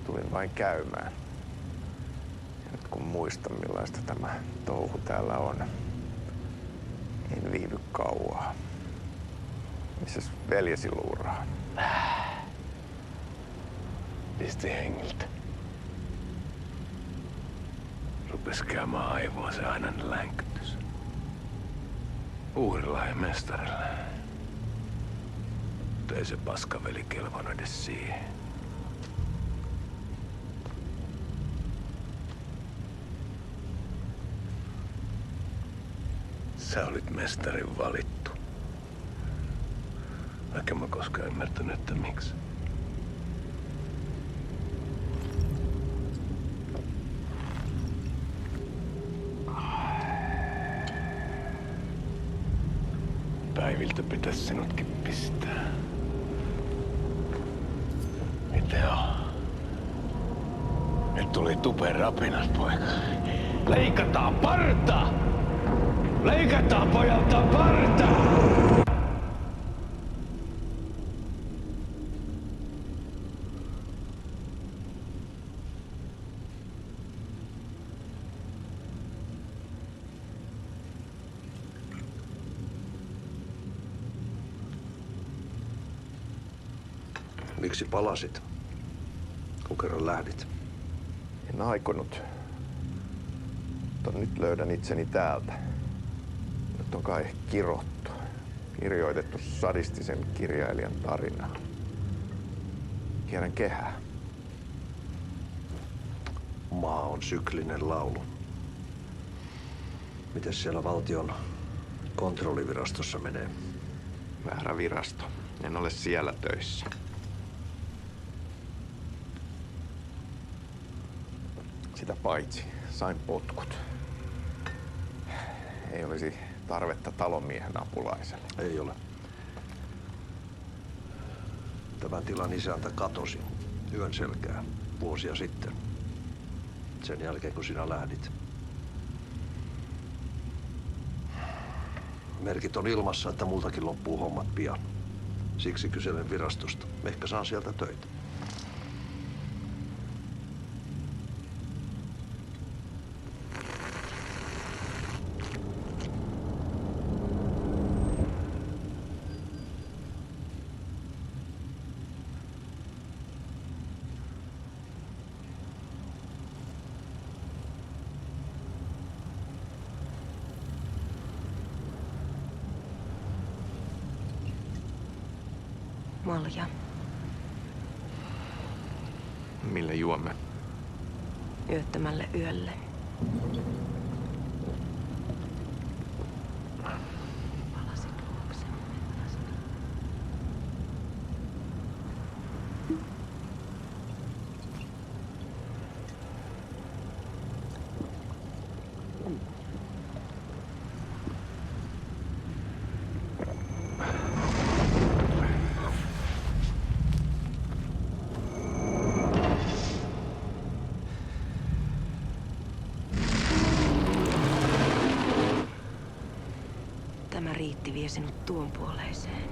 Tulin vain käymään. Ja nyt kun muistan millaista tämä touhu täällä on, en viivy kauaa. Missäs veljesi luuraa? Pisti hengiltä. Rupes käymään aivoa se ainainen länkytys. Uhrilla ja mestarilla. Mutta ei se paskaveli kelvannut edes siihen. Sä olit mestarin valittu. Vaikka mä koskaan ymmärtänyt, että miksi. Päiviltä pitäisi sinutkin pistää. Mitä on? Nyt tuli tupen rapinat, poika. Leikataan parta! Leikataan pojalta parta! Miksi palasit, kun kerran lähdit? En aikonut. Mutta nyt löydän itseni täältä. Nyt on kai kirottu. Kirjoitettu sadistisen kirjailijan tarinaa. Kierrän kehää. Maa on syklinen laulu. Mites siellä valtion kontrollivirastossa menee? Väärä virasto. En ole siellä töissä. Sitä paitsi sain potkut. Ei olisi tarvetta talonmiehen apulaiselle. Ei ole. Tämän tilan isäntä katosi yön selkää vuosia sitten. Sen jälkeen kun sinä lähdit. Merkit on ilmassa, että multakin loppuu hommat pian. Siksi kyselen virastosta. Ehkä saan sieltä töitä. Malja. Mille juomme? Yöttömälle yölle. Palasit luoksemme. Tämä riitti vie sinut tuon puoleiseen.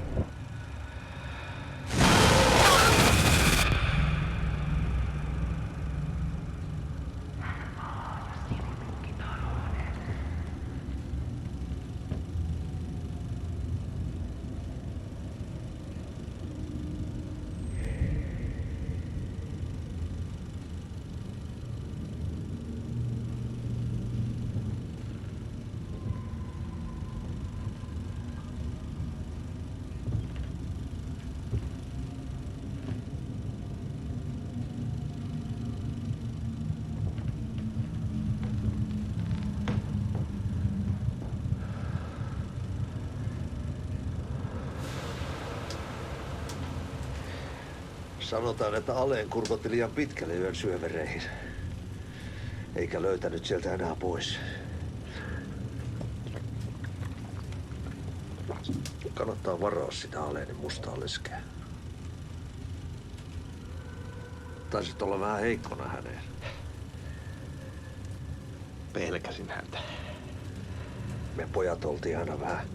Sanotaan, että Aleen kurkotti liian pitkälle yön syövereihin. Eikä löytänyt sieltä enää pois. Kannattaa varaa sitä Aleenin mustaa leskeä. Taisit olla vähän heikkona häneen. Pelkäsin häntä. Me pojat oltiin aina vähän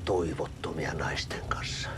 toivottomia naisten kanssa.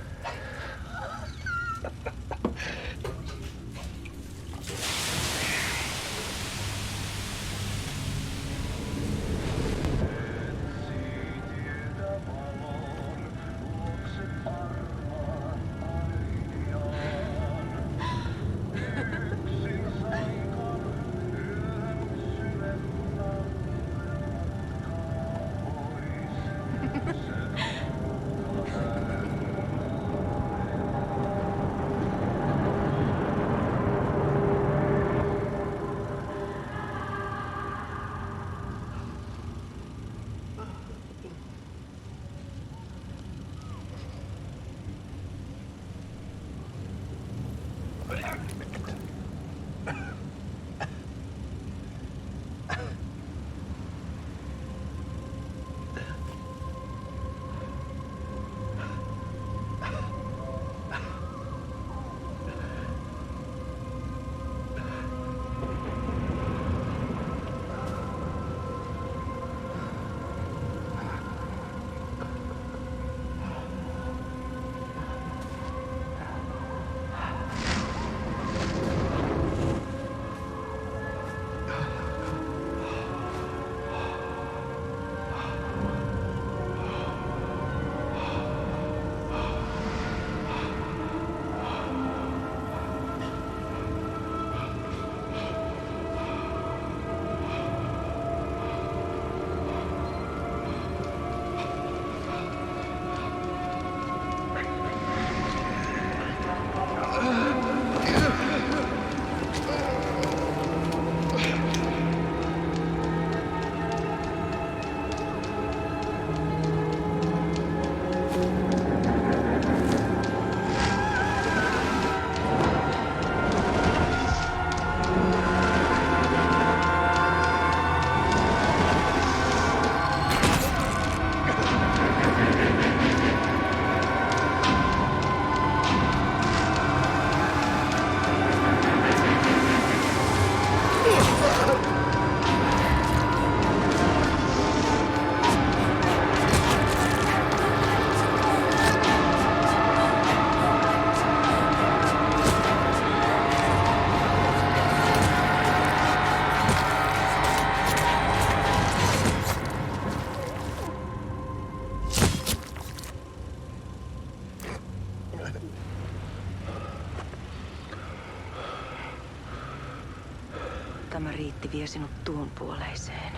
riitti vie sinut tuon puoleiseen.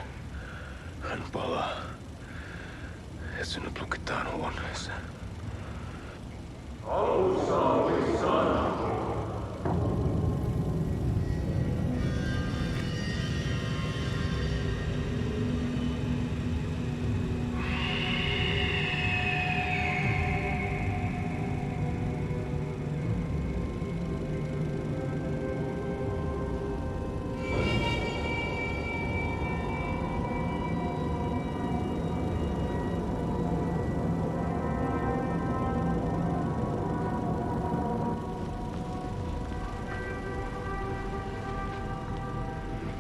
Hän palaa. Ja sinut lukitaan huoneeseen. Alussa oli sana.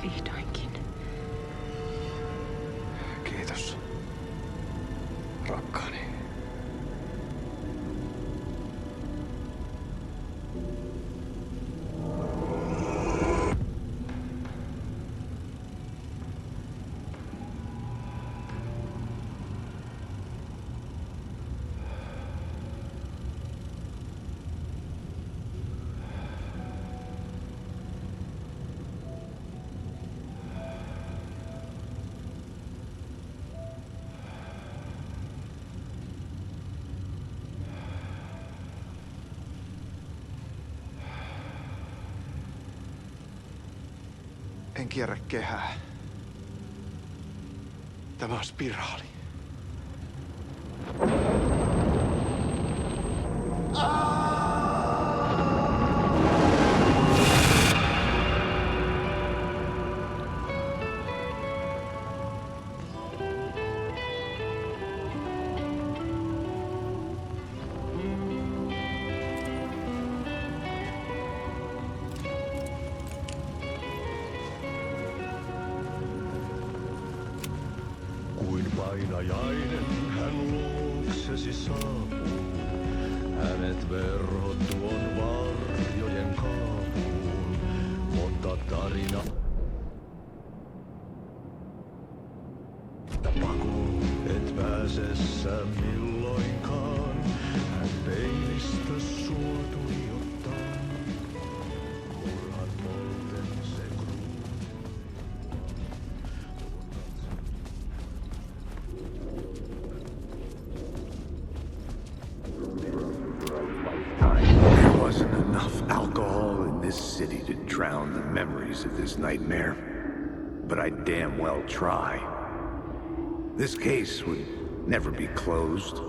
Vihdoinkin. Kiitos, rakkaani. En kierrä kehää. Tämä on spiraali. Kuin painajainen hän luoksesi saapuu. Hänet verhot tuon varjojen kaapuun. Mutta tarina pakoon et pääse sä milloinkaan. Hän peilistä sua tuijottaa. Murhan polten se There wasn't enough alcohol in this city to drown the memories of this nightmare. But I'd damn well try. This case would never be closed.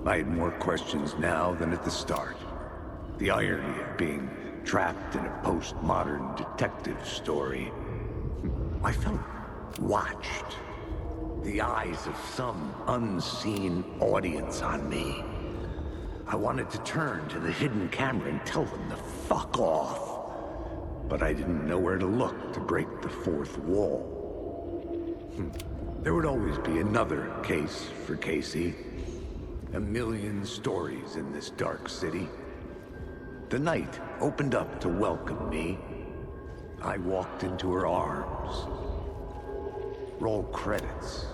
I had more questions now than at the start. The irony of being trapped in a postmodern detective story. I felt watched. The eyes of some unseen audience on me. I wanted to turn to the hidden camera and tell them to fuck off. But I didn't know where to look to break the fourth wall. There would always be another case for Casey. A million stories in this dark city. The night opened up to welcome me. I walked into her arms. Roll credits.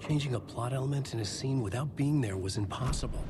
Changing a plot element in a scene without being there was impossible.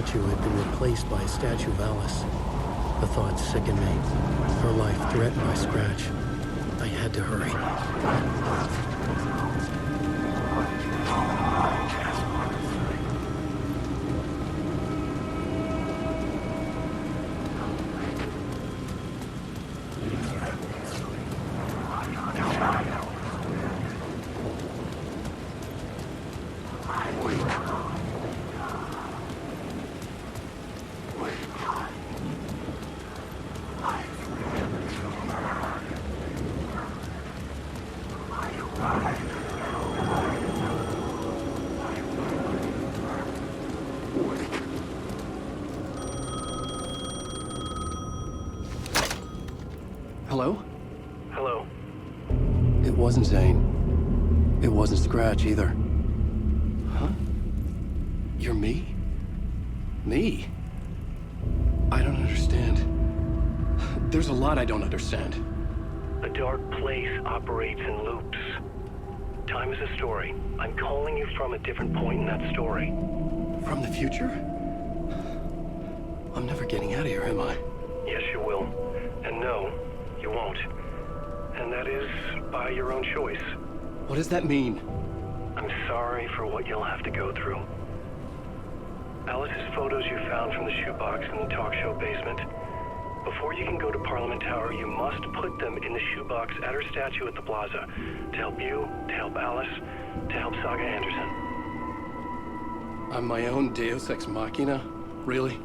statue had been replaced by a statue of Alice. The thought sickened me. Her life threatened by Scratch. I had to hurry. Hello? Hello. It wasn't Zane. It wasn't Scratch either. Huh? You're me? Me? I don't understand. There's a lot I don't understand. The dark place operates in loops. Time is a story. I'm calling you from a different point in that story. From the future? I'm never getting out of here, am I? Yes, you will. And no, you won't. And that is by your own choice. What does that mean? I'm sorry for what you'll have to go through. Alice's photos you found from the shoebox in the talk show basement. Before you can go to Parliament Tower, you must put them in the shoebox at her statue at the plaza. To help you, to help Alice, to help Saga Anderson. I'm my own Deus Ex Machina? Really?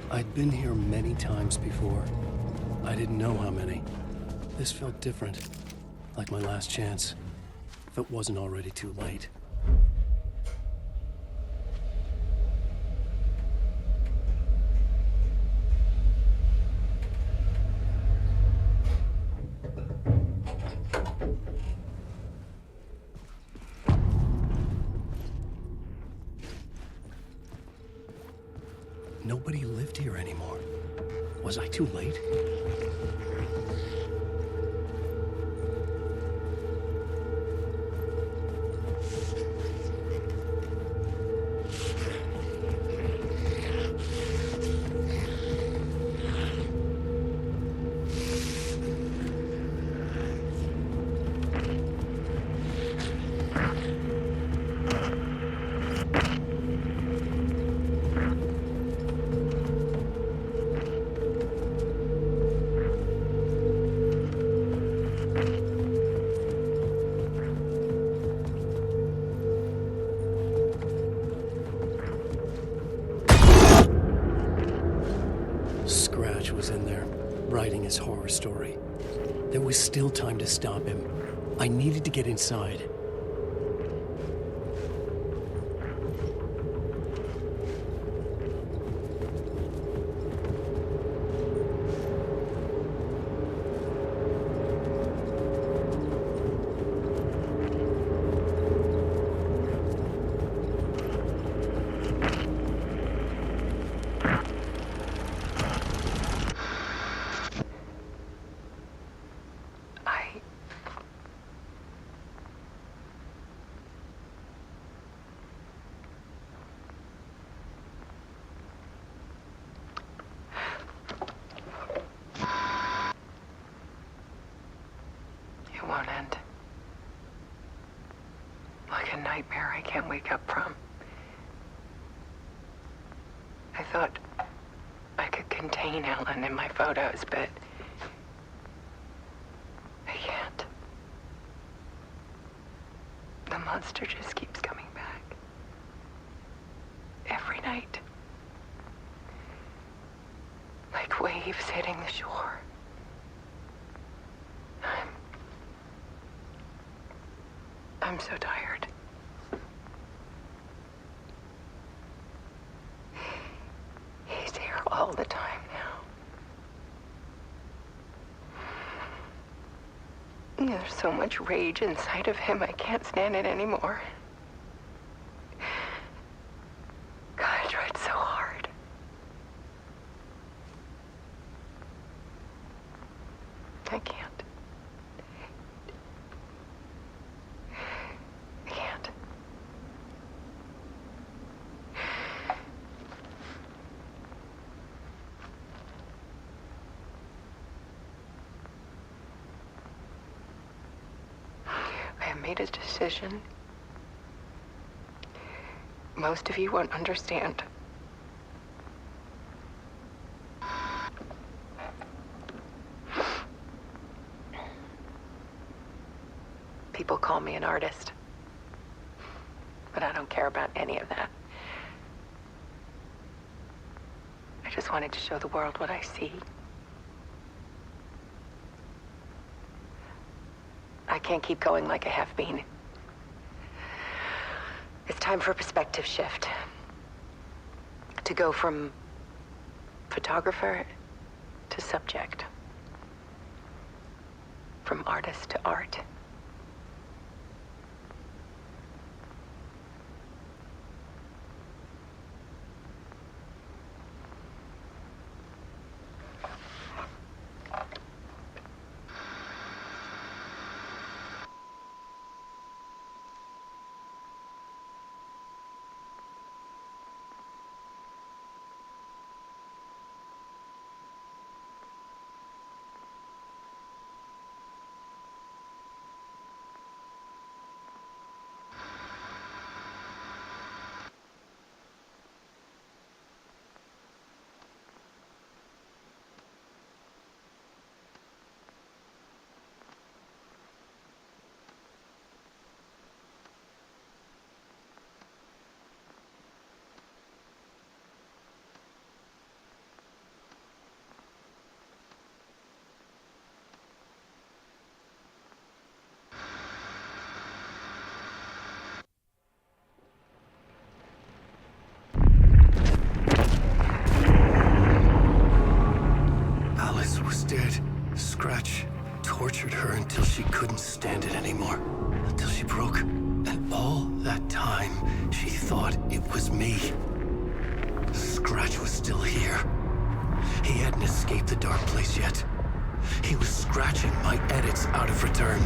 I'd been here many times before. I didn't know how many. This felt different, like my last chance, if it wasn't already too late. Nobody lived here anymore. Was I too late? Was in there, writing his horror story. There was still time to stop him. I needed to get inside. can't wake up from. I thought I could contain Ellen in my photos, but I can't. The monster just keeps coming back. Every night. Like waves hitting the shore. I'm so tired. He's here all the time now. There's so much rage inside of him, I can't stand it anymore. God, I tried so hard. I can't. I can't. I have made a decision. Most of you won't understand. People call me an artist, but I don't care about any of that. I just wanted to show the world what I see. I can't keep going like I have been. It's time for a perspective shift. To go from photographer to subject. From artist to art. Scratch tortured her until she couldn't stand it anymore. Until she broke. And all that time, she thought it was me. Scratch was still here. He hadn't escaped the dark place yet. He was scratching my edits out of return.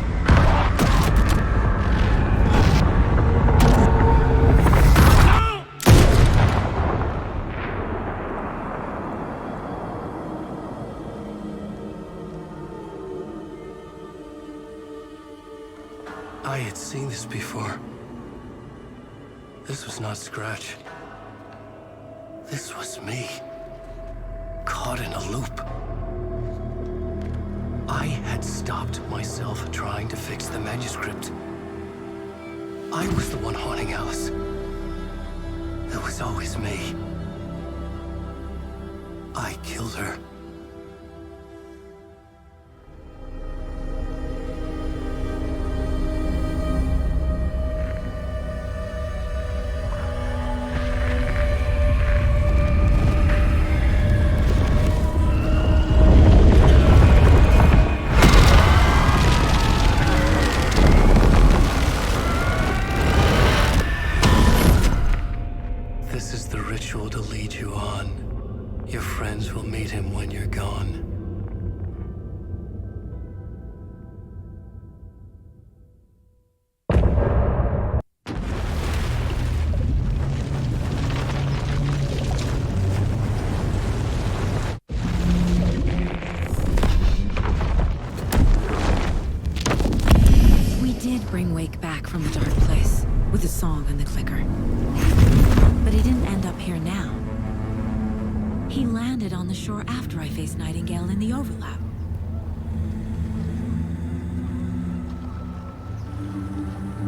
I had seen this before. This was not Scratch. This was me. Caught in a loop. I had stopped myself trying to fix the manuscript. I was the one haunting Alice. It was always me. I killed her. This is the ritual to lead you on. Your friends will meet him when you're gone. We did bring Wake back from the dark place with a song on the clicker. landed on the shore after I faced Nightingale in the overlap.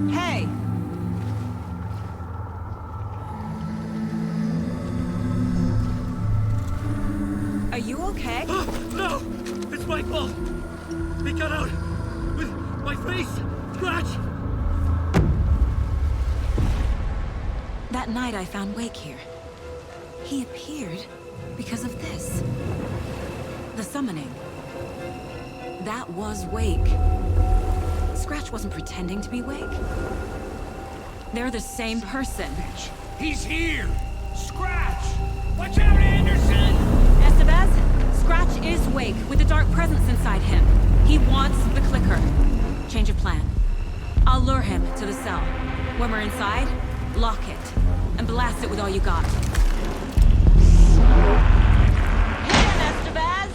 Hey! Are you okay? No! It's my fault! He got out with my face scratch! That night I found Wake here. He appeared because of this. The summoning. That was Wake. Scratch wasn't pretending to be Wake. They're the same person. He's here! Scratch! Watch out, Anderson! Estevez, Scratch is Wake with a dark presence inside him. He wants the clicker. Change of plan. I'll lure him to the cell. When we're inside, lock it. And blast it with all you got. Hit him, Estevez!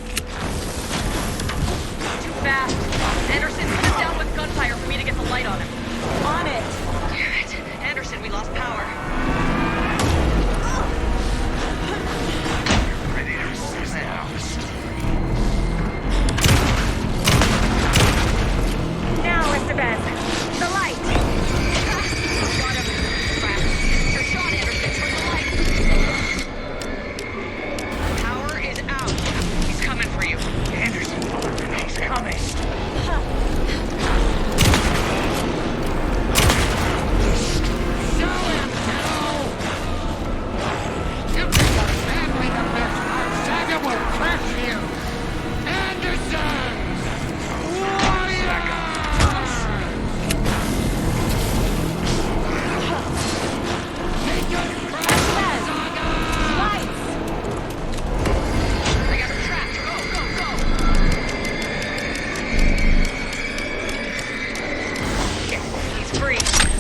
Too fast. Anderson, put us down with gunfire for me to get the light on him. On it! Damn it. Anderson, we lost power. Ready to roll now. Now, Estevez. The light. Got him. Your shot, Anderson. Turn the light. Power is out. He's coming for you. Anderson, he's coming.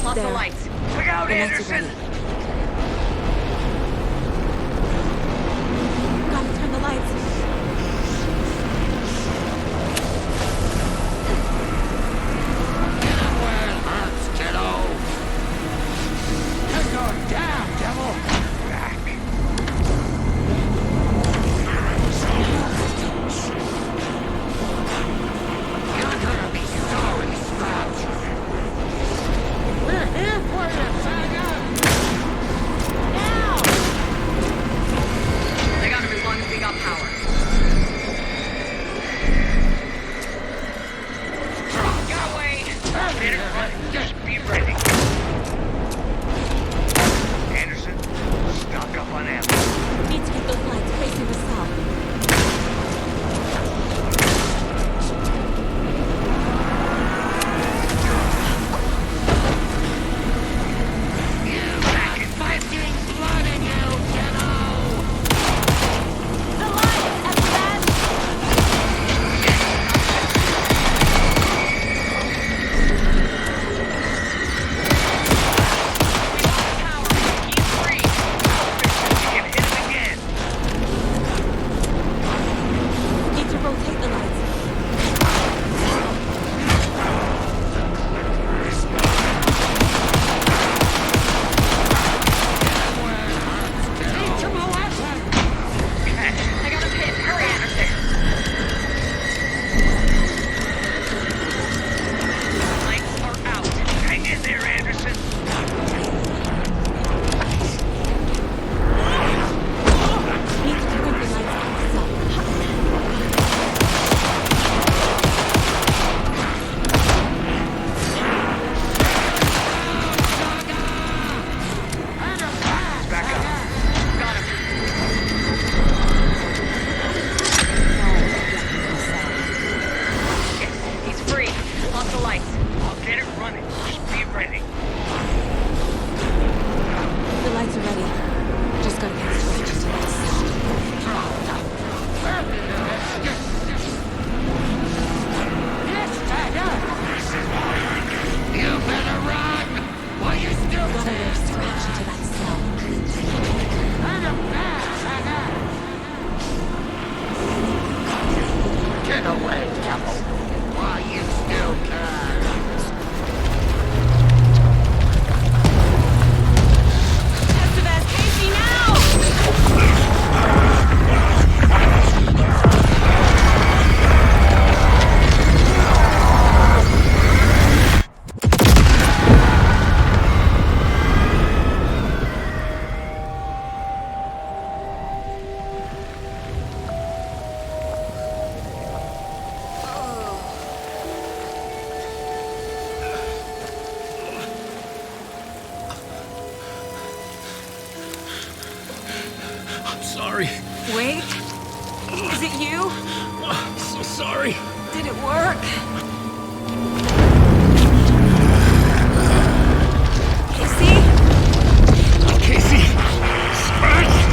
Lots of lights. Look out, Anderson! Gotta turn the lights. Get up where it hurts, kiddo! You're going down, devil! Back. You're gonna be sorry, Scratch. We're here for you, Saga! They got him as long as we got power. I'm sorry. Wait. Is it you? I'm so sorry. Did it work? Casey? Casey! Scratch!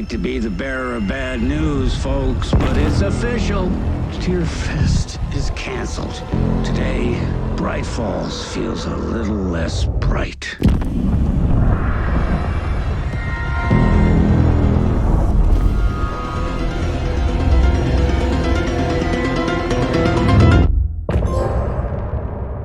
To be the bearer of bad news, folks, but it's official. Tear Fest is canceled. Today, Bright Falls feels a little less bright.